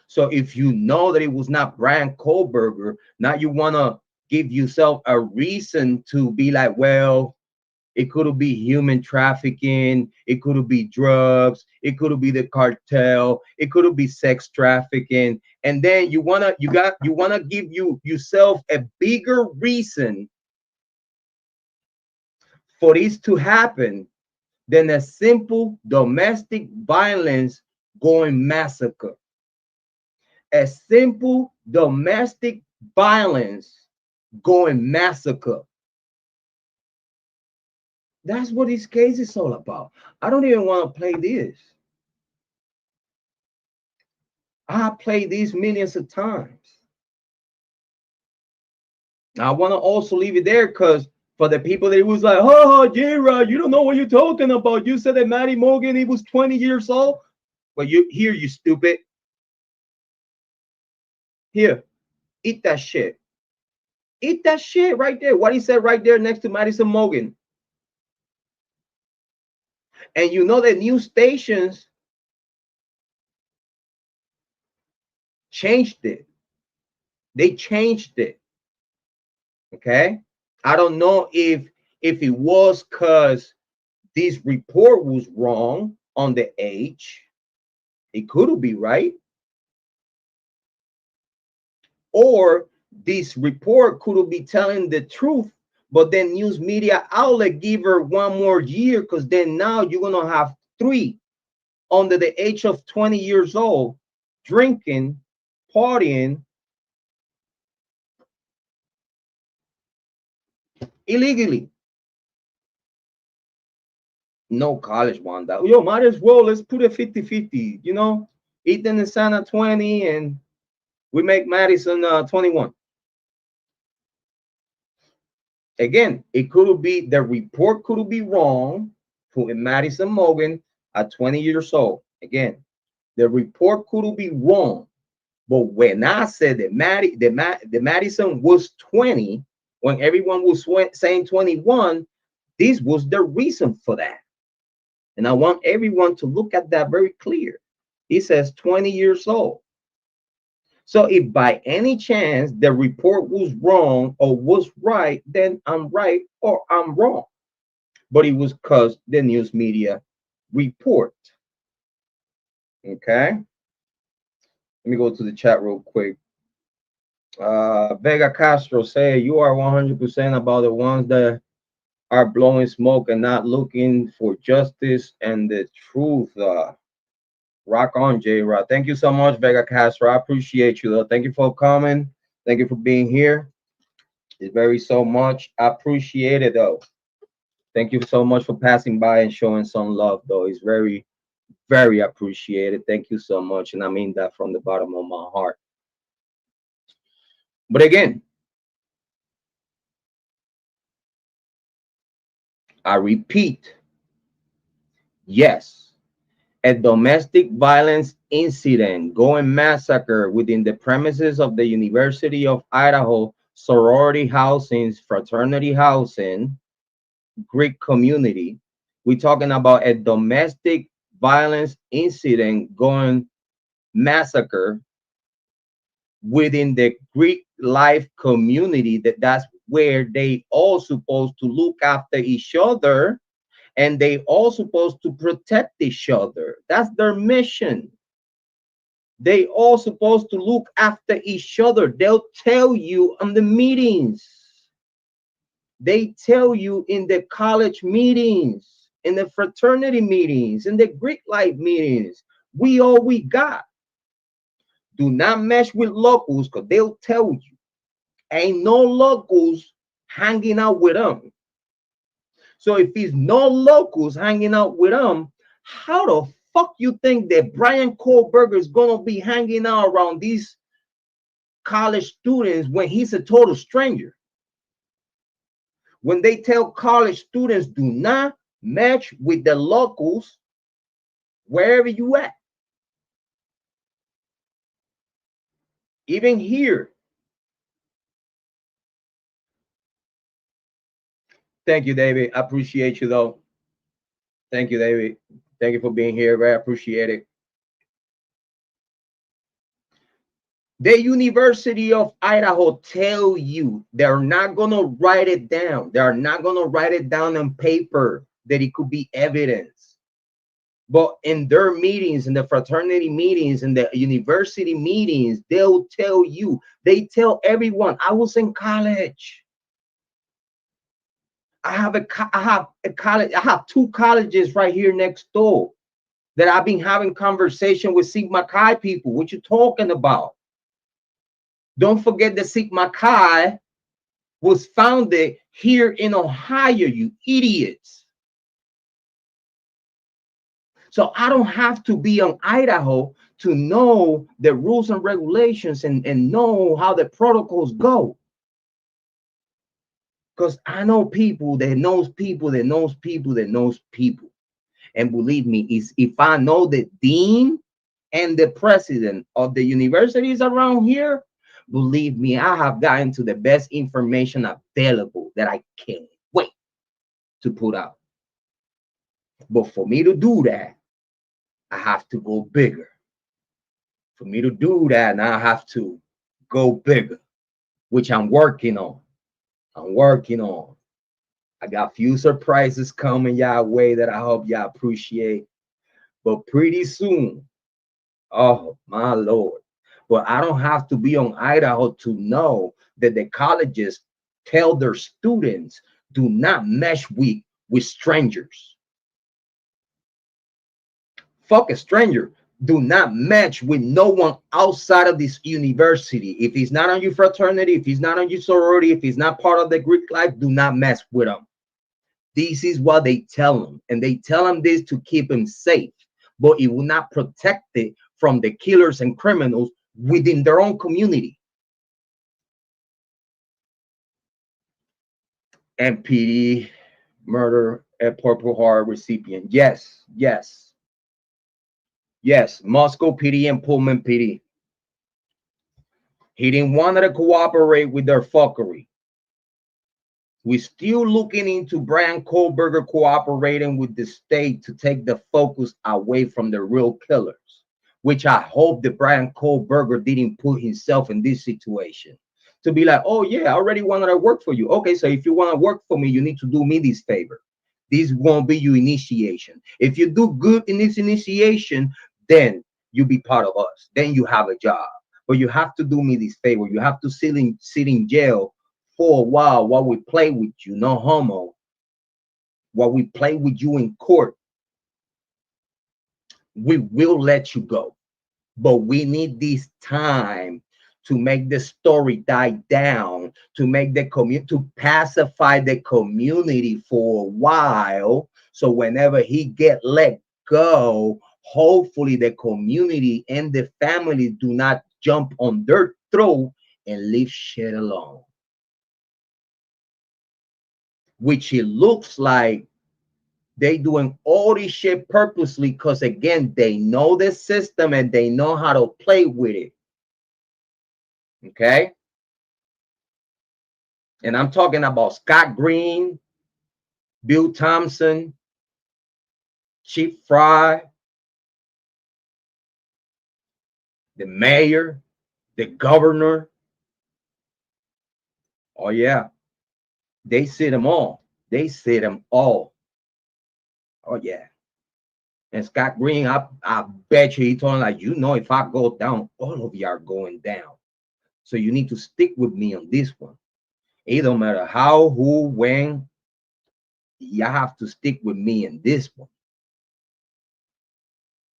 So if you know that it was not Bryan Kohberger, now you want to give yourself a reason to be like, well, it could be human trafficking, it could be drugs, it could be the cartel, it could be sex trafficking, and then you wanna give yourself a bigger reason for this to happen than a simple domestic violence going massacre. A simple domestic violence going massacre. That's what this case is all about. I don't even want to play this. I played these millions of times. I want to also leave it there because for the people that was like, oh, Jrod, you don't know what you're talking about. You said that Matty Morgan, he was 20 years old. Well, you stupid. Here, eat that shit. Eat that shit right there. What he said right there next to Madison Morgan. And you know that news stations changed it. They changed it. Okay. I don't know if it was because this report was wrong on the age. It could be right. Or this report could be telling the truth, but then news media outlet give her 1 more year because then now you're going to have 3 under the age of 20 years old drinking, partying illegally. No college want that. Yo, might as well let's put a 50-50, you know, Ethan and Santa 20 and we make Madison 21. Again, it could be the report could be wrong for Madison Morgan at 20 years old. Again, the report could be wrong, but when I said that Madison was 20, when everyone was saying 21, this was the reason for that. And I want everyone to look at that very clear. He says 20 years old. So if by any chance the report was wrong or was right, then I'm right or I'm wrong. But it was because the news media report. Okay. Let me go to the chat real quick. Vega Castro say you are 100% about the ones that are blowing smoke and not looking for justice and the truth. Rock on, Jrod. Thank you so much, Vega Castro. I appreciate you, though. Thank you for coming. Thank you for being here. It's very so much. I appreciate it though. Thank you so much for passing by and showing some love though. It's very, very appreciated. Thank you so much. And I mean that from the bottom of my heart. But again, I repeat, yes, a domestic violence incident going massacre within the premises of the University of Idaho sorority housing, fraternity housing, Greek community. We're talking about a domestic violence incident going massacre within the Greek life community. That's where they all supposed to look after each other, and they all supposed to protect each other. That's their mission. They all supposed to look after each other. They'll tell you on the meetings. They tell you in the college meetings, in the fraternity meetings, in the Greek life meetings. We all we got. Do not mess with locals, because they'll tell you ain't no locals hanging out with them. So if it's no locals hanging out with them, how the fuck you think that Bryan Kohberger is gonna be hanging out around these college students when he's a total stranger? When they tell college students do not match with the locals wherever you at. Even here. Thank you, David. I appreciate you though. Thank you, David. Thank you for being here. Very appreciate it. The University of Idaho tell you they're not going to write it down. They're not going to write it down on paper that it could be evidence. But in their meetings, in the fraternity meetings, in the university meetings, they'll tell you, they tell everyone, I was in college. I have a college. I have two colleges right here next door that I've been having conversation with Sigma Chi people. What you talking about? Don't forget that Sigma Chi was founded here in Ohio, you idiots. So I don't have to be on Idaho to know the rules and regulations and know how the protocols go. Because I know people that knows people that knows people that knows people. And believe me, if I know the dean and the president of the universities around here, believe me, I have gotten to the best information available that I can't wait to put out. But for me to do that, I have to go bigger. For me to do that, now I have to go bigger, which I'm working on. I got few surprises coming y'all way that I hope y'all appreciate. But pretty soon, oh my Lord. But I don't have to be on Idaho to know that the colleges tell their students do not mesh with strangers. Fuck a stranger. Do not match with no one outside of this university. If he's not on your fraternity, if he's not on your sorority, if he's not part of the Greek life, do not mess with him. This is what they tell them. And they tell them this to keep him safe. But it will not protect it from the killers and criminals within their own community. MPD, murder at Purple Heart recipient. Yes. Moscow PD and Pullman PD. He didn't want to cooperate with their fuckery. We're still looking into Bryan Kohberger cooperating with the state to take the focus away from the real killers, which I hope that Bryan Kohberger didn't put himself in this situation. To be like, oh yeah, I already wanted to work for you. Okay, so if you want to work for me, you need to do me this favor. This won't be your initiation. If you do good in this initiation, then you be part of us. Then you have a job. But you have to do me this favor. You have to sit in jail for a while we play with you, no homo. While we play with you in court, we will let you go. But we need this time to make the story die down to make the community, to pacify the community for a while. So whenever he get let go, hopefully the community and the family do not jump on their throat and leave shit alone. Which it looks like they doing all this shit purposely, because again, they know the system and they know how to play with it. Okay? And I'm talking about Scott Green, Bill Thompson, Chief Fry, the mayor, the governor. Oh yeah, they see them all. They see them all. Oh yeah. And Scott Green, I bet you he told him, like, you know, if I go down, all of you are going down. So you need to stick with me on this one. It don't matter how, who, when. You have to stick with me in this one.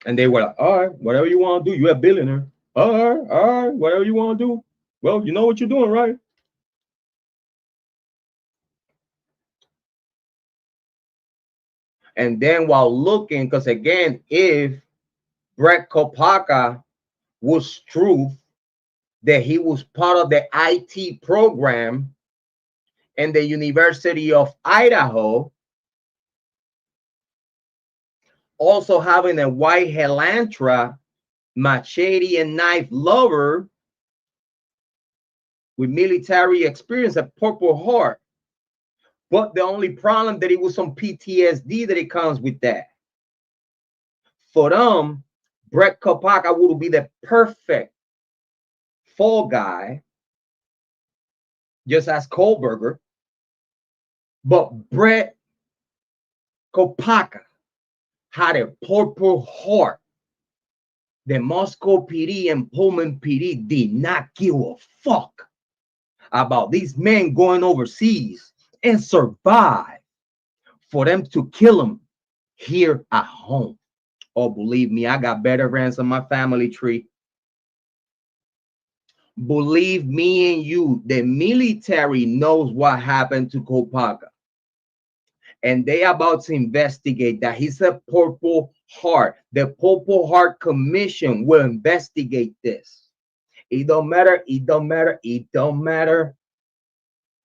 And they were like, all right, whatever you want to do. You're a billionaire. All right, whatever you want to do. Well, you know what you're doing, right? And then while looking, because again, if Brett Kopaka was true that he was part of the IT program in the University of Idaho, also having a white Helantra, machete and knife lover with military experience, a Purple Heart. But the only problem that it was some PTSD that it comes with that. For them, Brett Kopaka would be the perfect fall guy, just as Kohberger. But Brett Kopaka had a Purple Heart. The Moscow PD and Pullman PD did not give a fuck about these men going overseas and survive for them to kill them here at home. Oh, believe me, I got veterans on my family tree. Believe me and you, the military knows what happened to Kopaka. And they about to investigate that. He's a Purple Heart. The Purple Heart Commission will investigate this. It don't matter. It don't matter. It don't matter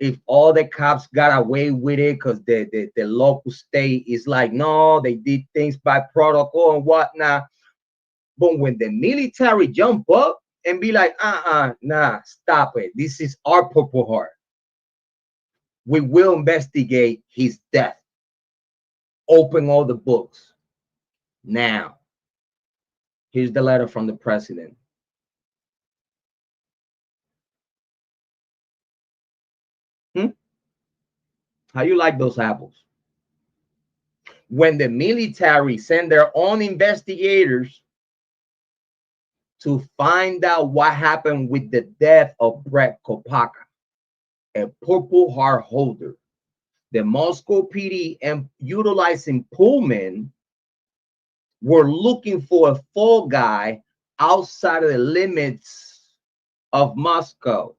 if all the cops got away with it because the local state is like, no, they did things by protocol and whatnot. But when the military jump up and be like, nah, stop it. This is our Purple Heart. We will investigate his death. Open all the books. Now, here's the letter from the president. How you like those apples? When the military send their own investigators to find out what happened with the death of Brett Kopaka, a Purple Heart holder, the Moscow PD and utilizing Pullman were looking for a fall guy outside of the limits of Moscow.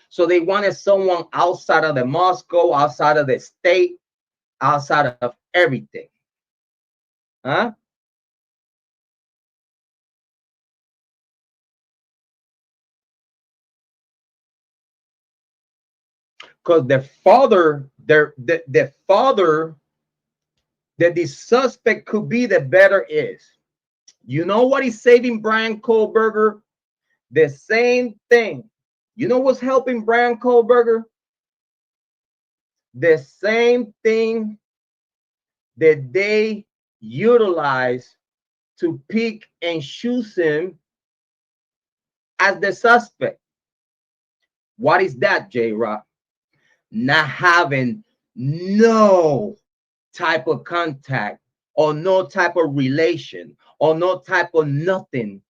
So they wanted someone outside of the Moscow, outside of the state, outside of everything. Huh? Because the father, the father that the suspect could be, the better is. You know what is saving Bryan Kohberger? The same thing. You know what's helping Bryan Kohberger? The same thing that they utilize to pick and choose him as the suspect. What is that, Jrod? Not having no type of contact or no type of relation or no type of nothing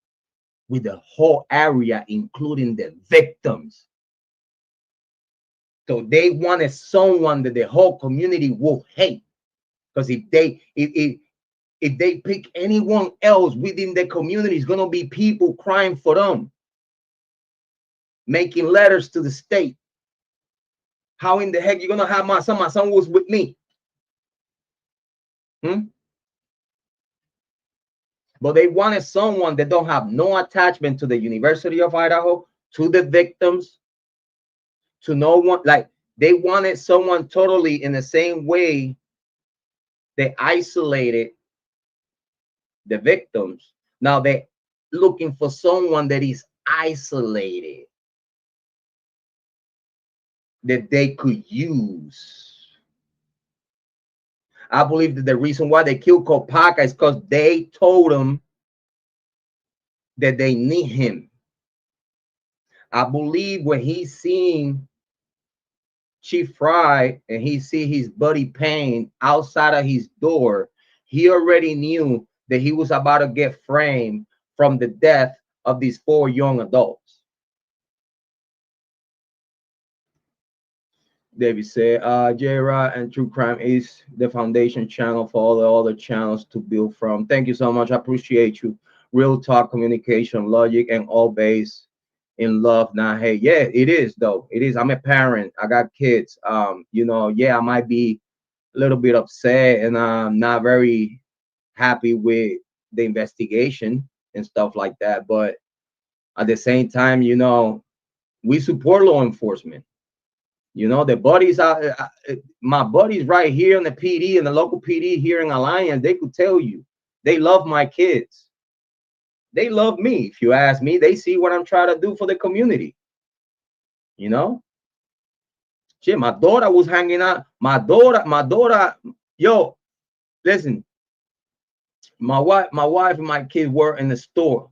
with the whole area, including the victims. So they wanted someone that the whole community will hate. Because if they pick anyone else within the community, it's going to be people crying for them, making letters to the state. How in the heck you gonna have my son? My son was with me. But they wanted someone that don't have no attachment to the University of Idaho, to the victims, to no one. Like, they wanted someone totally in the same way they isolated the victims. Now they're looking for someone that is isolated, that they could use. I believe that the reason why they killed Kohberger is because they told him that they need him. I believe when he's seen Chief Fry and he see his buddy Payne outside of his door, he already knew that he was about to get framed from the death of these 4 young adults. David said, Jrod and True Crime is the foundation channel for all the other channels to build from. Thank you so much. I appreciate you. Real talk, communication, logic, and all based in love, not hate. Yeah, it is though. It is. I'm a parent. I got kids. You know, yeah, I might be a little bit upset and I'm not very happy with the investigation and stuff like that. But at the same time, you know, we support law enforcement. You know, the buddies are my buddies right here in the PD and the local PD here in Alliance. They could tell you they love my kids. They love me. If you ask me, they see what I'm trying to do for the community. You know, shit, my daughter was hanging out. My daughter, yo, listen, my wife and my kids were in the store,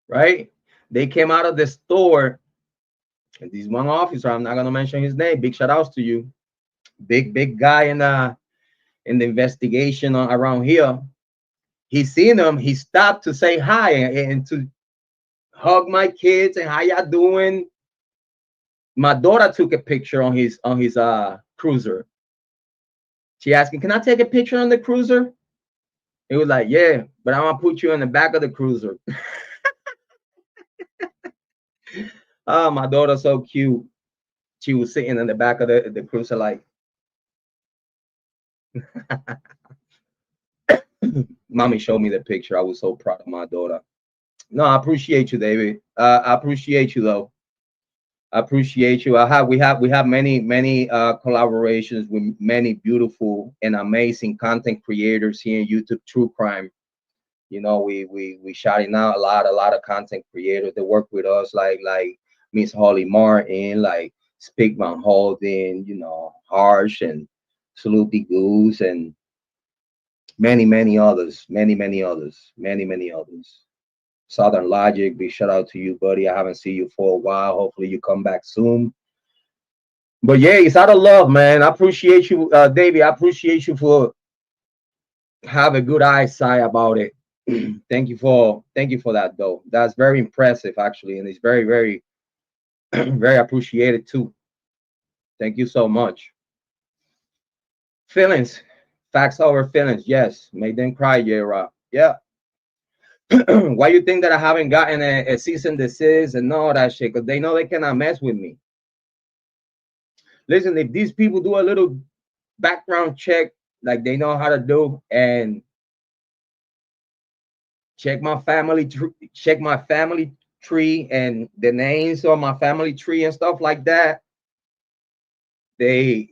right? They came out of the store. And this one officer, I'm not gonna mention his name. Big shout outs to you, big guy in the investigation around here. He seen them. He stopped to say hi and to hug my kids and how y'all doing. My daughter took a picture on his cruiser. She asked me, "Can I take a picture on the cruiser?" He was like, "Yeah, but I'm gonna put you in the back of the cruiser." Oh, my daughter's so cute. She was sitting in the back of the cruiser like, Mommy showed me the picture. I was so proud of my daughter. No, I appreciate you, David. I appreciate you though. I appreciate you. We have many collaborations with many beautiful and amazing content creators here in YouTube True Crime. You know, we shouting out a lot of content creators that work with us, like Miss Holly Martin, like Speak Van Holden, you know, Harsh and Salute the Goose, and many others. Southern Logic, big shout out to you, buddy. I haven't seen you for a while. Hopefully you come back soon. But yeah, it's out of love, man. I appreciate you, Davey. I appreciate you for having good eyesight about it. Thank you for that though. That's very impressive actually, and it's very very appreciated too. Thank you so much. Feelings, facts over feelings. Yes, make them cry, Jrod. Yeah. Why you think that I haven't gotten a cease and desist and all that shit? Because they know they cannot mess with me. Listen, if these people do a little background check like they know how to do, and check my family tree and the names on my family tree and stuff like that, they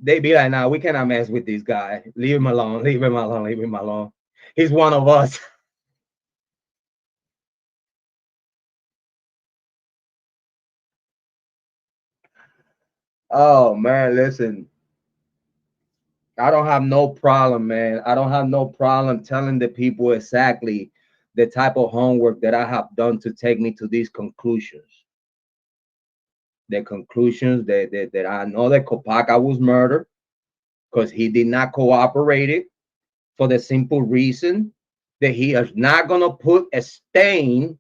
be like, nah, we cannot mess with this guy. Leave him alone. Leave him alone. Leave him alone. He's one of us. Oh man, listen. I don't have no problem, man. I don't have no problem telling the people exactly the type of homework that I have done to take me to these conclusions. The conclusions that I know that Kohberger was murdered because he did not cooperate it, for the simple reason that he is not going to put a stain.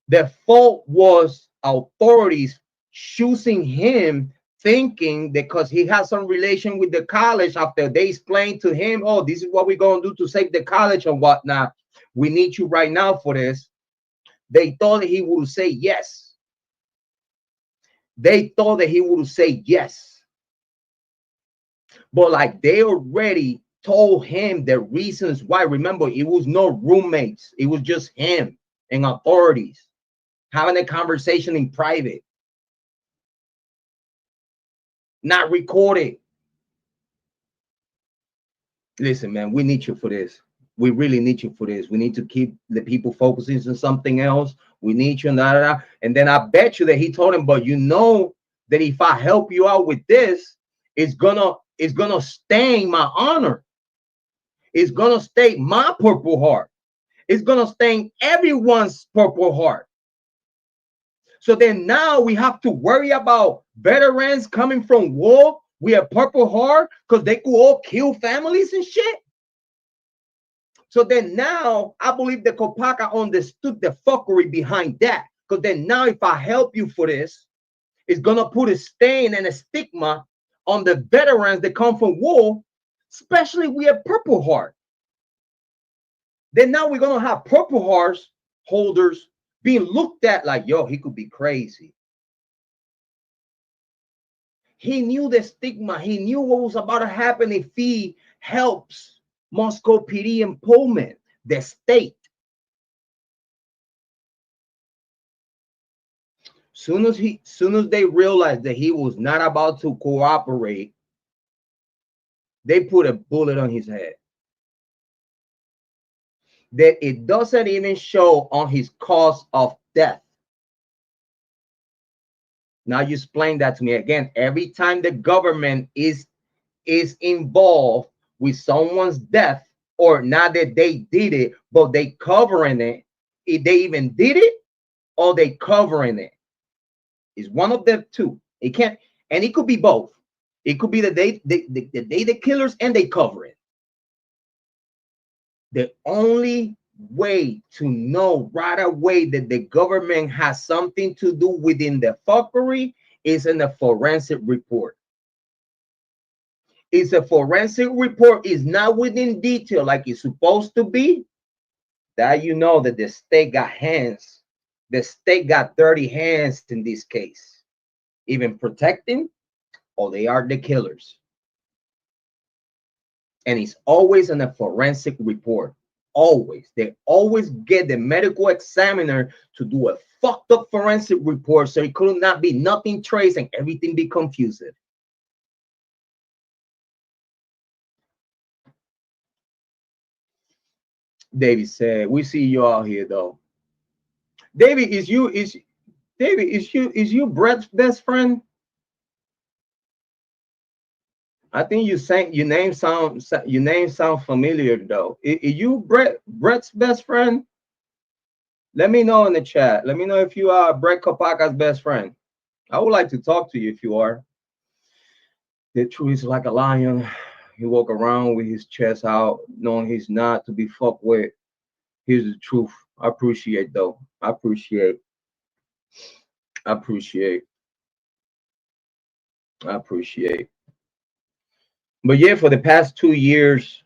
The fault was authorities choosing him, thinking that because he has some relation with the college, after they explained to him, oh, this is what we're going to do to save the college and whatnot. We need you right now for this. They thought that he would say yes. They thought that he would say yes. But like they already told him the reasons why. Remember, it was no roommates. It was just him and authorities having a conversation in private, not recorded. Listen, man, we need you for this. We really need you for this. We need to keep the people focusing on something else. We need you, and then I bet you that he told him, but you know that if I help you out with this, it's gonna stain my honor. It's gonna stain my Purple Heart. It's gonna stain everyone's Purple Heart. So then now we have to worry about veterans coming from war. We have Purple Heart because they could all kill families and shit. So then now I believe the Kopaka understood the fuckery behind that. Because then now if I help you for this, it's gonna put a stain and a stigma on the veterans that come from war, especially we have Purple Heart. Then now we're gonna have Purple Hearts holders being looked at like, yo, he could be crazy. He knew the stigma. He knew what was about to happen if he helps Moscow PD and Pullman, the state. Soon as they realized that he was not about to cooperate, they put a bullet on his head. That it doesn't even show on his cause of death. Now you explain that to me again. Every time the government is involved with someone's death, or not that they did it, but they covering it, if they even did it or they covering it, it's one of the two. It can't, and it could be both. It could be that they the killers and they cover it. The only way to know right away that the government has something to do within the fuckery is in the forensic report. It's a forensic report, is not within detail like it's supposed to be. That you know that the state got hands. The state got dirty hands in this case, even protecting, or they are the killers. And it's always in a forensic report. Always. They always get the medical examiner to do a fucked up forensic report so it could not be nothing traced and everything be confused. David said, we see you all here though. David, is you Brett's best friend? I think your name sound familiar though. Is you Brett's best friend? Let me know in the chat. Let me know if you are Brett Kopaka's best friend. I would like to talk to you if you are. The truth is like a lion. He walk around with his chest out, knowing he's not to be fucked with. Here's the truth. I appreciate though. I appreciate. But yeah, for the past 2 years,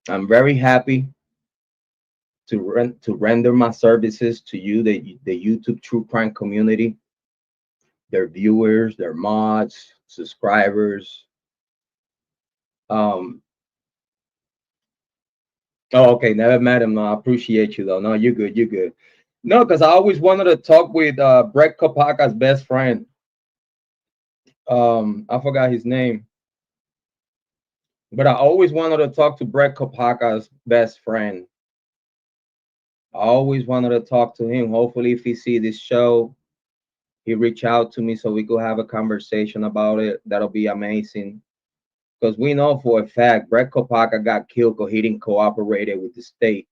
I'm very happy to render my services to you, the YouTube true crime community, their viewers, their mods, subscribers. Oh, okay, never met him. No, I appreciate you though. No, you're good. No, because I always wanted to talk with Brett Kopaka's best friend. I forgot his name. But I always wanted to talk to Brett Kopaka's best friend. I always wanted to talk to him. Hopefully, if he see this show, he reach out to me so we could have a conversation about it. That'll be amazing. Because we know for a fact Brett Kopaka got killed because he didn't cooperate with the state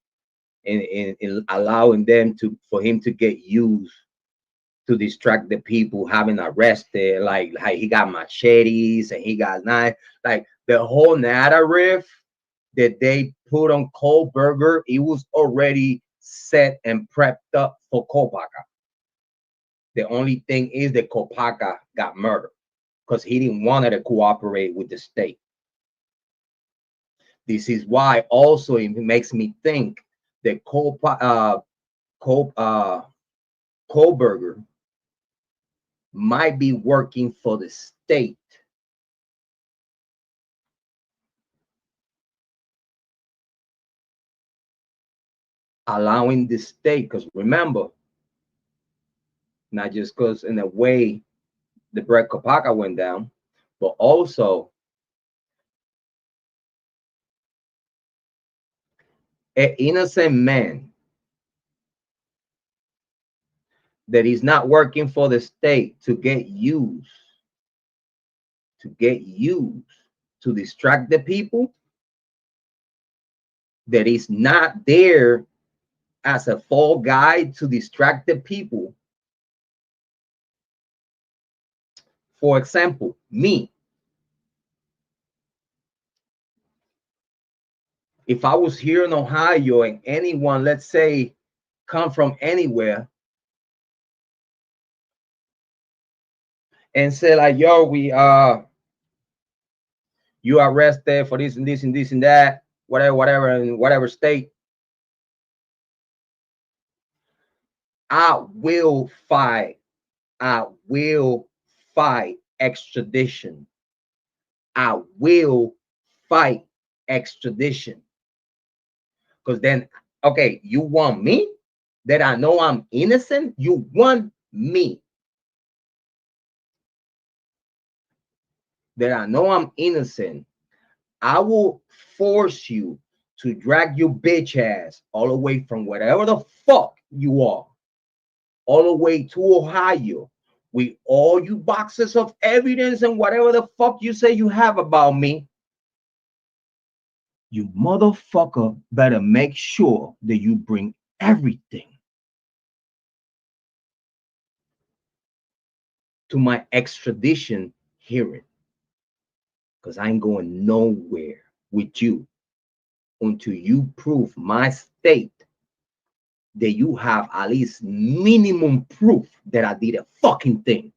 in allowing them for him to get used to distract the people having arrested. Like he got machetes and he got knives. Like the whole narrative that they put on Kohberger, it was already set and prepped up for Kopaka. The only thing is that Kopaka got murdered because he didn't want to cooperate with the state. This is why also it makes me think that Kohberger might be working for the state, allowing the state, because remember, not just because in a way the Brett Kopaka went down, but also an innocent man that is not working for the state to get used to distract the people, that is not there as a fall guy to distract the people. For example, me, if I was here in Ohio and anyone, let's say, come from anywhere and say like, yo, we you arrested for this and this and this and that, whatever in whatever state, I will fight extradition. I will fight extradition. Because then, okay, you want me that I know I'm innocent? You want me that I know I'm innocent? I will force you to drag your bitch ass all the way from wherever the fuck you are, all the way to Ohio, with all you boxes of evidence and whatever the fuck you say you have about me. You motherfucker better make sure that you bring everything to my extradition hearing, because I ain't going nowhere with you until you prove my state that you have at least minimum proof that I did a fucking thing.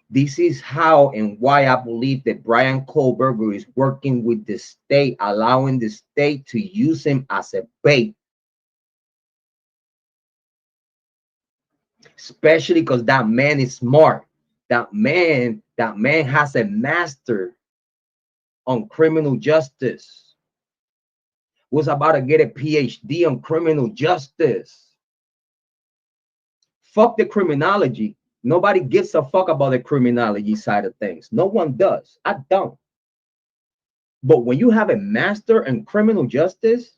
This is how and why I believe that Bryan Kohberger is working with the state, allowing the state to use him as a bait. Especially because that man is smart. That man has a master on criminal justice. Was about to get a PhD on criminal justice. Fuck the criminology. Nobody gives a fuck about the criminology side of things. No one does. I don't. But when you have a master in criminal justice,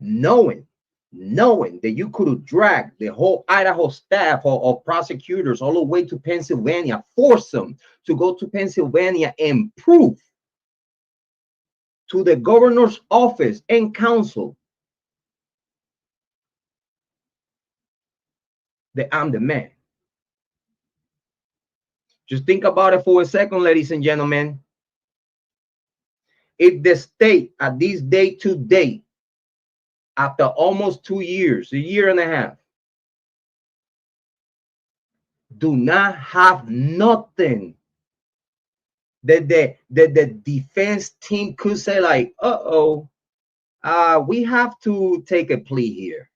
knowing that you could have dragged the whole Idaho staff of prosecutors all the way to Pennsylvania, force them to go to Pennsylvania and prove to the governor's office and council that I'm the man. Just think about it for a second, ladies and gentlemen. If the state at this day today, after almost 2 years, a year and a half, do not have nothing that the defense team could say like, we have to take a plea here.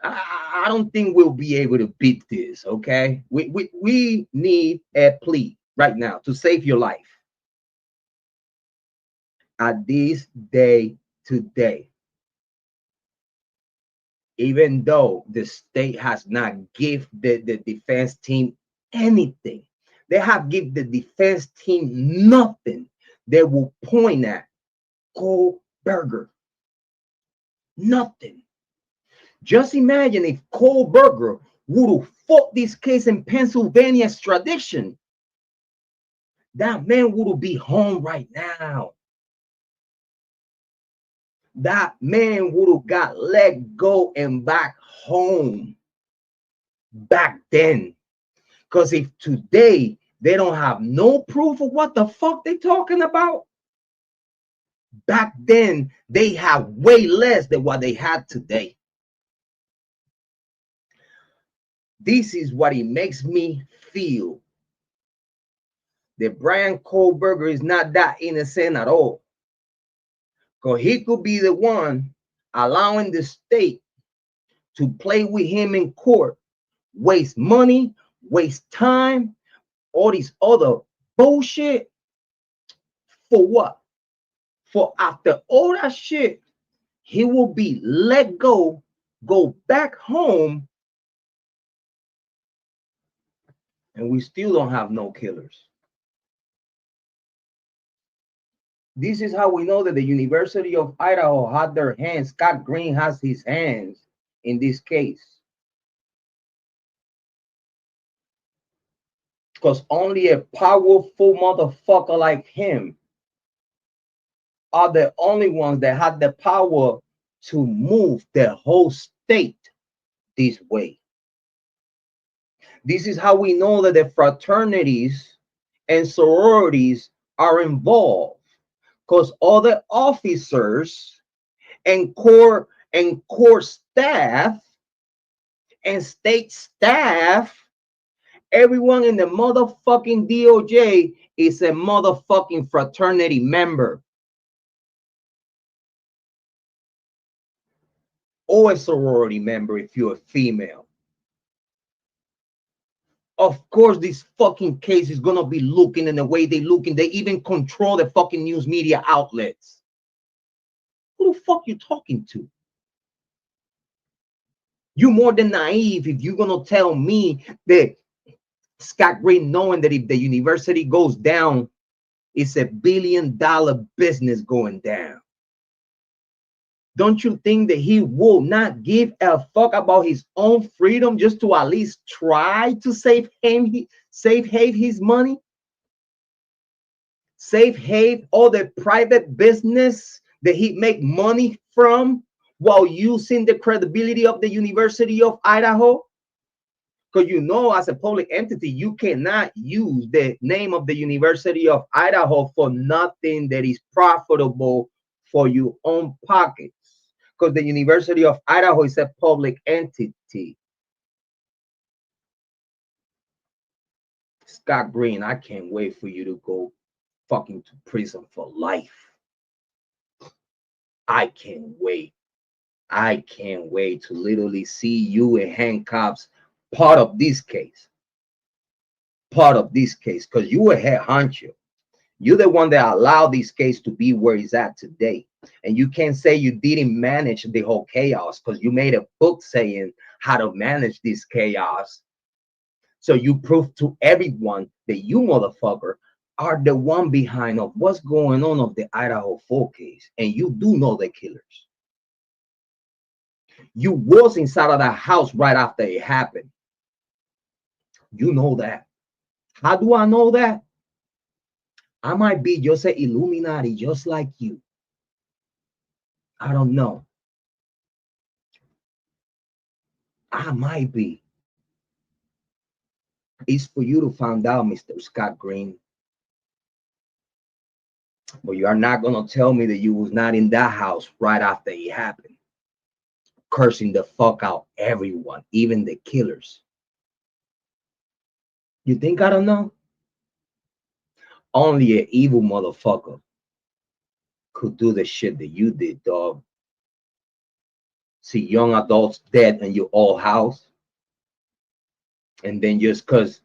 I don't think we'll be able to beat this, okay? We need a plea right now to save your life. At this day today, even though the state has not given the defense team anything, they have given the defense team nothing they will point at Kohberger. Nothing. Just imagine if Kohberger would have fought this case in Pennsylvania extradition. That man would be home right now. That man would have got let go and back home back then. Because if today they don't have no proof of what the fuck they talking about, back then they have way less than what they had today. This is what it makes me feel, that Bryan Kohberger is not that innocent at all. Because he could be the one allowing the state to play with him in court, waste money, waste time, all these other bullshit. For what? For after all that shit, he will be let go back home, and we still don't have no killers. This is how we know that the University of Idaho had their hands. Scott Green has his hands in this case. Because only a powerful motherfucker like him are the only ones that had the power to move the whole state this way. This is how we know that the fraternities and sororities are involved, because other officers and core staff and state staff, everyone in the motherfucking DOJ is a motherfucking fraternity member or a sorority member if you're a female. Of course, this fucking case is gonna be looking in the way they looking. They even control the fucking news media outlets. Who the fuck you talking to? You more than naive if you're gonna tell me that Scott Green, knowing that if the university goes down, it's $1 billion business going down. Don't you think that he will not give a fuck about his own freedom just to at least try to save his money? Save all the private business that he make money from while using the credibility of the University of Idaho? Because you know, as a public entity, you cannot use the name of the University of Idaho for nothing that is profitable for your own pockets. Because the University of Idaho is a public entity. Scott Green, I can't wait for you to go fucking to prison for life. I can't wait. I can't wait to literally see you in handcuffs, part of this case. Part of this case, because you were head honcho. You're the one that allowed this case to be where it's at today. And you can't say you didn't manage the whole chaos, because you made a book saying how to manage this chaos. So you prove to everyone that you motherfucker are the one behind of what's going on of the Idaho 4 case. And you do know the killers. You was inside of that house right after it happened. You know that. How do I know that? I might be just an Illuminati just like you. I don't know. I might be. It's for you to find out, Mr. Scott Green. But you are not going to tell me that you was not in that house right after it happened. Cursing the fuck out everyone, even the killers. You think I don't know? Only an evil motherfucker could do the shit that you did, dog. See young adults dead in your old house. And then just because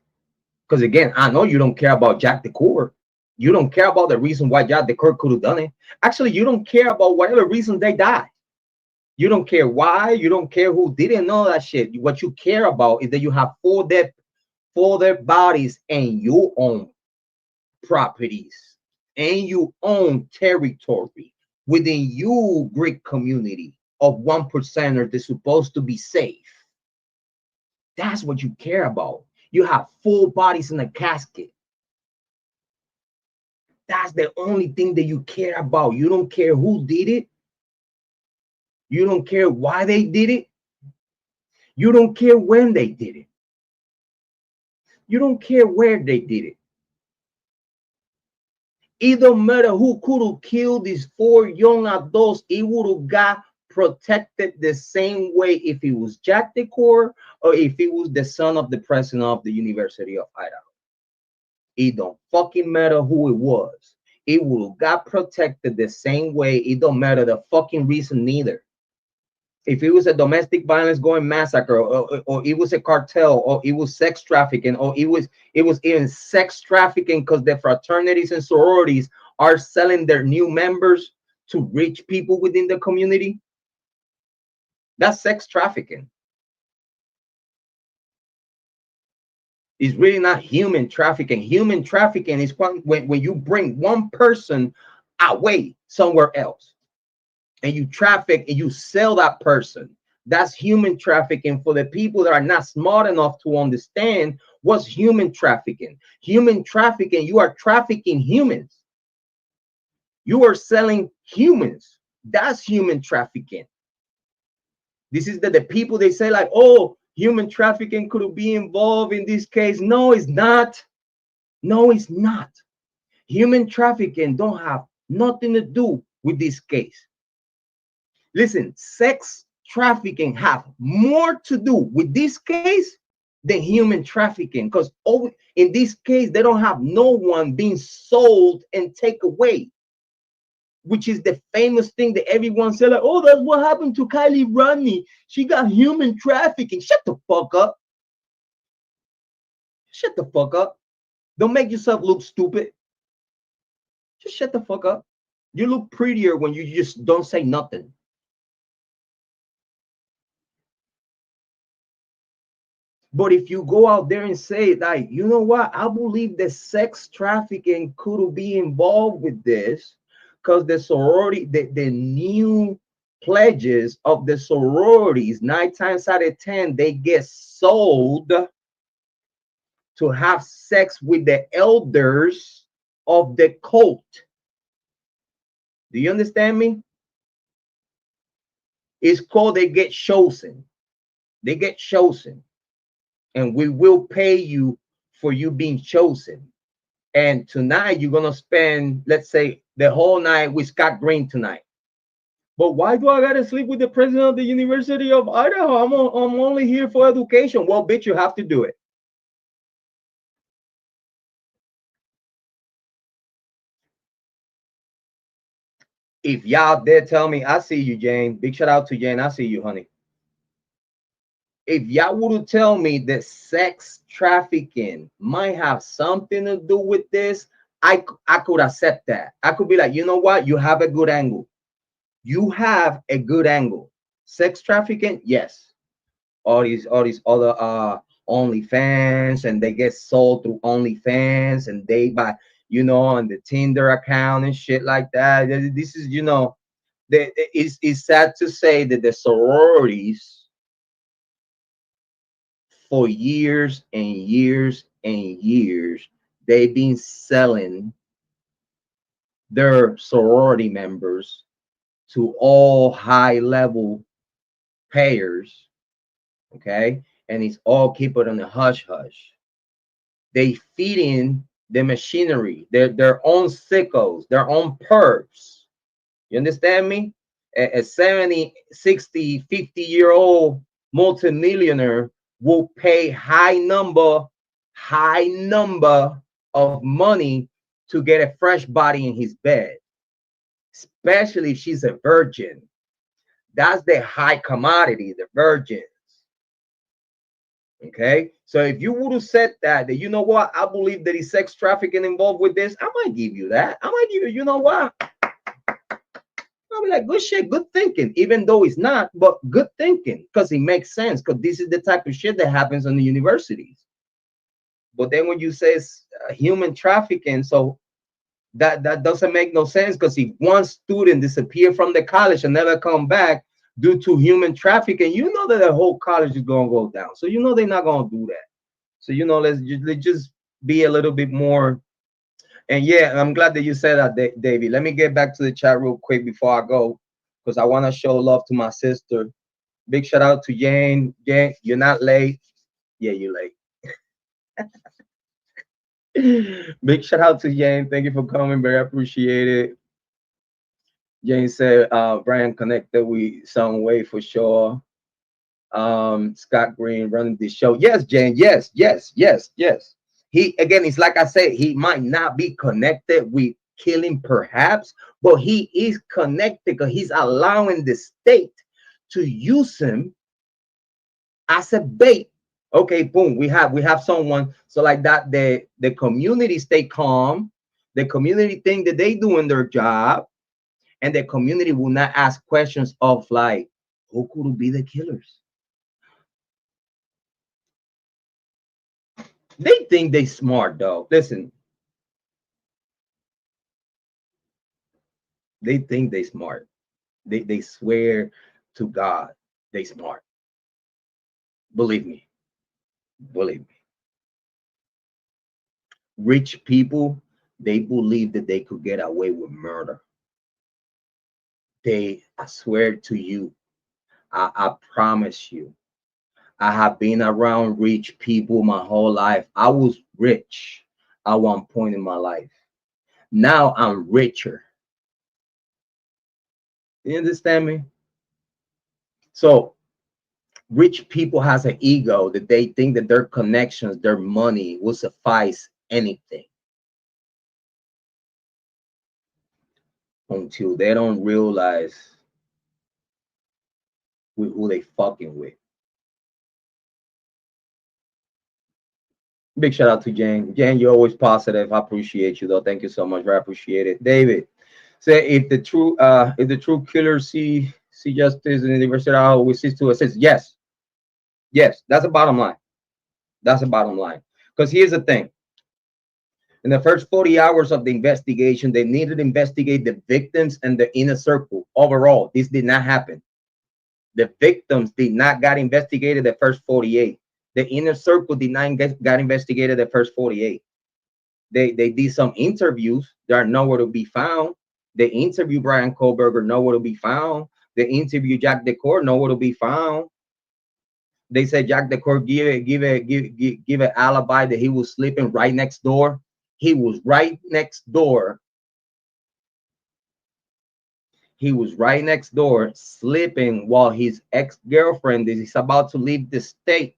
again, I know you don't care about Jack the Court. You don't care about the reason why Jack the Court could have done it. Actually, you don't care about whatever reason they died. You don't care why. You don't care who didn't know that shit. What you care about is that you have four dead bodies and you own properties and you own territory within your Greek community of 1%ers that's supposed to be safe. That's what you care about. You have 4 bodies in a casket. That's the only thing that you care about. You don't care who did it. You don't care why they did it. You don't care when they did it. You don't care where they did it. It don't matter who could have killed these 4 young adults. It would have got protected the same way if it was Jack the Court or if it was the son of the president of the University of Idaho. It don't fucking matter who it was. it will got protected the same way. It don't matter the fucking reason neither. If it was a domestic violence going massacre, or it was a cartel, or it was sex trafficking, or it was even sex trafficking because the fraternities and sororities are selling their new members to rich people within the community, that's sex trafficking. It's really not human trafficking. Human trafficking is when you bring one person away somewhere else and you traffic and you sell that person. That's human trafficking. For the people that are not smart enough to understand what's human trafficking. Human trafficking, you are trafficking humans. You are selling humans. That's human trafficking. This is the people, they say like, oh, human trafficking could be involved in this case. No, it's not. No, it's not. Human trafficking don't have nothing to do with this case. Listen, sex trafficking have more to do with this case than human trafficking, because in this case, they don't have no one being sold and take away, which is the famous thing that everyone said, like, oh, that's what happened to Kylie Rodni. She got human trafficking. Shut the fuck up. Shut the fuck up. Don't make yourself look stupid. Just shut the fuck up. You look prettier when you just don't say nothing. But if you go out there and say, like, you know what, I believe that sex trafficking could be involved with this, because the sorority, the new pledges of the sororities, 9 times out of 10, they get sold to have sex with the elders of the cult. Do you understand me? It's called they get chosen. They get chosen. And we will pay you for you being chosen. And tonight you're gonna spend, let's say, the whole night with Scott Green tonight. But why do I gotta sleep with the president of the University of Idaho? I'm only here for education. Well, bitch, you have to do it. If y'all dare tell me, I see you, Jane. Big shout out to Jane. I see you, honey. If y'all would tell me that sex trafficking might have something to do with this, I could accept that. I could be like, you know what? You have a good angle. You have a good angle. Sex trafficking, yes. All these other OnlyFans, and they get sold through OnlyFans, and they buy, you know, on the Tinder account and shit like that. This is, you know, it's sad to say that the sororities, for years and years and years, they've been selling their sorority members to all high-level payers, okay? And it's all keep it on the hush-hush. They feed in the machinery, their own sickos, their own perps. You understand me? A 70, 60, 50-year-old multimillionaire will pay high number of money to get a fresh body in his bed, especially if she's a virgin. That's the high commodity, the virgins. Okay, so if you would have said that you know what, I believe that is sex trafficking involved with this, I might give you that. I might give you, you know what, I'll be like, good shit, good thinking, even though it's not, but good thinking, because it makes sense, because this is the type of shit that happens in the universities. But then when you say human trafficking, so that doesn't make no sense, because if one student disappear from the college and never come back due to human trafficking, you know that the whole college is going to go down. So you know they're not going to do that. So, you know, let's just be a little bit more. And yeah, I'm glad that you said that, David. Let me get back to the chat real quick before I go, because I want to show love to my sister. Big shout out to Jane. Jane, you're not late. Yeah, you're late. Big shout out to Jane. Thank you for coming. Very appreciated. Jane said, Brian connected with some way for sure. Scott Green running this show. Yes, Jane. Yes. He, again, it's like I said, he might not be connected with killing perhaps, but he is connected because he's allowing the state to use him as a bait. Okay, boom, we have someone. So like that, the community stay calm. The community think that they doing their job, and the community will not ask questions of like, who could be the killers? They think they smart though. Listen, they think they smart. They swear to God they smart. Believe me. Believe me. Rich people, they believe that they could get away with murder. I swear to you, I promise you, I have been around rich people my whole life. I was rich at one point in my life. Now I'm richer. You understand me? So rich people has an ego that they think that their connections, their money will suffice anything. Until they don't realize with who they fucking with. Big shout out to Jan. Jan, you're always positive. I appreciate you though. Thank you so much. I appreciate it. David, say if the true killer see justice in the University of Idaho, we see to assist. Yes. Yes, that's the bottom line. That's the bottom line. Because here's the thing. In the first 40 hours of the investigation, they needed to investigate the victims and the inner circle. Overall, this did not happen. The victims did not got investigated the first 48. The inner circle did not got investigated the first 48. They did some interviews. They are nowhere to be found. They interviewed Bryan Kohberger, nowhere to be found. They interviewed Jack Decor, nowhere to be found. They said Jack Decor give an alibi that he was sleeping right next door. He was right next door. He was right next door sleeping while his ex-girlfriend is about to leave the state.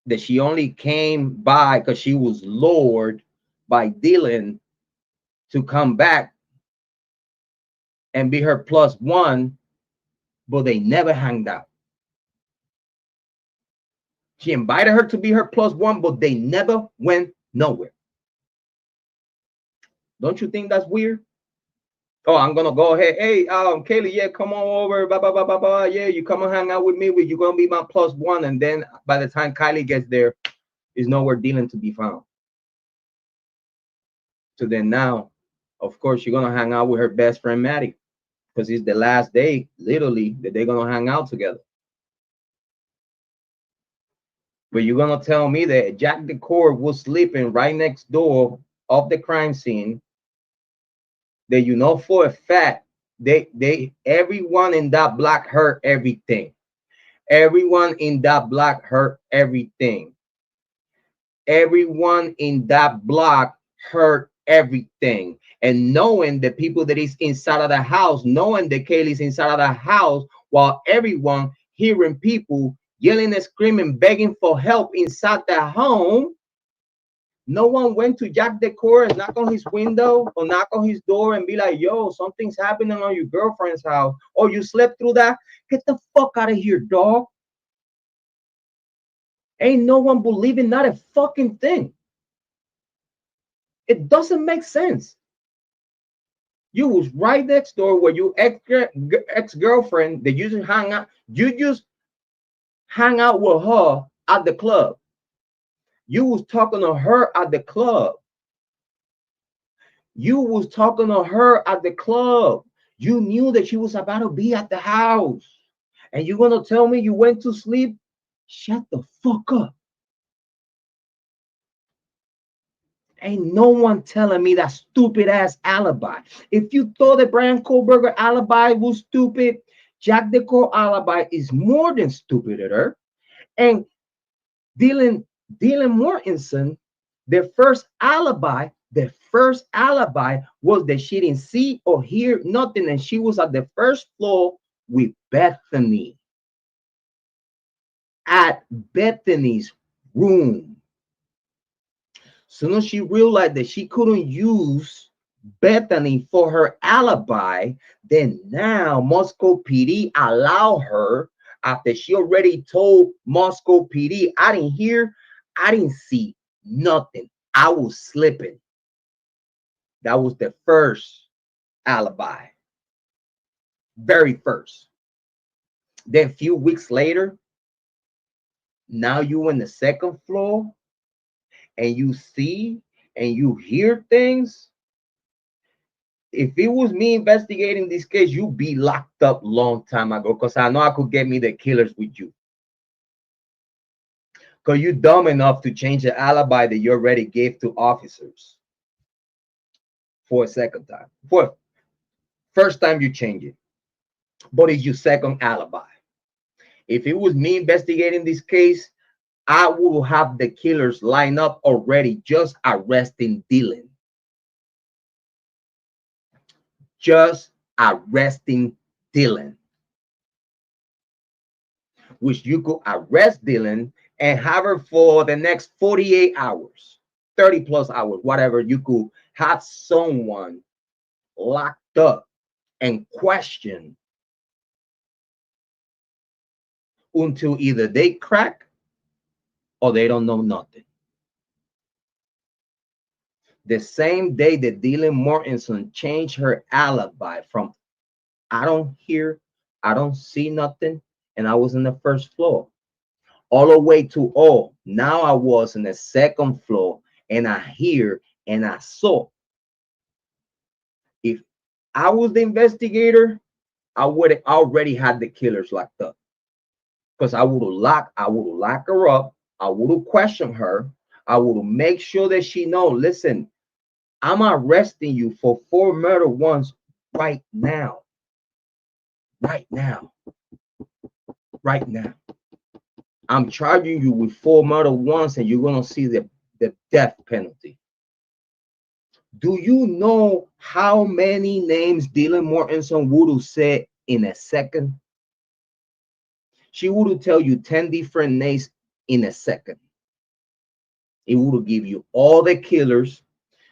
That she only came by because she was lured by Dylan to come back and be her plus one, but they never hanged out. She invited her to be her plus one, but they never went nowhere. Don't you think that's weird? Oh, I'm gonna go ahead. Hey, Kaylee, yeah, come on over. Blah, blah, blah, blah, blah. Yeah, you come and hang out with me. You're gonna be my plus one, and then by the time Kylie gets there, is nowhere Dylan to be found. So then now, of course, you're gonna hang out with her best friend Maddie, because it's the last day, literally, that they're gonna hang out together. But you're gonna tell me that Jack Decor was sleeping right next door of the crime scene, that you know for a fact everyone in that block heard everything. Everyone in that block heard everything. Everyone in that block heard everything. And knowing the people that is inside of the house, knowing that Kaylee's inside of the house, while everyone hearing people yelling and screaming, begging for help inside the home, no one went to Jack Decor and knock on his window or knock on his door and be like, yo, something's happening on your girlfriend's house. Or you slept through that. Get the fuck out of here, dog. Ain't no one believing not a fucking thing. It doesn't make sense. You was right next door where your ex-girlfriend that you just hang out. You just hang out with her at the club. You was talking to her at the club. You was talking to her at the club. You knew that she was about to be at the house. And you're going to tell me you went to sleep? Shut the fuck up. Ain't no one telling me that stupid ass alibi. If you thought that Bryan Kohberger alibi was stupid, Jack Decor alibi is more than stupider. And Dylan Mortensen, the first alibi was that she didn't see or hear nothing, and she was at the first floor with Bethany. At Bethany's room. Soon as she realized that she couldn't use Bethany for her alibi, then now Moscow PD allow her, after she already told Moscow PD, I didn't see nothing. I was slipping. That was the first alibi. Very first. Then a few weeks later, now you in the second floor and you see and you hear things. If it was me investigating this case, you'd be locked up long time ago, because I know I could get me the killers with you. Because you're dumb enough to change the alibi that you already gave to officers for a second time. For first time you change it, but it's your second alibi. If it was me investigating this case, I will have the killers lined up already, just arresting Dylan. Just arresting Dylan. Which you could arrest Dylan and have her for the next 48 hours, 30 plus hours, whatever. You could have someone locked up and questioned until either they crack or they don't know nothing. The same day that Dylan Mortensen changed her alibi from I don't hear, I don't see nothing, and I was in the first floor, all the way to, oh, now I was in the second floor and I hear and I saw. If I was the investigator, I would have already had the killers locked up, because I would have locked her up. I would have questioned her. I would have make sure that she know, listen, I'm arresting you for 4 murder ones right now. Right now. Right now. I'm charging you with 4 murder ones, and you're going to see the death penalty. Do you know how many names Dylan Mortensen would have said in a second? She would have tell you 10 different names in a second. It would have give you all the killers.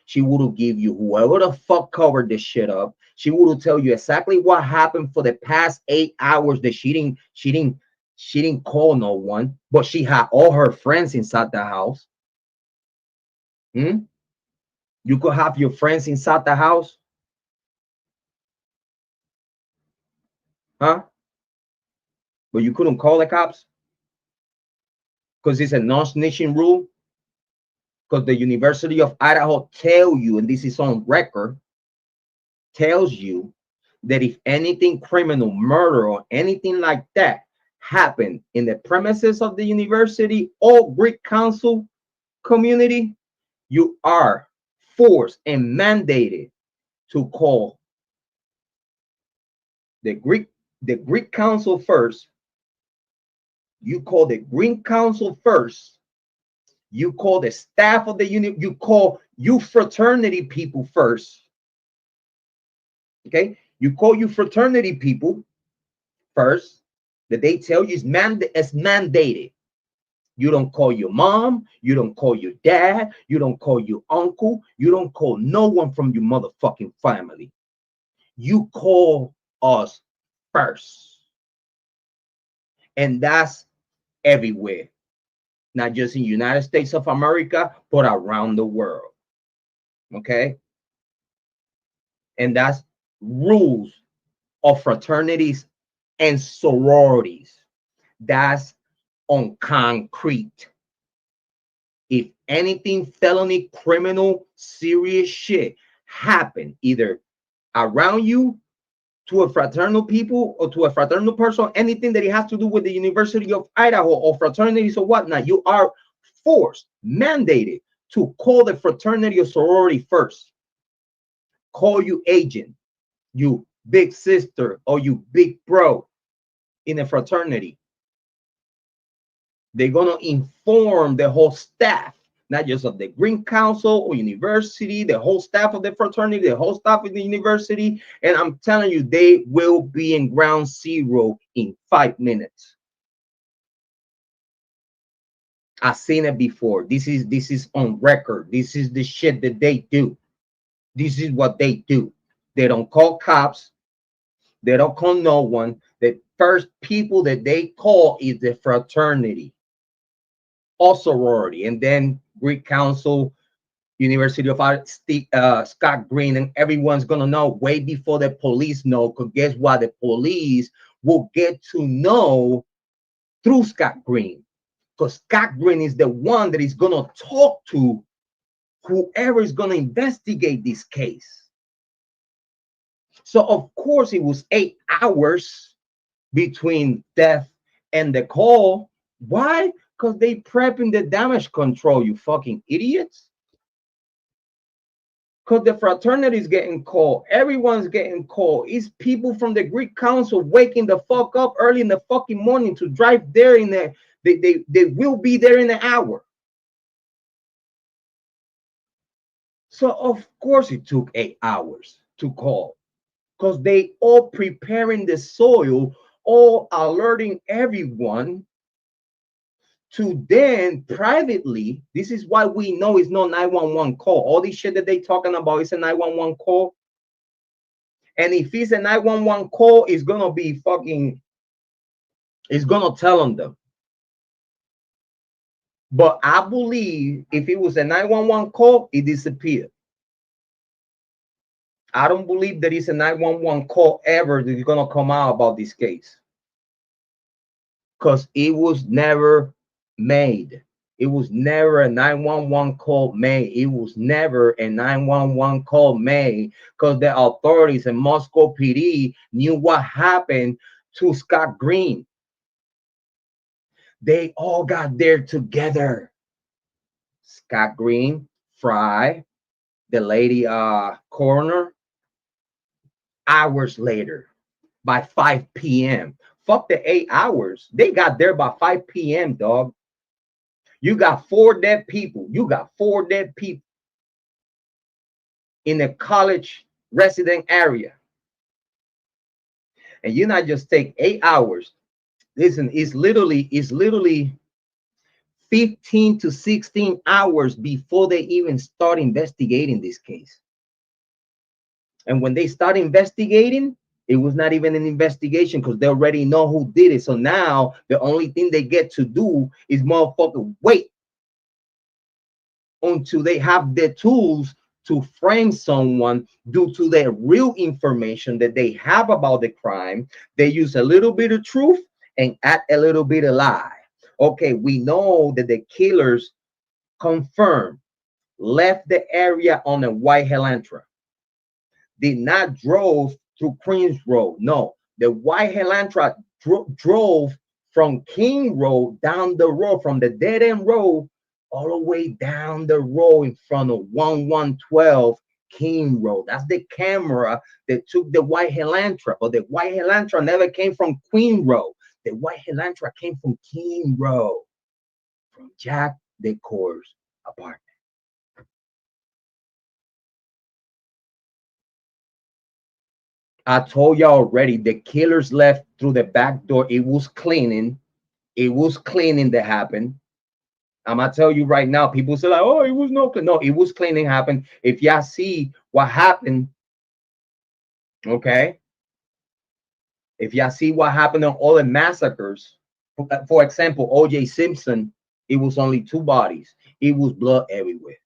She would have give you whoever the fuck covered this shit up. She would have tell you exactly what happened for the past 8 hours, that she didn't call no one, but she had all her friends inside the house. You could have your friends inside the house. Huh? But you couldn't call the cops because it's a non-snitching rule. Because the University of Idaho tell you, and this is on record, tells you that if anything criminal, murder, or anything like that happened in the premises of the university or Greek Council community, you are forced and mandated to call the Greek Council first. You call the Greek Council first. You call the staff of the unit. You call you fraternity people first. Okay, you call you fraternity people first. That they tell you is mandated. You don't call your mom. You don't call your dad. You don't call your uncle. You don't call no one from your motherfucking family. You call us first, and that's everywhere. Not just in the United States of America, but around the world. Okay? And that's rules of fraternities and sororities. That's on concrete. If anything felony, criminal, serious shit happen either around you, to a fraternal people or to a fraternal person, anything that it has to do with the University of Idaho or fraternities or whatnot, you are forced, mandated to call the fraternity or sorority first. Call you agent, you big sister, or you big bro in a fraternity. They're going to inform the whole staff, not just of the Green Council or university, the whole staff of the fraternity, the whole staff of the university. And I'm telling you, they will be in ground zero in 5 minutes. I've seen it before. This is on record. This is the shit that they do. This is what they do. They don't call cops. They don't call no one. The first people that they call is the fraternity or sorority, and then Greek Council, University of Scott Green, and everyone's gonna know way before the police know. Because guess what? The police will get to know through Scott Green, because Scott Green is the one that is gonna talk to whoever is gonna investigate this case. So of course it was 8 hours between death and the call. Why? Because they prepping the damage control, you fucking idiots. Because the fraternity is getting called. Everyone's getting called. It's people from the Greek Council waking the fuck up early in the fucking morning to drive there in the, they will be there in an hour. So of course it took 8 hours to call. Because they all preparing the soil, all alerting everyone to then privately. This is why we know it's no 911 call. All this shit that they talking about is a 911 call. And if it's a 911 call, it's gonna be fucking, it's gonna tell on them. But I believe if it was a 911 call, it disappeared. I don't believe there is a 911 call ever that is gonna come out about this case, because it was never made. It was never a 911 call made. It was never a 911 call made because the authorities in Moscow PD knew what happened to Scott Green. They all got there together. Scott Green, Fry, the lady coroner. Hours later, by 5 p.m. Fuck the 8 hours. They got there by 5 p.m., dog. You got 4 dead people. You got 4 dead people in a college resident area. And you not just take 8 hours. Listen, it's literally 15 to 16 hours before they even start investigating this case. And when they start investigating, it was not even an investigation because they already know who did it. So now the only thing they get to do is motherfucker wait until they have the tools to frame someone due to the real information that they have about the crime. They use a little bit of truth and add a little bit of lie. Okay, we know that the killers confirmed left the area on a white Elantra. Did not drove through Queens Road. No, the white Elantra drove from King Road down the road, from the dead end road all the way down the road in front of 1112 King Road. That's the camera that took the white Elantra. But the white Elantra never came from Queen Road. The white Elantra came from King Road, from Jack Decor's apartment. I told y'all already, the killers left through the back door. It was cleaning. It was cleaning that happened. I'm gonna tell you right now, people say like, oh, it was no, it was cleaning happened. If y'all see what happened, okay, if y'all see what happened on all the massacres, for example, O.J. Simpson, it was only 2 bodies. It was blood everywhere.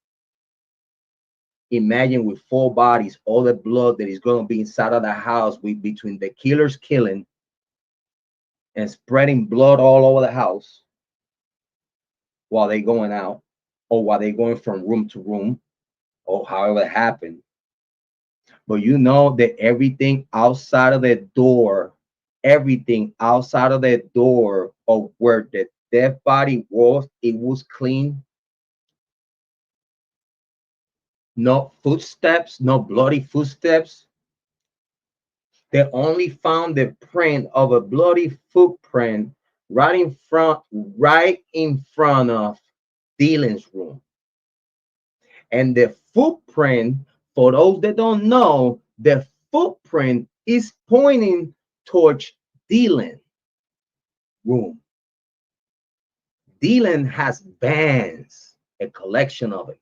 Imagine with 4 bodies, all the blood that is going to be inside of the house, between the killers killing and spreading blood all over the house while they going out, or while they going from room to room, or however it happened. But you know that everything outside of the door, everything outside of the door of where the dead body was, it was clean. No footsteps, no bloody footsteps. They only found the print of a bloody footprint right in front of Dylan's room. And the footprint, for those that don't know, the footprint is pointing towards Dylan's room. Dylan has bands, a collection of it.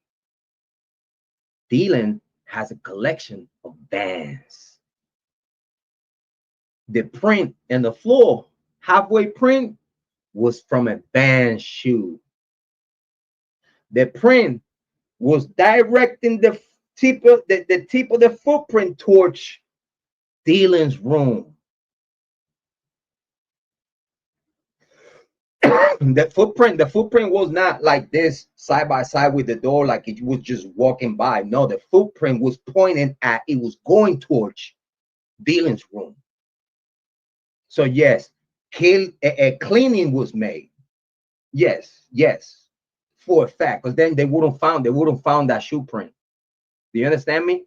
Dylan has a collection of bands. The print in the floor, halfway print, was from a band shoe. The print was directing the tip of the footprint towards Dylan's room. The footprint was not like this side by side with the door, like it was just walking by. No, the footprint was pointing at, it was going towards Dylan's room. So yes, a cleaning was made. Yes, for a fact, because then they wouldn't found that shoe print. Do you understand me?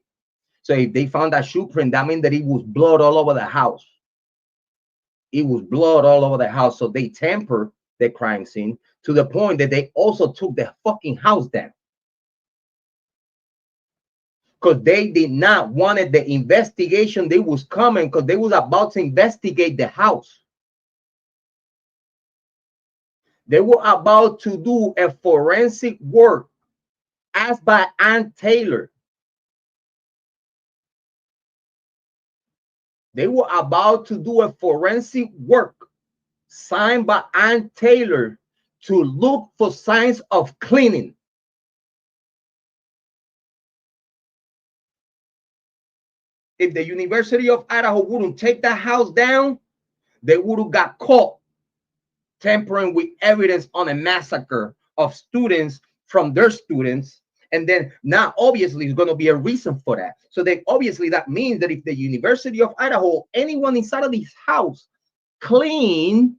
So if they found that shoe print, that means that it was blood all over the house. It was blood all over the house. So they tampered the crime scene to the point that they also took the fucking house down. Because they did not wanted the investigation. They was coming because they was about to investigate the house. They were about to do a forensic work asked by Ann Taylor. They were about to do a forensic work signed by Ann Taylor to look for signs of cleaning. If the University of Idaho wouldn't take that house down, they would have got caught tampering with evidence on a massacre of students from their students. And then now obviously it's going to be a reason for that. So then obviously that means that if the University of Idaho, anyone inside of this house clean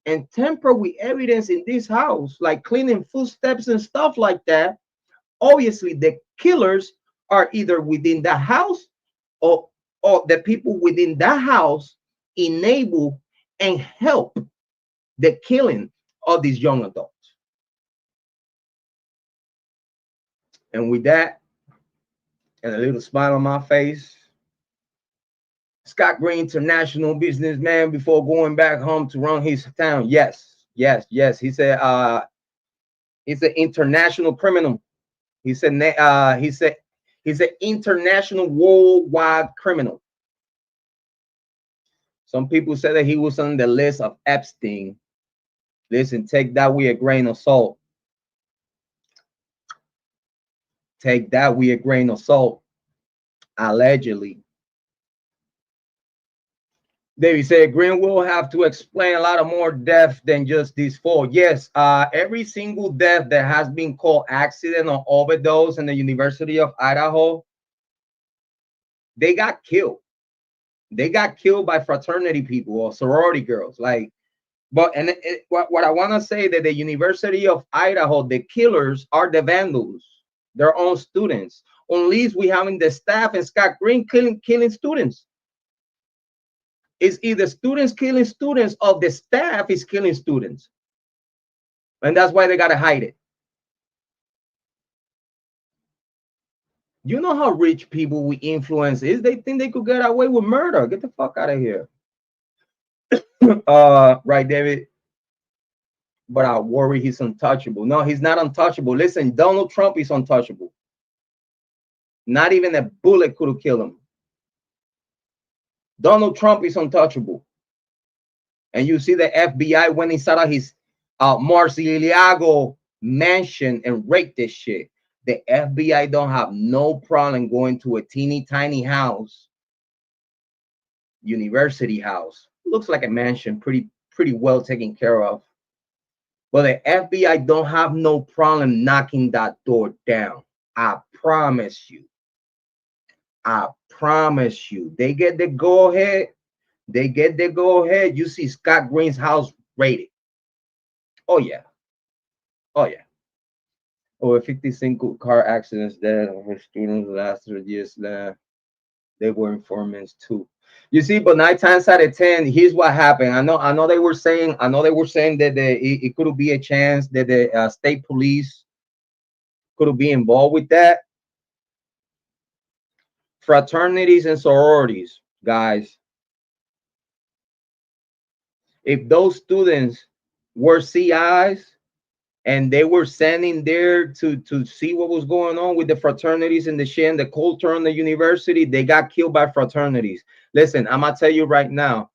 and tamper with evidence in this house, like cleaning footsteps and stuff like that, obviously the killers are either within the house or the people within that house enable and help the killing of these young adults. And with that, and a little smile on my face, Scott Green, international businessman, before going back home to run his town. Yes. He said he's an international criminal. He said he's an international worldwide criminal. Some people said that he was on the list of Epstein. Listen, take that with a grain of salt. Take that with a grain of salt. Allegedly. David said Green will have to explain a lot of more death than just these four. Yes, every single death that has been called accident or overdose in the University of Idaho, they got killed. They got killed by fraternity people or sorority girls. Like, but and what I want to say that the University of Idaho, the killers are the vandals, their own students. Unless we having the staff and Scott Green killing students. It's either students killing students or the staff is killing students. And that's why they got to hide it. You know how rich people with influence is? They think they could get away with murder. Get the fuck out of here. Right, David? But I worry he's untouchable. No, he's not untouchable. Listen, Donald Trump is untouchable. Not even a bullet could have killed him. Donald Trump is untouchable. And you see the FBI went inside of his Marciliago mansion and raped this shit. The FBI don't have no problem going to a teeny tiny house, university house. Looks like a mansion, pretty well taken care of. But the FBI don't have no problem knocking that door down. I promise you. I promise you. They get the go ahead. They get the go ahead. You see Scott Green's house raided. Oh yeah. Oh yeah. Over 50 single car accidents dead over students last 3 years. They were informants too. You see, but 9 times out of 10, here's what happened. I know they were saying that it could be a chance that the state police could be involved with that. Fraternities and sororities, guys. If those students were CIs, and they were sending there to see what was going on with the fraternities and the shit and the culture on the university. They got killed by fraternities. Listen, I'm gonna tell you right now,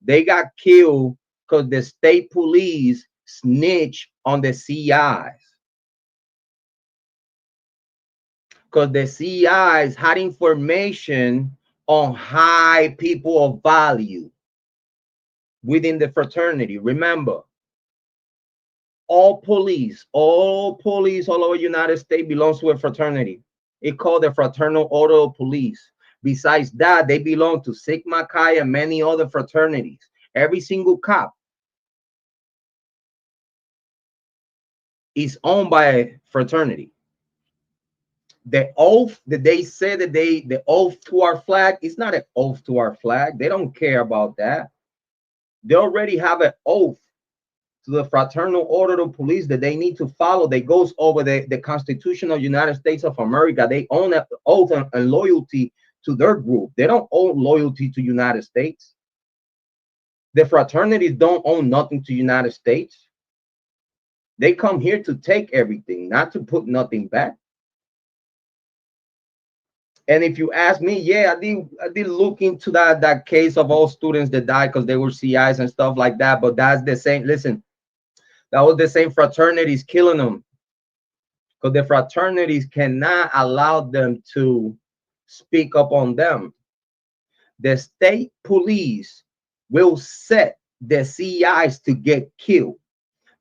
they got killed because the state police snitched on the CIs. Because the CIs had information on high people of value within the fraternity. Remember, all police all over the United States belongs to a fraternity. It's called the Fraternal Order of Police. Besides that, they belong to Sigma Chi and many other fraternities. Every single cop is owned by a fraternity. The oath that they said that the oath to our flag is not an oath to our flag. They don't care about that. They already have an oath to the Fraternal Order of Police that they need to follow that goes over the Constitution of the United States of America. They own an oath and loyalty to their group. They don't own loyalty to United States. The fraternities don't own nothing to United States. They come here to take everything, not to put nothing back. And if you ask me, yeah, I did look into that case of all students that died because they were CIs and stuff like that. But that's the same. Listen, that was the same fraternities killing them, because the fraternities cannot allow them to speak up on them. The state police will set the CIs to get killed.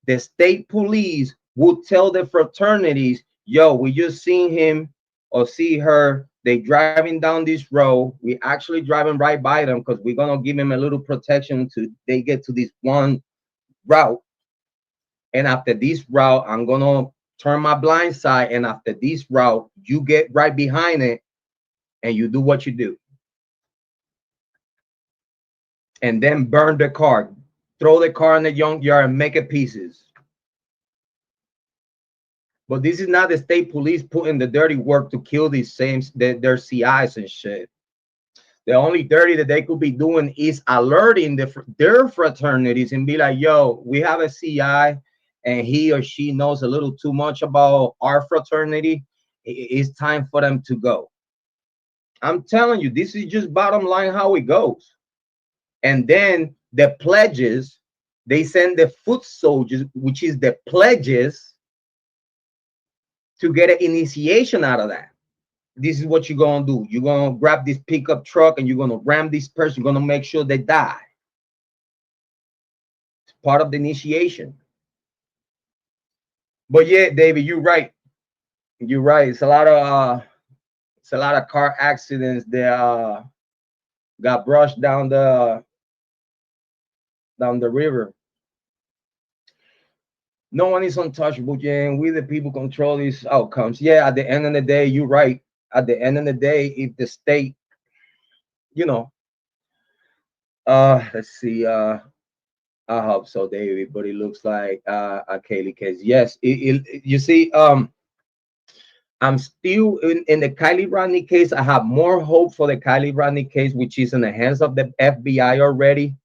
The state police will tell the fraternities, yo, we just seen him or see her. They driving down this road. We actually driving right by them because we're gonna give them a little protection until they get to this one route. And after this route, I'm gonna turn my blind side. And after this route, you get right behind it and you do what you do. And then burn the car, throw the car in the junkyard and make it pieces. But this is not the state police putting the dirty work to kill these same their CIs and shit. The only dirty that they could be doing is alerting their fraternities and be like, yo, we have a CI and he or she knows a little too much about our fraternity. It's time for them to go. I'm telling you, this is just bottom line how it goes. And then the pledges, they send the foot soldiers, which is the pledges, to get an initiation out of that. This is what you're gonna do. You're gonna grab this pickup truck and you're gonna ram this person. You're gonna make sure they die. It's part of the initiation. But yeah, David, you're right. You're right. It's a lot of car accidents that got brushed down the river. No one is untouchable, Jen. We the people control these outcomes. Yeah, at the end of the day, you're right. At the end of the day, if the state, let's see, I hope so, David, but it looks like a Kiely case. Yes, you see, I'm still in the Kylie Rodney case. I have more hope for the Kylie Rodney case, which is in the hands of the FBI already,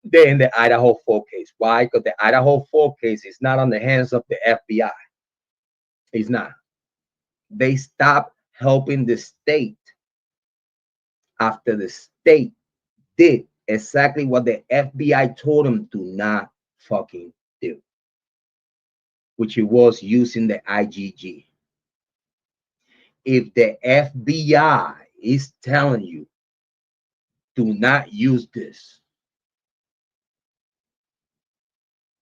than the Idaho 4 case. Why? Because the Idaho 4 case is not on the hands of the FBI. It's not. They stopped helping the state after the state did exactly what the FBI told them to not fucking do, which it was using the IGG. If the FBI is telling you, do not use this,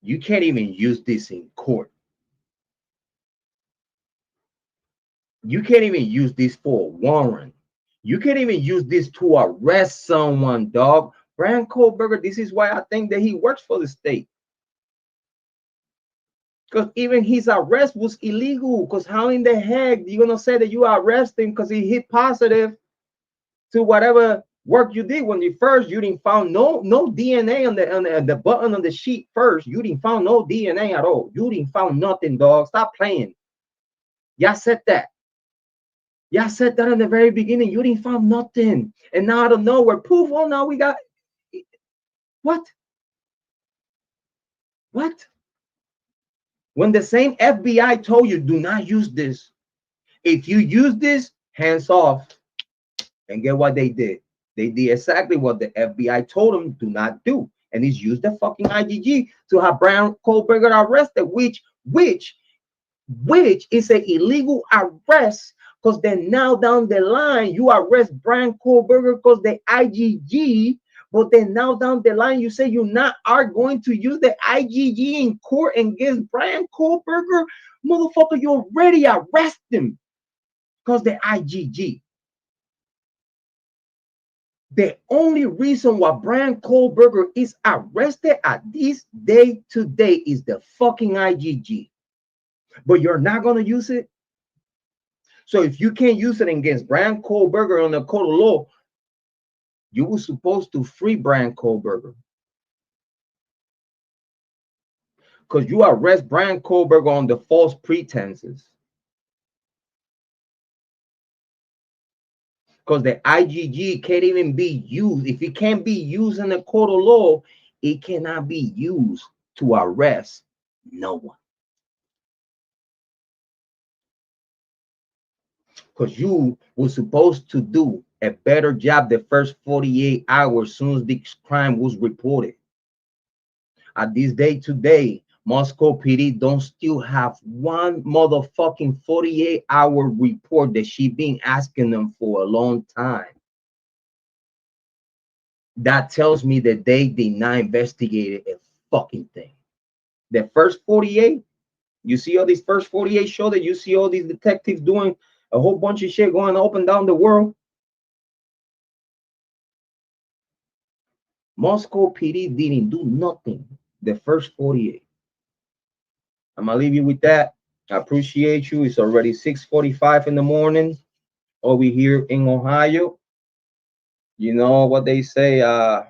you can't even use this in court. You can't even use this for a warrant. You can't even use this to arrest someone, dog. Bryan Kohberger, this is why I think that he works for the state. Because even his arrest was illegal. Because how in the heck you gonna say that you arrest him because he hit positive to whatever work you did when you didn't found no DNA on the button on the sheet first. You didn't found no DNA at all. You didn't found nothing, dog. Stop playing. Y'all said that. Y'all said that in the very beginning. You didn't find nothing. And now out of nowhere, poof, oh, now we got what? What? When the same FBI told you, do not use this. If you use this, hands off. And get what they did? They did exactly what the FBI told them do not do. And he's used the fucking IGG to have Bryan Kohberger arrested, which is an illegal arrest, because then now down the line you arrest Bryan Kohberger because the IGG, but then now down the line you say you are going to use the IGG in court against Bryan Kohberger. Motherfucker, you already arrest him because the IGG. The only reason why Bryan Kohberger is arrested at this day today is the fucking IGG. But you're not going to use it. So if you can't use it against Bryan Kohberger on the court of law, you were supposed to free Bryan Kohberger. Because you arrest Bryan Kohberger on the false pretenses. Because the IGG can't even be used. If it can't be used in the court of law, it cannot be used to arrest no one. Because you were supposed to do a better job the first 48 hours as soon as this crime was reported. At this day today, Moscow PD don't still have one motherfucking 48-hour report that she been asking them for a long time. That tells me that they did not investigate a fucking thing. The first 48, you see all these first 48 show that you see all these detectives doing a whole bunch of shit going up and down the world. Moscow PD didn't do nothing the first 48. I'm gonna leave you with that. I appreciate you. It's already 6:45 in the morning over here in Ohio. You know what they say, that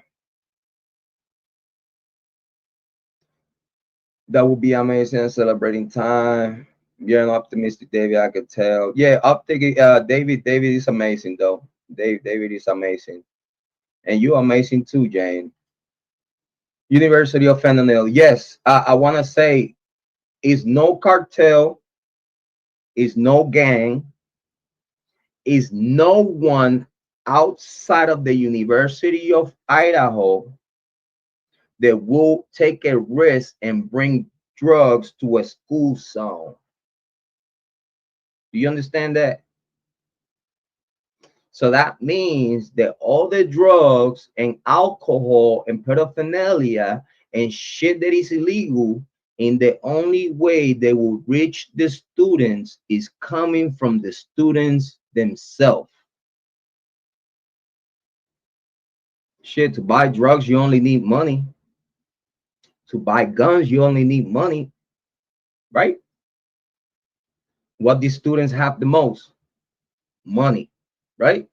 would be amazing and celebrating time. You're an optimistic David, I could tell. Yeah, David is amazing though. David is amazing. And you're amazing too, Jane. University of Fentanyl. Yes, I want to say is no cartel, is no gang, is no one outside of the University of Idaho that will take a risk and bring drugs to a school zone. Do you understand that? So that means that all the drugs and alcohol and paraphernalia and shit that is illegal, and the only way they will reach the students is coming from the students themselves. Shit, to buy drugs, you only need money. To buy guns, you only need money, right? What these students have the most? Money, right?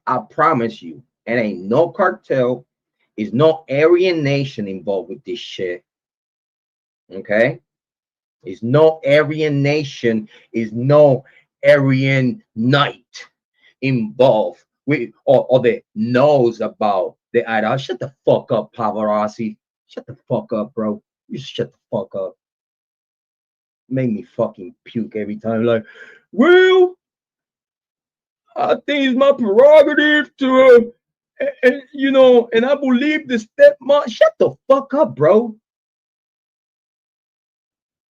I promise you, it ain't no cartel. Is no Aryan nation involved with this shit. Okay? Is no Aryan nation, is no Aryan knight involved with or that knows about the Idaho. Shut the fuck up, paparazzi. Shut the fuck up, bro. You shut the fuck up. Make me fucking puke every time. Like, well, I think it's my prerogative to and you know, and I believe the stepmom. Shut the fuck up, bro.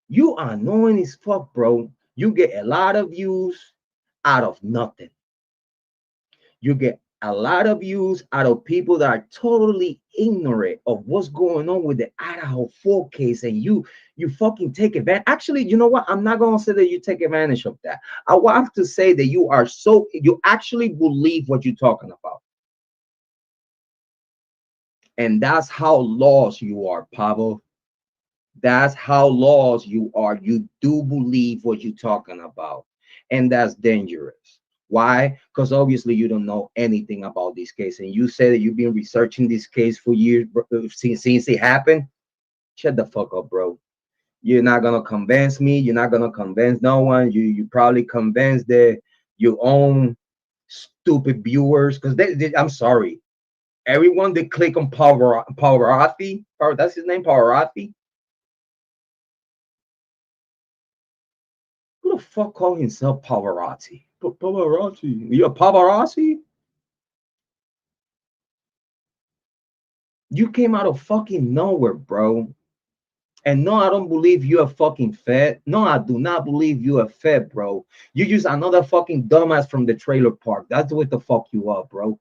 You are annoying as fuck, bro. You get a lot of views out of nothing. You get a lot of views out of people that are totally ignorant of what's going on with the Idaho 4 case, and you fucking take advantage. Actually, you know what? I'm not gonna say that you take advantage of that. I want to say that you actually believe what you're talking about. And that's how lost you are, Pablo. That's how lost you are. You do believe what you're talking about. And that's dangerous. Why? Because obviously you don't know anything about this case. And you say that you've been researching this case for years since it happened. Shut the fuck up, bro. You're not going to convince me. You're not going to convince no one. You probably convince your own stupid viewers. Because I'm sorry. Everyone that click on Pavarotti, that's his name, Pavarotti. Who the fuck call himself Pavarotti? Pavarotti. You're a paparazzi? You came out of fucking nowhere, bro. And no, I don't believe you're a fucking fed. No, I do not believe you're a fed, bro. You just another fucking dumbass from the trailer park. That's what the fuck you are, bro.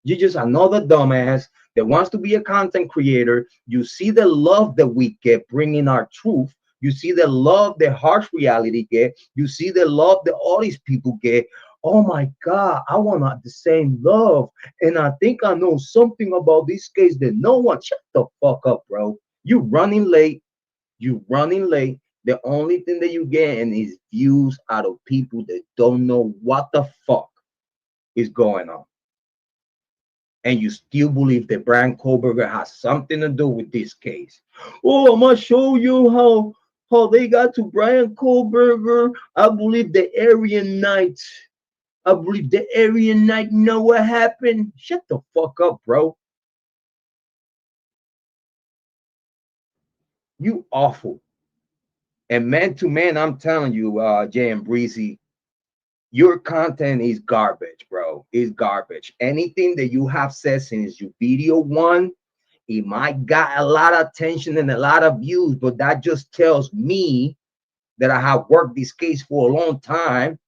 You're just another dumbass that wants to be a content creator. You see the love that we get bringing our truth. You see the love that harsh reality get. You see the love that all these people get. Oh my God, I want the same love. And I think I know something about this case that no one. Shut the fuck up, bro. You running late. You running late. The only thing that you getting is views out of people that don't know what the fuck is going on. And you still believe that Bryan Kohberger has something to do with this case. Oh, I'm gonna show you how they got to Bryan Kohberger. I believe the Aryan Knight. I believe the Aryan Knight know what happened. Shut the fuck up, bro. You awful. And man to man, I'm telling you, Jay and Breezy, your content is garbage, bro. It's garbage. Anything that you have said since your video one, it might got a lot of attention and a lot of views, but that just tells me that I have worked this case for a long time,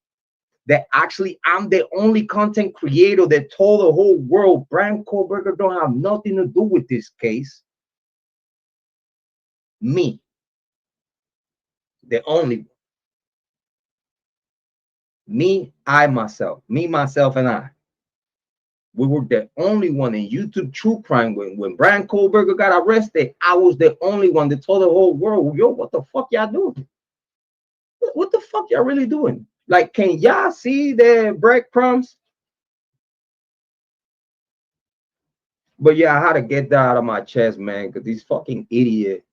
that actually I'm the only content creator that told the whole world Bryan Kohberger don't have nothing to do with this case. Me. The only one. Me, myself, and I. We were the only one in YouTube true crime. When Bryan Kohberger got arrested, I was the only one that told the whole world, yo, what the fuck y'all doing? What the fuck y'all really doing? Like, can y'all see the breadcrumbs? But yeah, I had to get that out of my chest, man, because this fucking idiot,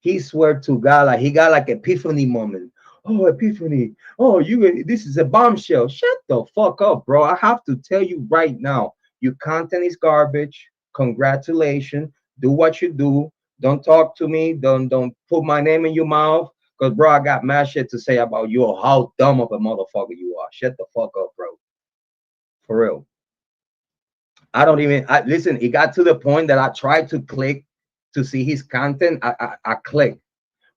he swear to God, like he got like epiphany moment. Oh, epiphany. Oh, this is a bombshell. Shut the fuck up, bro. I have to tell you right now, your content is garbage. Congratulations. Do what you do. Don't talk to me. Don't put my name in your mouth. Because, bro, I got mad shit to say about you or how dumb of a motherfucker you are. Shut the fuck up, bro. For real. I don't even listen. It got to the point that I tried to click to see his content. I clicked.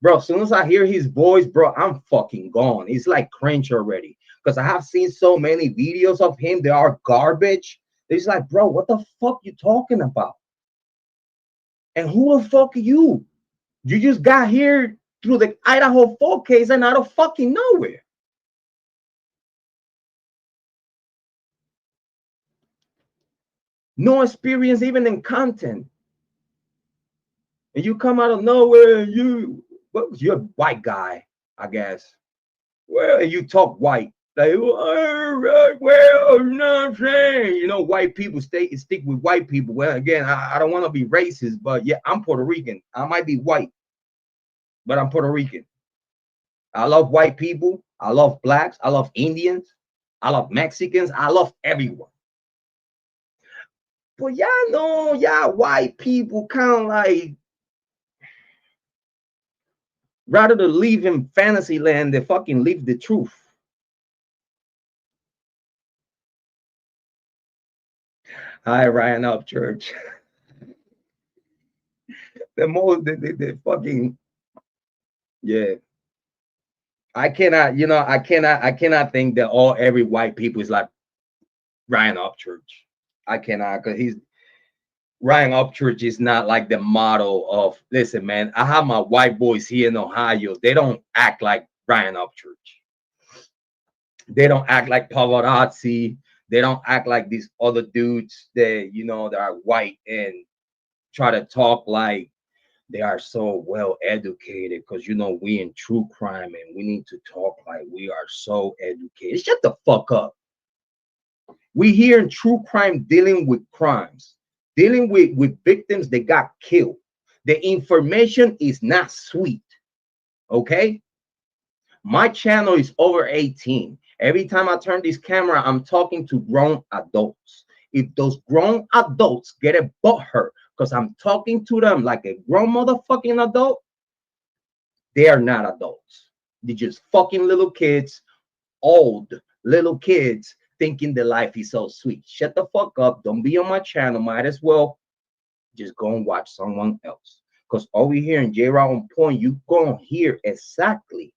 Bro, as soon as I hear his voice, bro, I'm fucking gone. It's like cringe already. Because I have seen so many videos of him that are garbage. It's like, bro, what the fuck you talking about? And who the fuck are you? You just got here through the Idaho 4 case and out of fucking nowhere. No experience even in content. And you come out of nowhere and you're a white guy, I guess. Well, you talk white. Like, well, you know what I'm saying? You know, white people stick with white people. Well, again, I don't want to be racist, but yeah, I'm Puerto Rican. I might be white, but I'm Puerto Rican. I love white people. I love blacks. I love Indians. I love Mexicans. I love everyone. But y'all know, y'all white people kind of like, rather than live in fantasy land, they fucking live the truth. Hi, Ryan Upchurch. The fucking, yeah. I cannot think that every white people is like Ryan Upchurch. I cannot, because Ryan Upchurch is not like the model of, listen, man, I have my white boys here in Ohio. They don't act like Ryan Upchurch. They don't act like Pavarotti. They don't act like these other dudes that, that are white and try to talk like they are so well educated, because we in true crime and we need to talk like we are so educated. Shut the fuck up. We here in true crime dealing with crimes, dealing with victims that got killed. The information is not sweet. Okay? My channel is over 18. Every time I turn this camera, I'm talking to grown adults. if those grown adults get a butthurt because I'm talking to them like a grown motherfucking adult, they are not adults. They're just fucking little kids, old little kids thinking the life is so sweet. Shut the fuck up. Don't be on my channel. Might as well just go and watch someone else. Because over here in Jrod on Point, you're going to hear exactly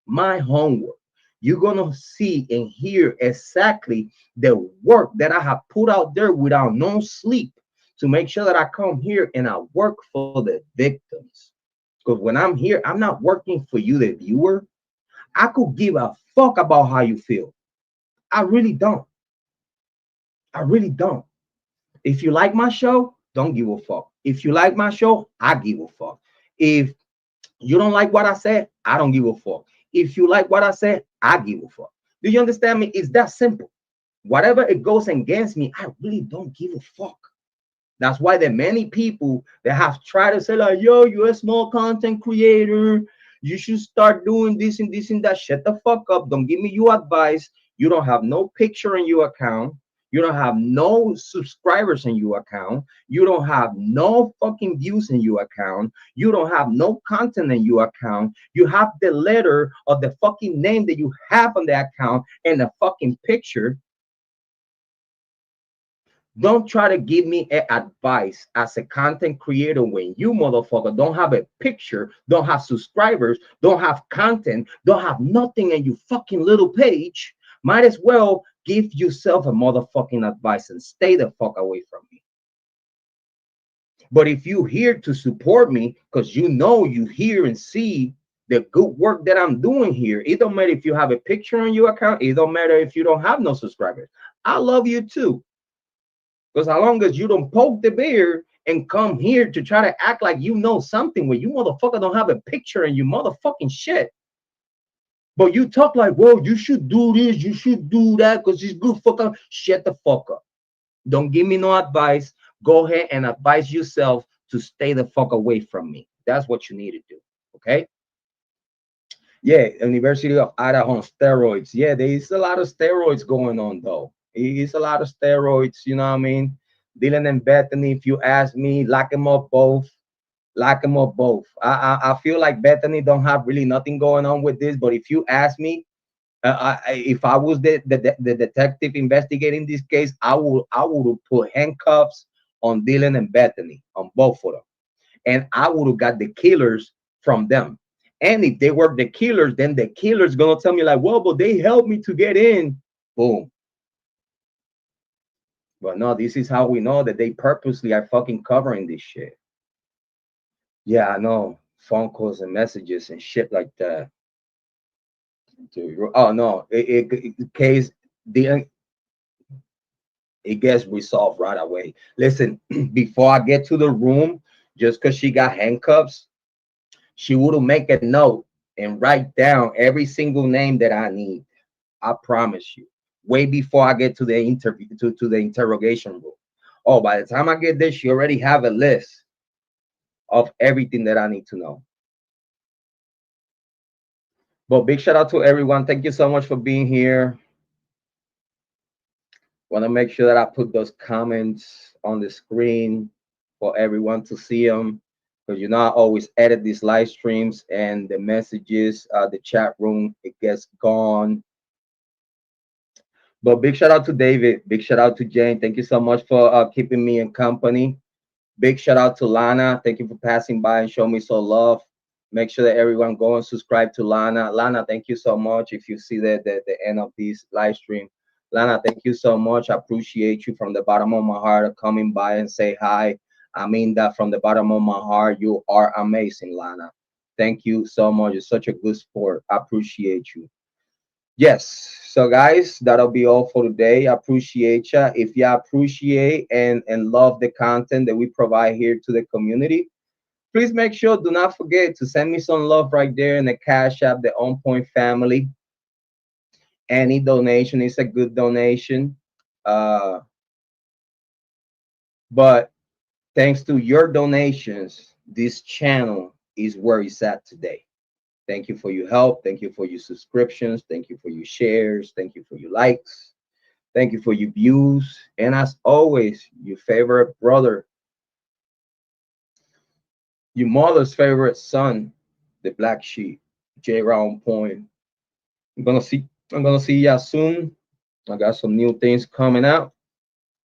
my homework. You're going to see and hear exactly the work that I have put out there without no sleep to make sure that I come here and I work for the victims. Because when I'm here, I'm not working for you, the viewer. I could give a fuck about how you feel. I really don't. I really don't. If you like my show, don't give a fuck. If you like my show, I give a fuck. If you don't like what I said, I don't give a fuck. If you like what I said, I give a fuck. Do you understand me? It's that simple. Whatever it goes against me, I really don't give a fuck. That's why there are many people that have tried to say like, yo, you're a small content creator. You should start doing this and this and that. Shut the fuck up. Don't give me your advice. You don't have no picture in your account. You don't have no subscribers in your account. You don't have no fucking views in your account. You don't have no content in your account. You have the letter of the fucking name that you have on the account and the fucking picture. Don't try to give me advice as a content creator when you motherfucker don't have a picture, don't have subscribers, don't have content, don't have nothing in your fucking little page. Might as well give yourself a motherfucking advice and stay the fuck away from me. But if you're here to support me because you know you hear and see the good work that I'm doing here, it don't matter if you have a picture on your account, it don't matter if you don't have no subscribers. I love you too. Because as long as you don't poke the bear and come here to try to act like you know something when you motherfucker don't have a picture and you motherfucking shit. But you talk like, well, you should do this, you should do that because it's good fucker. Shut the fuck up. Don't give me no advice. Go ahead and advise yourself to stay the fuck away from me. That's what you need to do. Okay? Yeah, University of Idaho on steroids. Yeah, there is a lot of steroids going on though. It's a lot of steroids, you know what I mean? Dylan and Bethany, if you ask me, lock them up both. Lock them up both. I feel like Bethany don't have really nothing going on with this, but if you ask me, if I was the detective investigating this case, I would put handcuffs on Dylan and Bethany, on both of them, and I would have got the killers from them. And if they were the killers, then the killers gonna tell me like, well, but they helped me to get in. Boom. But no, this is how we know that they purposely are fucking covering this shit. Yeah, I know. Phone calls and messages and shit like that. Oh no, case the it gets resolved right away. Listen, before I get to the room, just because she got handcuffs, she would make a note and write down every single name that I need. I promise you. Way before I get to the interview, to the interrogation room. Oh, by the time I get there, she already have a list of everything that I need to know. But big shout out to everyone. Thank you so much for being here. Want to make sure that I put those comments on the screen for everyone to see them, because you know I always edit these live streams and the messages, the chat room, it gets gone. But big shout out to David. Big shout out to Jane. Thank you so much for keeping me in company. Big shout out to Lana. Thank you for passing by and showing me some love. Make sure that everyone go and subscribe to Lana. Lana, thank you so much. If you see the end of this live stream, Lana, thank you so much. I appreciate you from the bottom of my heart coming by and say hi. I mean that from the bottom of my heart. You are amazing, Lana. Thank you so much. You're such a good sport. I appreciate you. Yes, so guys, that'll be all for today. I appreciate you. If you appreciate and love the content that we provide here to the community, please make sure, do not forget to send me some love right there in the Cash App, the On Point Family. Any donation is a good donation. But thanks to your donations, this channel is where it's at today. Thank you for your help. Thank you for your subscriptions. Thank you for your shares. Thank you for your likes. Thank you for your views. And as always, your favorite brother, your mother's favorite son, the black sheep, Jrod on point. I'm gonna see y'all soon. I got some new things coming out.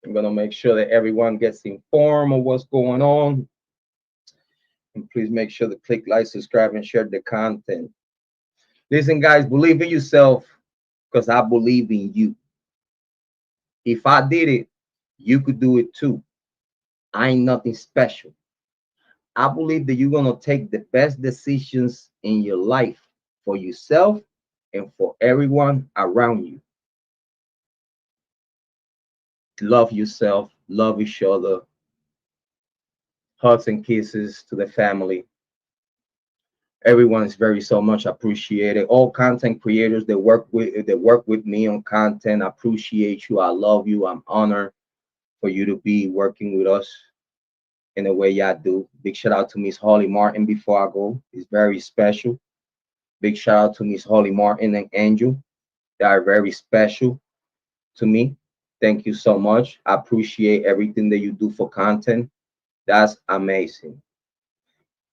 I'm gonna make sure that everyone gets informed of what's going on. And please make sure to click like, subscribe, and share the content. Listen, guys, believe in yourself because I believe in you. If I did it, you could do it too. I ain't nothing special. I believe that you're gonna take the best decisions in your life for yourself and for everyone around you. Love yourself, love each other. Hugs and kisses to the family. Everyone is very so much appreciated. All content creators that work with me on content, I appreciate you. I love you. I'm honored for you to be working with us in the way y'all do. Big shout out to Miss Holly Martin before I go. It's very special. Big shout out to Miss Holly Martin and Angel. They are very special to me. Thank you so much. I appreciate everything that you do for content. That's amazing.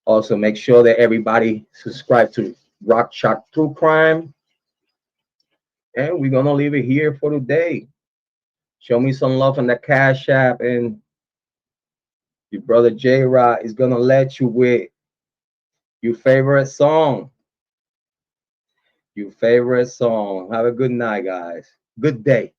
Also, make sure that everybody subscribe to Rock Shock True Crime. And we're gonna leave it here for today. Show me some love on the Cash App, and your brother Jrod is gonna let you with your favorite song. Your favorite song. Have a good night, guys. Good day.